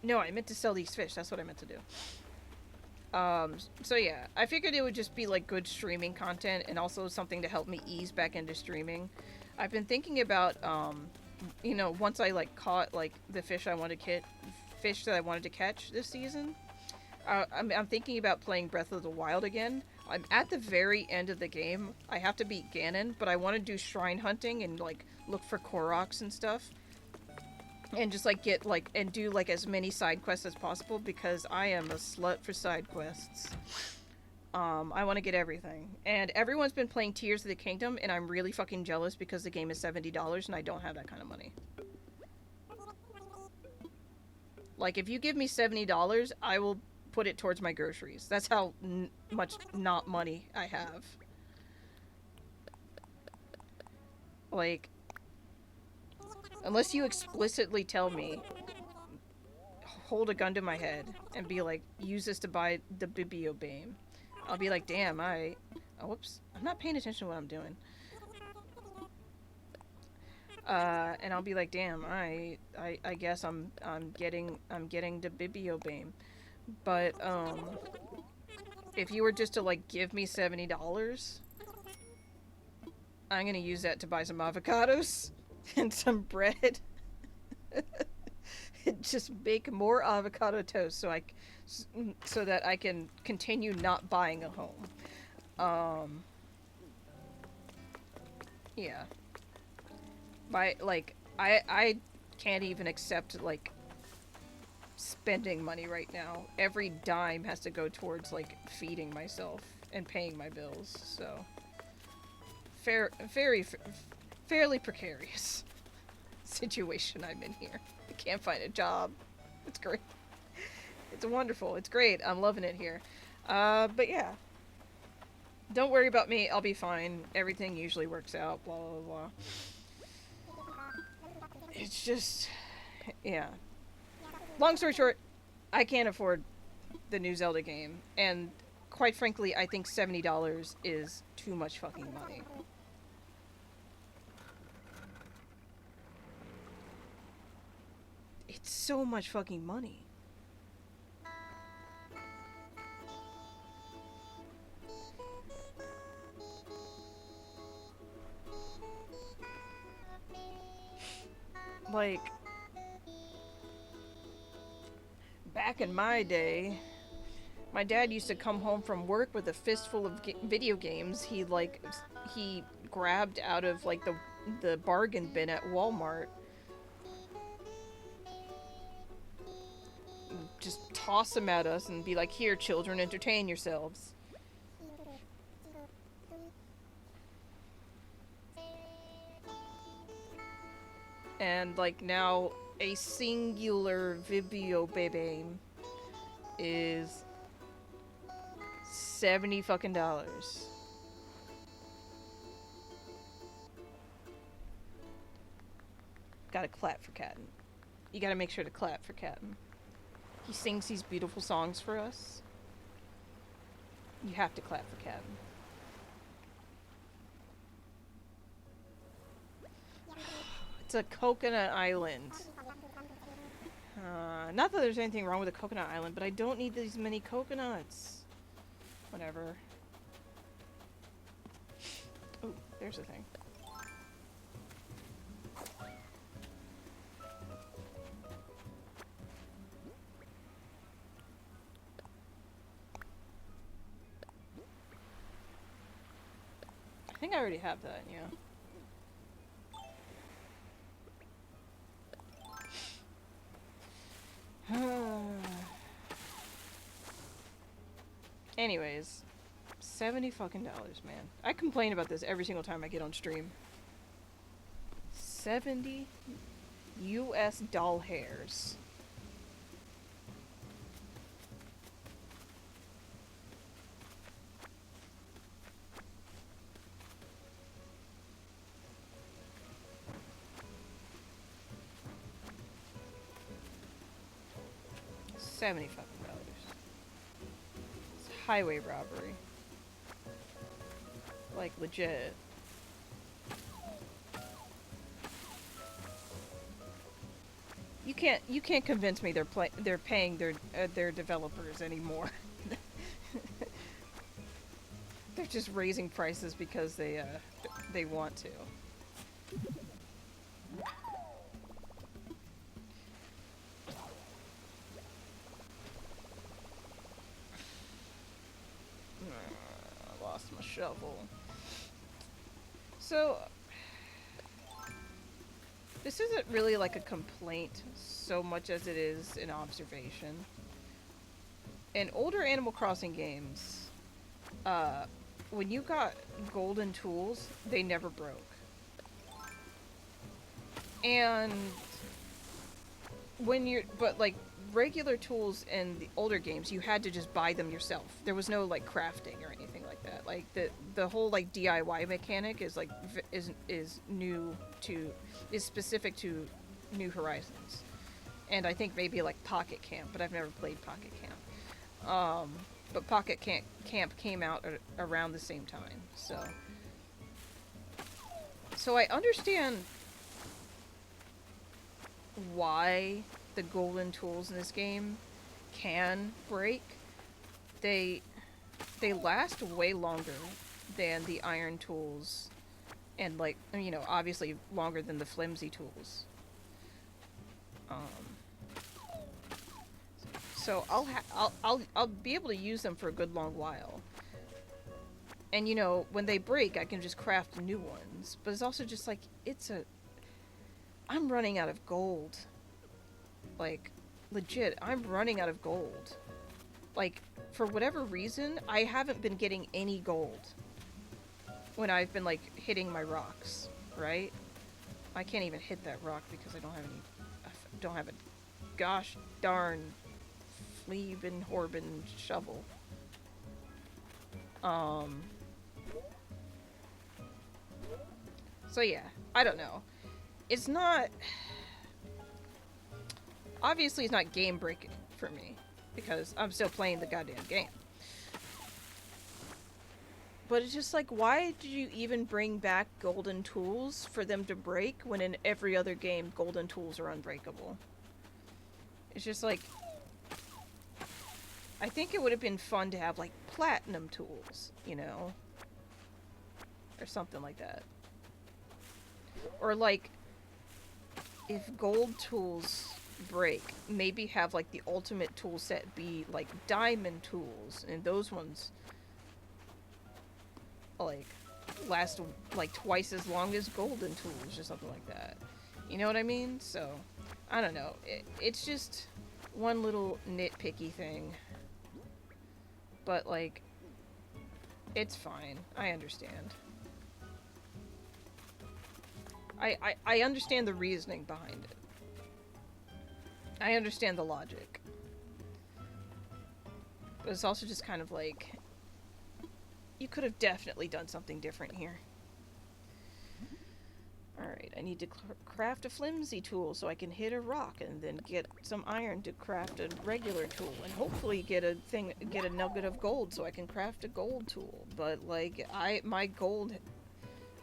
No, I meant to sell these fish. That's what I meant to do. So yeah, I figured it would just be like good streaming content and also something to help me ease back into streaming. I've been thinking about, you know, once I like caught like the fish that I wanted to catch this season, I'm thinking about playing Breath of the Wild again. I'm at the very end of the game. I have to beat Ganon, but I want to do shrine hunting and like look for Koroks and stuff. and just like get like and do like as many side quests as possible because I am a slut for side quests. I want to get everything, and everyone's been playing Tears of the Kingdom, and I'm really fucking jealous because the game is $70 and I don't have that kind of money. Like, if you give me $70, I will put it towards my groceries. That's how much not money I have. Like, unless you explicitly tell me, hold a gun to my head and be like, use this to buy the Bibliobame. I'll be like, damn, oh, whoops. I'm not paying attention to what I'm doing. And I'll be like, damn, I guess I'm getting the Bibliobame. But, if you were just to, like, give me $70, I'm gonna use that to buy some avocados and some bread. And just make more avocado toast so that I can continue not buying a home. Yeah. I can't even accept, like, spending money right now. Every dime has to go towards, like, feeding myself and paying my bills, so fairly precarious situation I'm in here. I can't find a job. It's great. It's wonderful. It's great. I'm loving it here. But yeah. Don't worry about me. I'll be fine. Everything usually works out. Blah, blah, blah. It's just... Yeah. Long story short, I can't afford the new Zelda game. And quite frankly, I think $70 is too much fucking money. It's so much fucking money. Like, back in my day, my dad used to come home from work with a fistful of video games he grabbed out of, like, the bargain bin at Walmart. Just toss them at us and be like, here, children, entertain yourselves. And, like, now a singular Bibliobame is $70 fucking dollars. Gotta clap for Captain. You gotta make sure to clap for Captain. He sings these beautiful songs for us. You have to clap for Captain. It's a coconut island. Not that there's anything wrong with a coconut island, but I don't need these many coconuts. Whatever. Oh, there's a thing. I think I already have that, yeah. Anyways, $70 fucking dollars, man. I complain about this every single time I get on stream. 70 US doll hairs. $70 fucking dollars. It's highway robbery. Like, legit. You can't convince me they're paying their developers anymore. They're just raising prices because they want to. I lost my shovel. So This isn't really like a complaint so much as it is an observation. In older Animal Crossing games, when you got golden tools, they never broke. And when you're, but like regular tools in the older games, you had to just buy them yourself. There was no like crafting or anything like that. Like the whole like DIY mechanic is like is new to is specific to New Horizons, and I think maybe like Pocket Camp, but I've never played Pocket Camp. But Pocket Camp came out around the same time, so I understand why the golden tools in this game can break. They last way longer than the iron tools, and like, you know, obviously longer than the flimsy tools. So I'll be able to use them for a good long while. And you know, when they break, I can just craft new ones. But it's also just like I'm running out of gold. Like, legit, I'm running out of gold. Like, for whatever reason, I haven't been getting any gold when I've been, like, hitting my rocks, right? I can't even hit that rock because I don't have a gosh darn Fleabin Horbin shovel. So yeah, I don't know. It's not... Obviously, it's not game breaking for me, because I'm still playing the goddamn game. But it's just like, why did you even bring back golden tools for them to break when in every other game golden tools are unbreakable? It's just like, I think it would have been fun to have like platinum tools, you know? Or something like that. Or like, if gold tools break, maybe have like the ultimate tool set be like diamond tools, and those ones like last like twice as long as golden tools or something like that. You know what I mean? So I don't know. It's just one little nitpicky thing, but like, it's fine. I understand. I understand the reasoning behind it. I understand the logic. But it's also just kind of like, you could have definitely done something different here. Alright, I need to craft a flimsy tool so I can hit a rock, and then get some iron to craft a regular tool, and hopefully get a nugget of gold so I can craft a gold tool. But like, I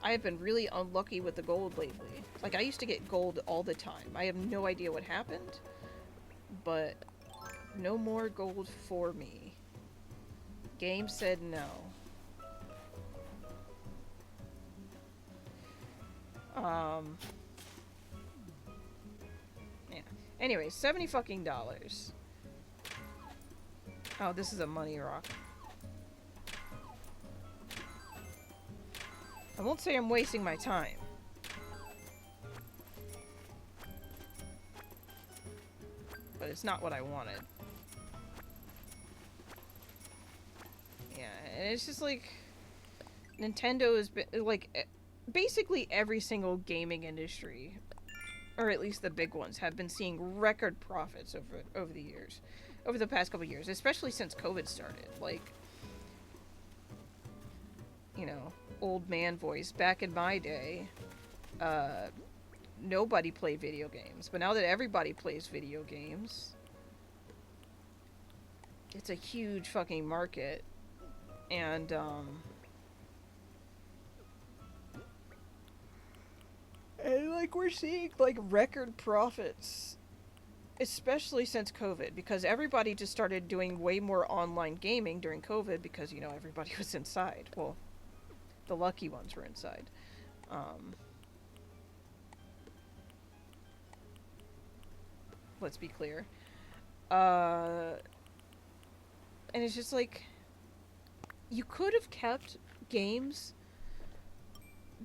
have been really unlucky with the gold lately. Like, I used to get gold all the time. I have no idea what happened, but no more gold for me. Game said no. Yeah. Anyway, $70 fucking dollars. Oh, this is a money rock. I won't say I'm wasting my time. But it's not what I wanted. Yeah, and it's just like, Nintendo has been, like, basically every single gaming industry, or at least the big ones, have been seeing record profits over the years. Over the past couple of years, especially since COVID started. Like, you know, old man voice, back in my day, nobody played video games. But now that everybody plays video games, it's a huge fucking market. And, like, we're seeing, like, record profits. Especially since COVID, because everybody just started doing way more online gaming during COVID because, you know, everybody was inside. Well, the lucky ones were inside. Let's be clear. And it's just like, you could have kept games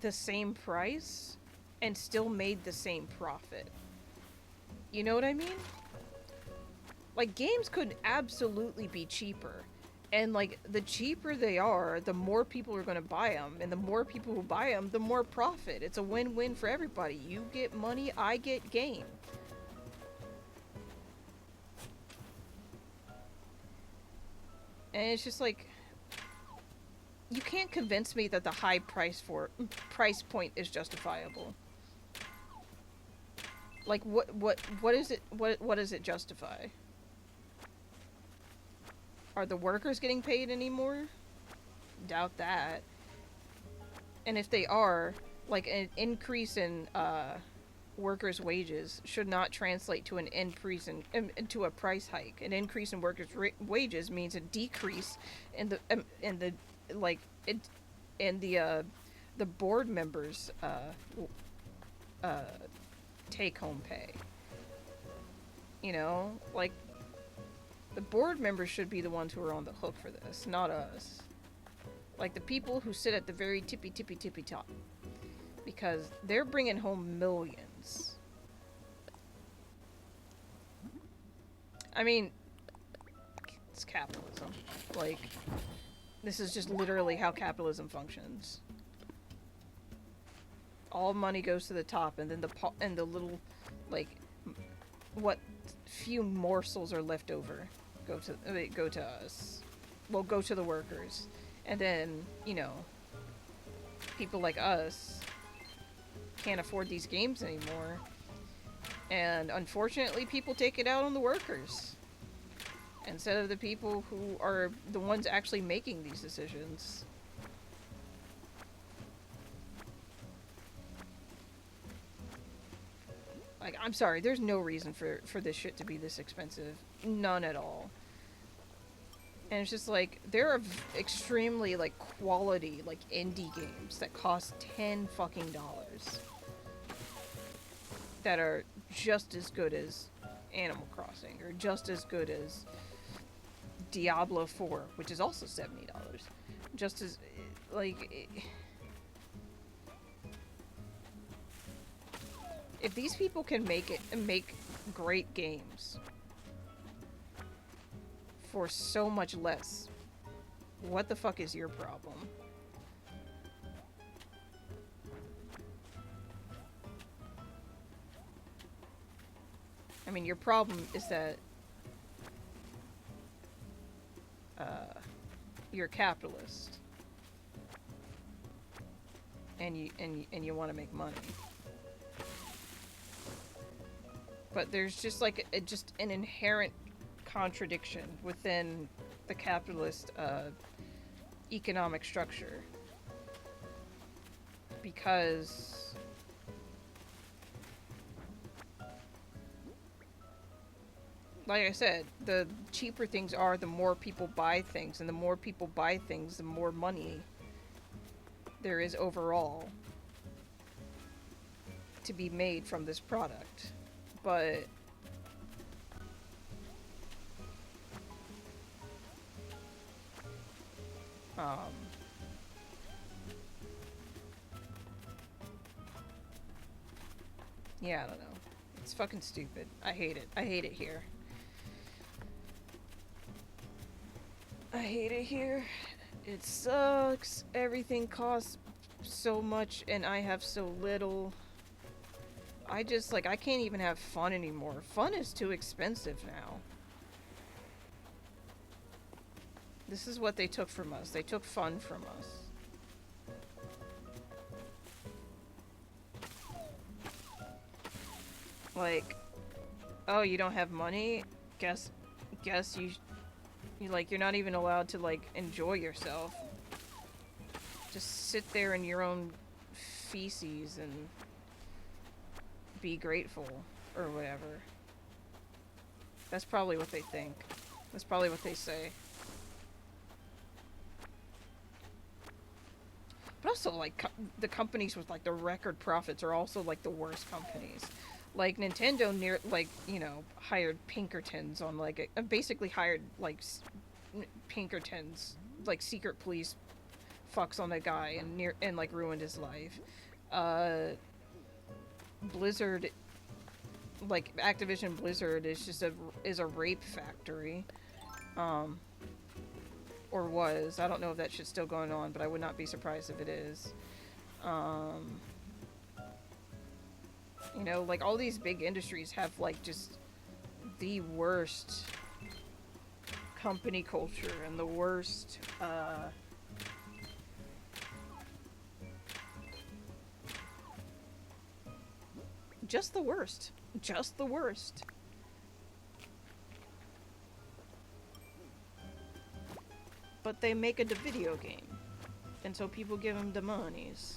the same price and still made the same profit. You know what I mean? Like, games could absolutely be cheaper. And, like, the cheaper they are, the more people are going to buy them. And the more people who buy them, the more profit. It's a win-win for everybody. You get money, I get game. And it's just like, you can't convince me that the high price point is justifiable. Like, what is it, what does it justify? Are the workers getting paid anymore? Doubt that. And if they are, like, an increase in workers' wages should not translate to an increase into a price hike. An increase in workers' wages means a decrease in the like it in the board members' take-home pay. You know, like, the board members should be the ones who are on the hook for this, not us. Like, the people who sit at the very tippy top. Because they're bringing home millions. I mean, it's capitalism. Like, this is just literally how capitalism functions. All money goes to the top, and then the little, like, what few morsels are left over go to us. Well, go to the workers. And then, you know, people like us can't afford these games anymore. And unfortunately, people take it out on the workers instead of the people who are the ones actually making these decisions. Like, I'm sorry, there's no reason for this shit to be this expensive. None at all. And it's just like, there are extremely, like, quality, like, indie games that cost $10 fucking that are just as good as Animal Crossing, or just as good as Diablo 4, which is also $70. Just as, like, if these people can make great games for so much less, what the fuck is your problem? I mean, your problem is that you're a capitalist, and you want to make money. But there's just like just an inherent contradiction within the capitalist economic structure, because like I said, the cheaper things are, the more people buy things, and the more people buy things, the more money there is overall to be made from this product. But yeah, I don't know. It's fucking stupid. I hate it. I hate it here. I hate it here. It sucks. Everything costs so much and I have so little. I just, like, I can't even have fun anymore. Fun is too expensive now. This is what they took from us. They took fun from us. Like, oh, you don't have money? Guess you like, you're not even allowed to, like, enjoy yourself. Just sit there in your own feces and be grateful, or whatever. That's probably what they think. That's probably what they say. But also, like, the companies with, like, the record profits are also, like, the worst companies. Like, Nintendo hired Pinkertons on, like, basically hired, like, Pinkertons, like, secret police fucks on a guy and like, ruined his life. Blizzard, like Activision Blizzard, is a rape factory, or was. I don't know if that shit's still going on, but I would not be surprised if it is. You know, like all these big industries have like just the worst company culture and the worst just the worst. Just the worst. But they make a video game. And so people give them the monies.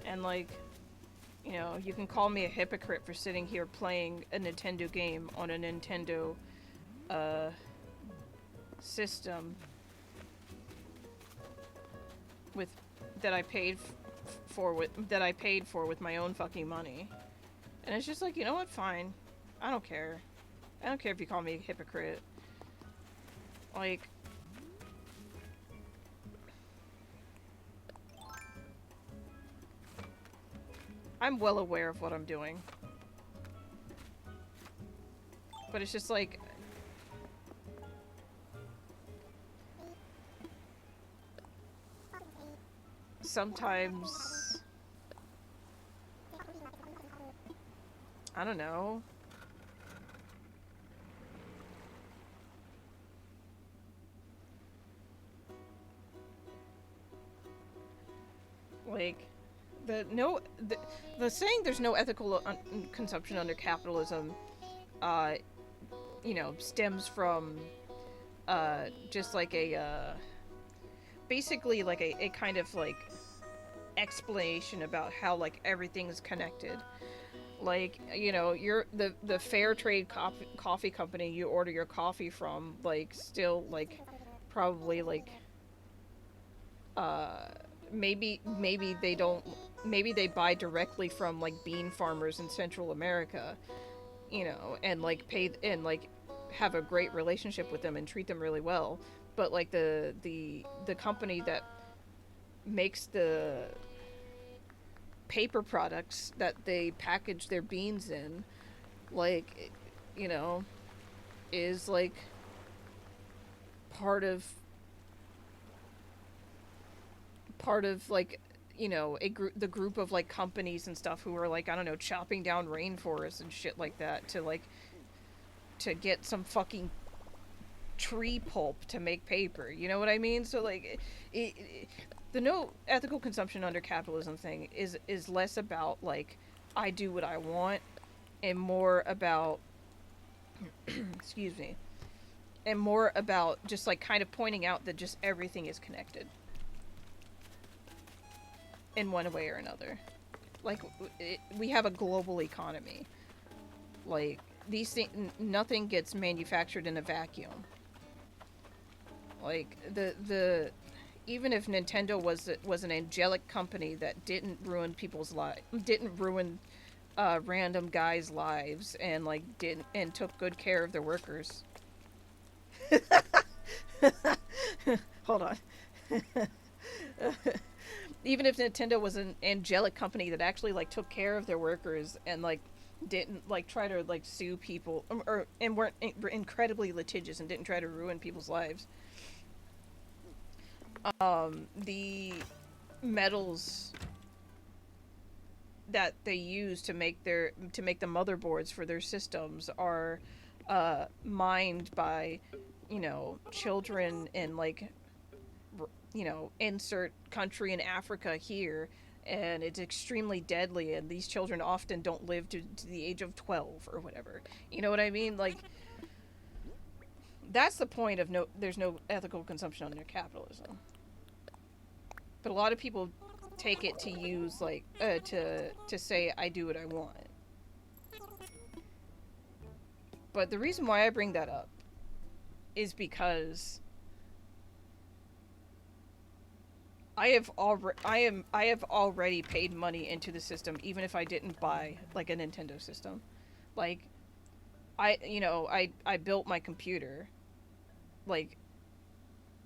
And like, you know, you can call me a hypocrite for sitting here playing a Nintendo game on a Nintendo system with that I paid for with my own fucking money. And it's just like, you know what? Fine. I don't care. I don't care if you call me a hypocrite. Like, I'm well aware of what I'm doing. But it's just like, sometimes, I don't know. Like, the saying there's no ethical consumption under capitalism, you know, stems from, just like basically like a kind of like explanation about how like everything's connected. Like, you know, you're the fair trade coffee company you order your coffee from, like, still like probably like maybe they buy directly from like bean farmers in Central America, you know, and like pay and like have a great relationship with them and treat them really well. But like the company that makes the paper products that they package their beans in, like, you know, is like part of like, you know, the group of like companies and stuff who are like, I don't know, chopping down rainforests and shit like that to get some fucking tree pulp to make paper. You know what I mean? So like, the no ethical consumption under capitalism thing is less about like I do what I want and more about excuse me, and more about just like kind of pointing out that just everything is connected in one way or another. Like, we have a global economy. Like, these things, nothing gets manufactured in a vacuum. Like, even if Nintendo was an angelic company that didn't ruin people's lives, didn't ruin random guys' lives, and like and took good care of their workers. Hold on. Even if Nintendo was an angelic company that actually like took care of their workers and like didn't like try to like sue people and weren't incredibly litigious and didn't try to ruin people's lives, the metals that they use to make the motherboards for their systems are mined by, you know, children in like, you know, insert country in Africa here, and it's extremely deadly, and these children often don't live to the age of 12 or whatever. You know what I mean? Like, that's the point of there's no ethical consumption under capitalism. But a lot of people take it to use like to say I do what I want. But the reason why I bring that up is because I have already paid money into the system, even if I didn't buy like a Nintendo system. Like, I built my computer, like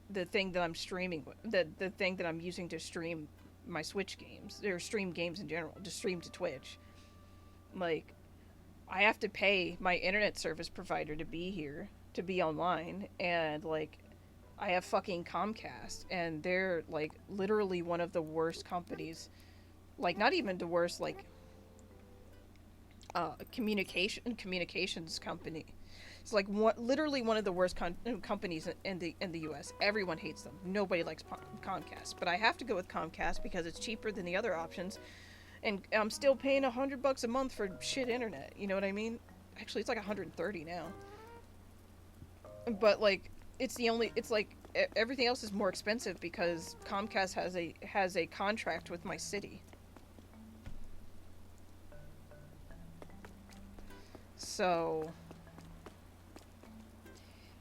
the thing that I'm streaming, the thing that I'm using to stream my Switch games, or stream games in general, to stream to Twitch. Like, I have to pay my internet service provider to be here, to be online, and like, I have fucking Comcast, and they're like literally one of the worst companies. Like, not even the worst, like, communications company. It's like literally one of the worst companies in the U.S. Everyone hates them. Nobody likes Comcast, but I have to go with Comcast because it's cheaper than the other options, and I'm still paying $100 a month for shit internet. You know what I mean? Actually, it's like 130 now. But like, it's like everything else is more expensive because Comcast has a contract with my city. So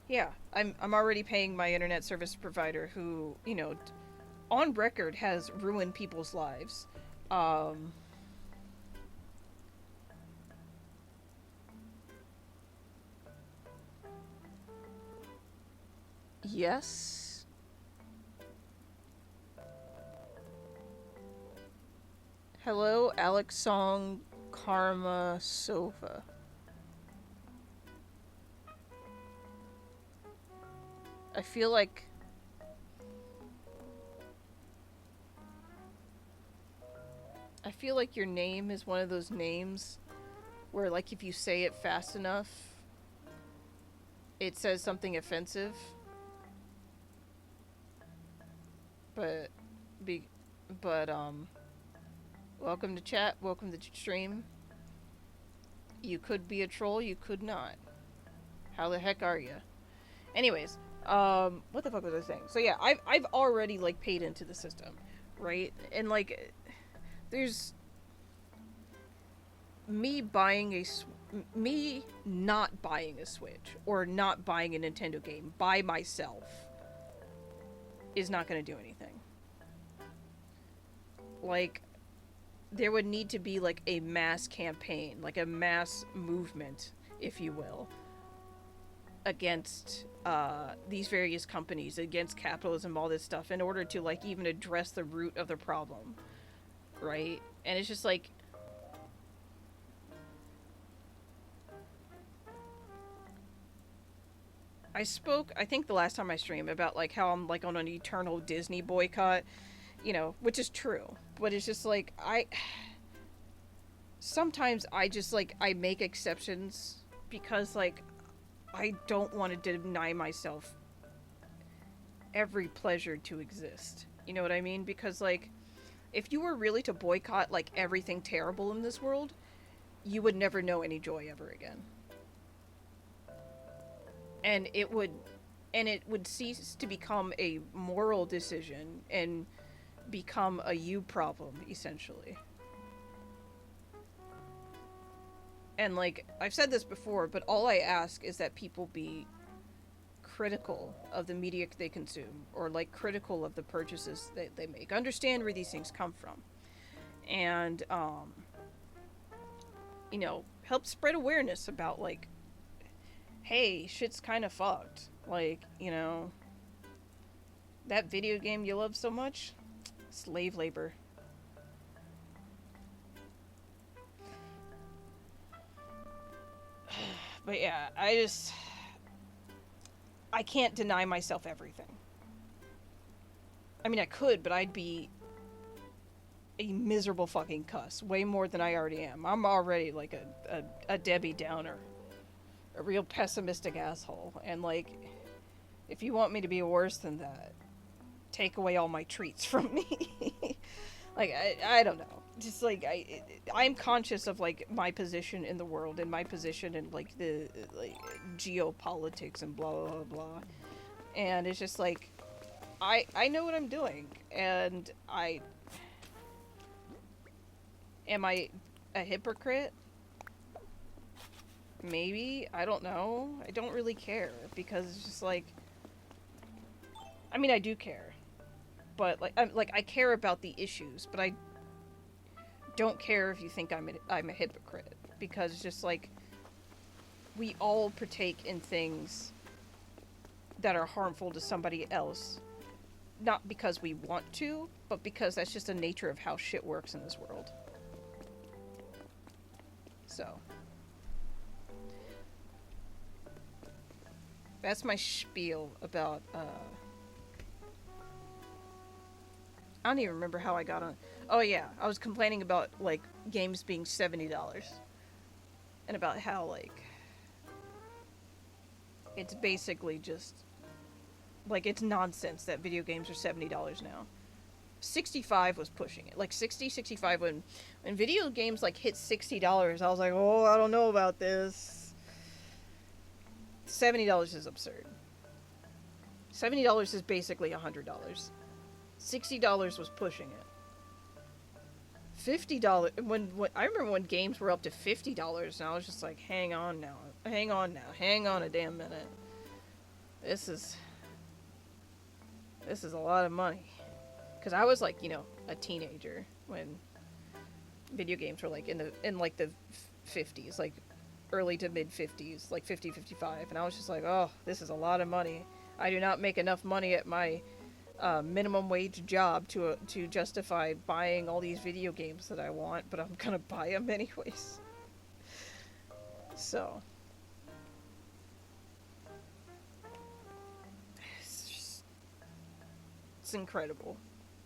yeah, I'm already paying my internet service provider, who, on record has ruined people's lives. Um, yes. Hello, Alex Song Karma Sofa. I feel like your name is one of those names where, like, if you say it fast enough, it says something offensive. But be but welcome to chat, welcome to stream. You could be a troll, you could not. How the heck are you? Anyways, what the fuck was I saying? So yeah, I've already like paid into the system, right? And like, there's me not buying a Switch or not buying a Nintendo game by myself is not going to do anything. Like, there would need to be like a mass campaign, like a mass movement, if you will, against these various companies, against capitalism, all this stuff, in order to like even address the root of the problem, right? And it's just like, I spoke, I think the last time I streamed, about like how I'm like on an eternal Disney boycott, which is true, but it's just like, sometimes I just like, I make exceptions because like, I don't want to deny myself every pleasure to exist. You know what I mean? Because like, if you were really to boycott like everything terrible in this world, you would never know any joy ever again. And it would cease to become a moral decision and become a you problem, essentially. And like, I've said this before, but all I ask is that people be critical of the media they consume, or like critical of the purchases that they make. Understand where these things come from. And, help spread awareness about like, hey, shit's kind of fucked. Like, that video game you love so much, slave labor. But yeah, I can't deny myself everything. I mean, I could, but I'd be a miserable fucking cuss. Way more than I already am. I'm already like a Debbie Downer. A real pessimistic asshole. And like, if you want me to be worse than that, take away all my treats from me. Like, I don't know. Just like, I'm conscious of like my position in the world and my position in like the like geopolitics and blah blah blah. And it's just like, I know what I'm doing, and am I a hypocrite? Maybe. I don't know. I don't really care, because it's just like, I mean, I do care, but like I care about the issues, but I don't care if you think I'm a hypocrite, because it's just like, we all partake in things that are harmful to somebody else, not because we want to, but because that's just the nature of how shit works in this world. So that's my spiel about I don't even remember how I got on. Oh yeah, I was complaining about like games being $70 and about how like it's basically just like it's nonsense that video games are $70 now. 65 was pushing it. Like 60, 65 when video games like hit $60, I was like, "Oh, I don't know about this." $70 is absurd. $70 is basically $100. $60 was pushing it. $50 when I remember when games were up to $50 and I was just like, hang on now, hang on a damn minute. This is a lot of money. Because I was like, a teenager when video games were like in the 50s, like early to mid 50s, like 50, 55, and I was just like, oh, this is a lot of money. I do not make enough money at my minimum wage job to justify buying all these video games that I want, but I'm gonna buy them anyways. So it's incredible.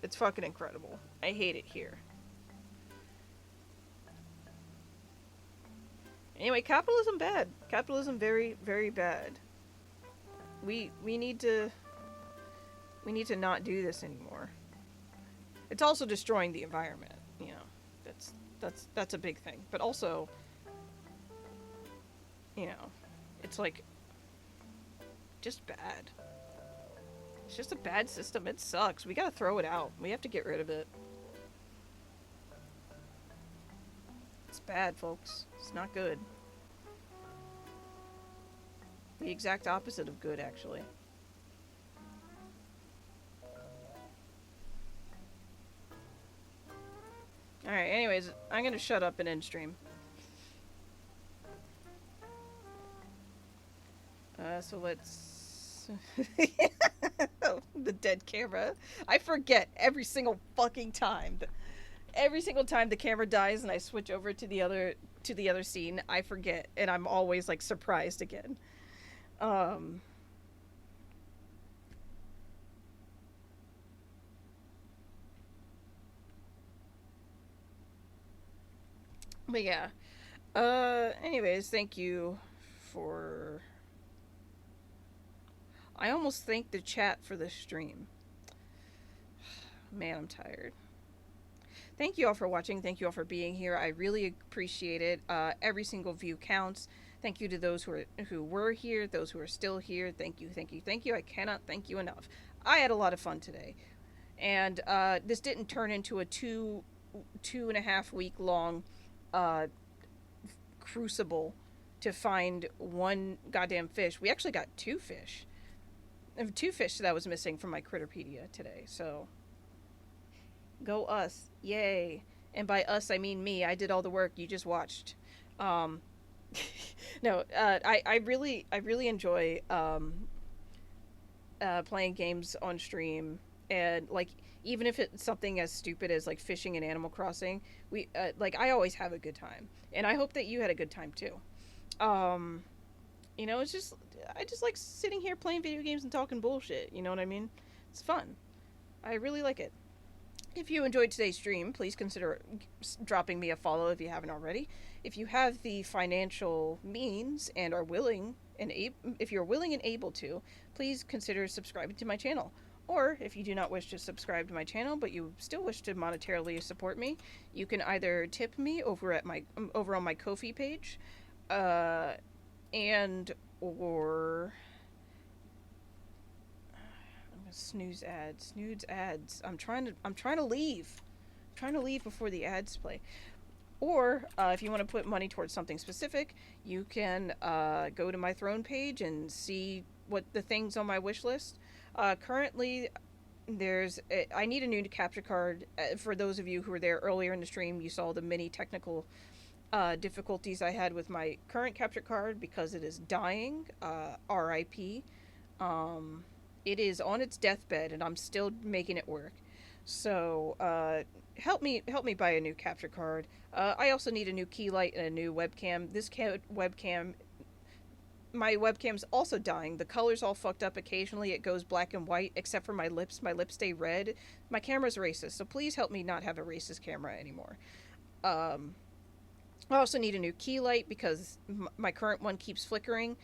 It's fucking incredible. I hate it here. Anyway, capitalism bad. Capitalism very, very bad. We need to not do this anymore. It's also destroying the environment, That's a big thing. But also, it's like just bad. It's just a bad system. It sucks. We gotta throw it out. We have to get rid of it. It's bad, folks. It's not good. The exact opposite of good, actually. Alright, anyways, I'm gonna shut up and end stream. So let's... The dead camera. I forget every single fucking time. Every single time the camera dies and I switch over to the other scene, I forget, and I'm always like surprised again. But yeah. Anyways, thank you for... I almost thanked the chat for the stream. Man, I'm tired. Thank you all for watching. Thank you all for being here. I really appreciate it. Every single view counts. Thank you to those who were here, those who are still here. Thank you, thank you, thank you. I cannot thank you enough. I had a lot of fun today. And this didn't turn into a two and a half week long crucible to find one goddamn fish. We actually got two fish. Two fish that was missing from my Critterpedia today. So go us. Yay. And by us, I mean me. I did all the work. You just watched. No, I really enjoy playing games on stream, and like even if it's something as stupid as like fishing in Animal Crossing, I always have a good time, and I hope that you had a good time too. It's just I just like sitting here playing video games and talking bullshit. You know what I mean? It's fun. I really like it. If you enjoyed today's stream, please consider dropping me a follow if you haven't already. If you have the financial means and are willing and if you're willing and able to, please consider subscribing to my channel. Or if you do not wish to subscribe to my channel but you still wish to monetarily support me, you can either tip me over on my Ko-fi page, and or snooze ads. I'm trying to leave. I'm trying to leave before the ads play. Or if you want to put money towards something specific, you can go to my throne page and see what the things on my wish list. Currently, I need a new capture card. For those of you who were there earlier in the stream, you saw the mini technical difficulties I had with my current capture card because it is dying. RIP. It is on its deathbed, and I'm still making it work. So help me buy a new capture card. I also need a new key light and a new webcam. Webcam, my webcam's also dying. The color's all fucked up. Occasionally it goes black and white, except for my lips. My lips stay red. My camera's racist, so please help me not have a racist camera anymore. Um, I also need a new key light because my current one keeps flickering.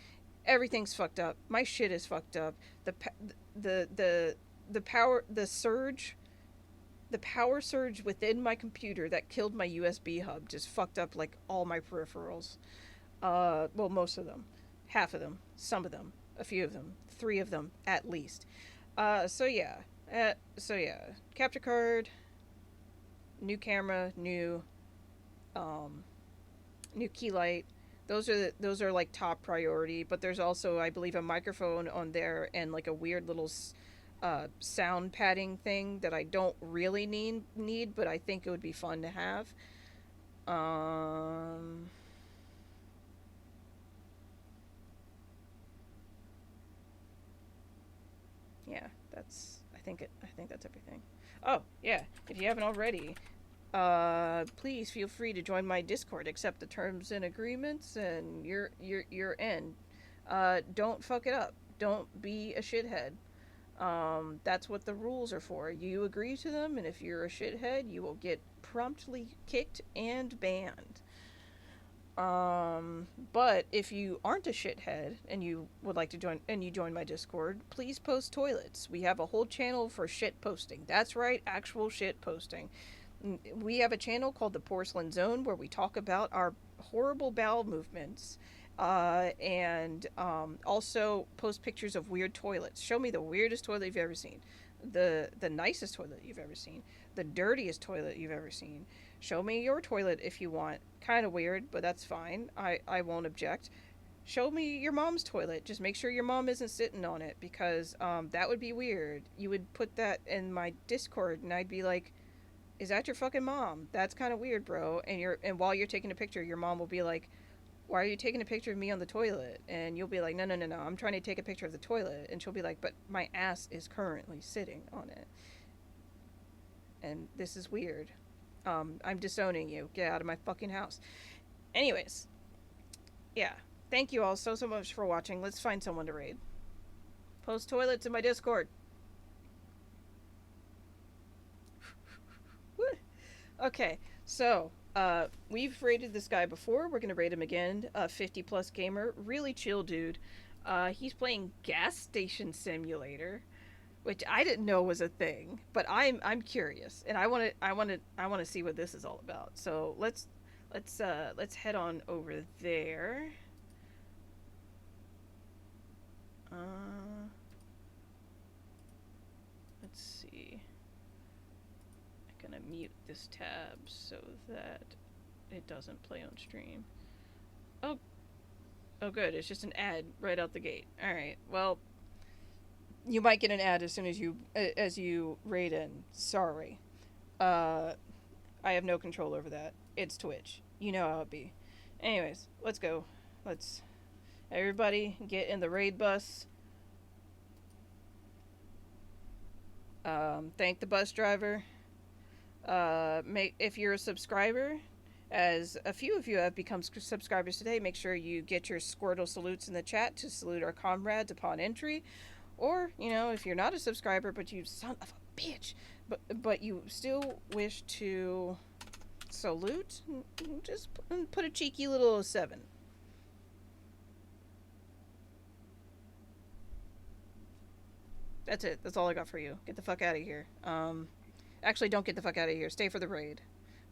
Everything's fucked up. My shit is fucked up. The the power the power surge within my computer that killed my USB hub just fucked up like all my peripherals. Well, most of them, half of them, some of them, a few of them, three of them at least. So yeah, capture card, new camera, um, new key light. Those are like top priority. But there's also, I believe, a microphone on there and like a weird little sound padding thing that I don't really need, but I think it would be fun to have. Um, yeah, I think that's everything. Oh yeah, if you haven't already, please feel free to join my Discord. Accept the terms and agreements, and you're in. Don't fuck it up. Don't be a shithead. That's what the rules are for. You agree to them, and if you're a shithead, you will get promptly kicked and banned. But if you aren't a shithead and you would like to join my Discord, please post toilets. We have a whole channel for shit posting. That's right, actual shit posting. We have a channel called the Porcelain Zone where we talk about our horrible bowel movements. And also post pictures of weird toilets. Show me the weirdest toilet you've ever seen, the nicest toilet you've ever seen, the dirtiest toilet you've ever seen. Show me your toilet if you want. Kind of weird, but that's fine. I won't object. Show me your mom's toilet. Just make sure your mom isn't sitting on it because that would be weird. You would put that in my Discord, and I'd be like, "Is that your fucking mom? That's kind of weird, bro." And while you're taking a picture, your mom will be like, "Why are you taking a picture of me on the toilet?" And you'll be like, "No, no, no, no. I'm trying to take a picture of the toilet." And she'll be like, "But my ass is currently sitting on it, and this is weird. I'm disowning you. Get out of my fucking house." Anyways, yeah. Thank you all so much for watching. Let's find someone to raid. Post toilets in my Discord. Okay, so we've rated this guy before. We're gonna rate him again. 50 plus gamer, really chill dude. He's playing Gas Station Simulator, which I didn't know was a thing, but I'm curious, and I want to see what this is all about. So let's head on over there. Let's see. I'm gonna mute this tab so that it doesn't play on stream. Oh, oh, good. It's just an ad right out the gate. All right. Well, you might get an ad as soon as you raid in. Sorry. I have no control over that. It's Twitch. You know how it be. Anyways, let's go. Let's everybody get in the raid bus. Thank the bus driver. If you're a subscriber, as a few of you have become subscribers today, make sure you get your Squirtle salutes in the chat to salute our comrades upon entry. Or, if you're not a subscriber, but you son of a bitch, but you still wish to salute, just put a cheeky little 7. That's it. That's all I got for you. Get the fuck out of here. Actually, don't get the fuck out of here. Stay for the raid.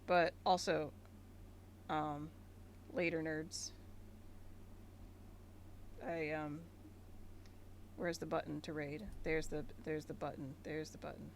But also, later, nerds. Where's the button to raid? There's the button. There's the button.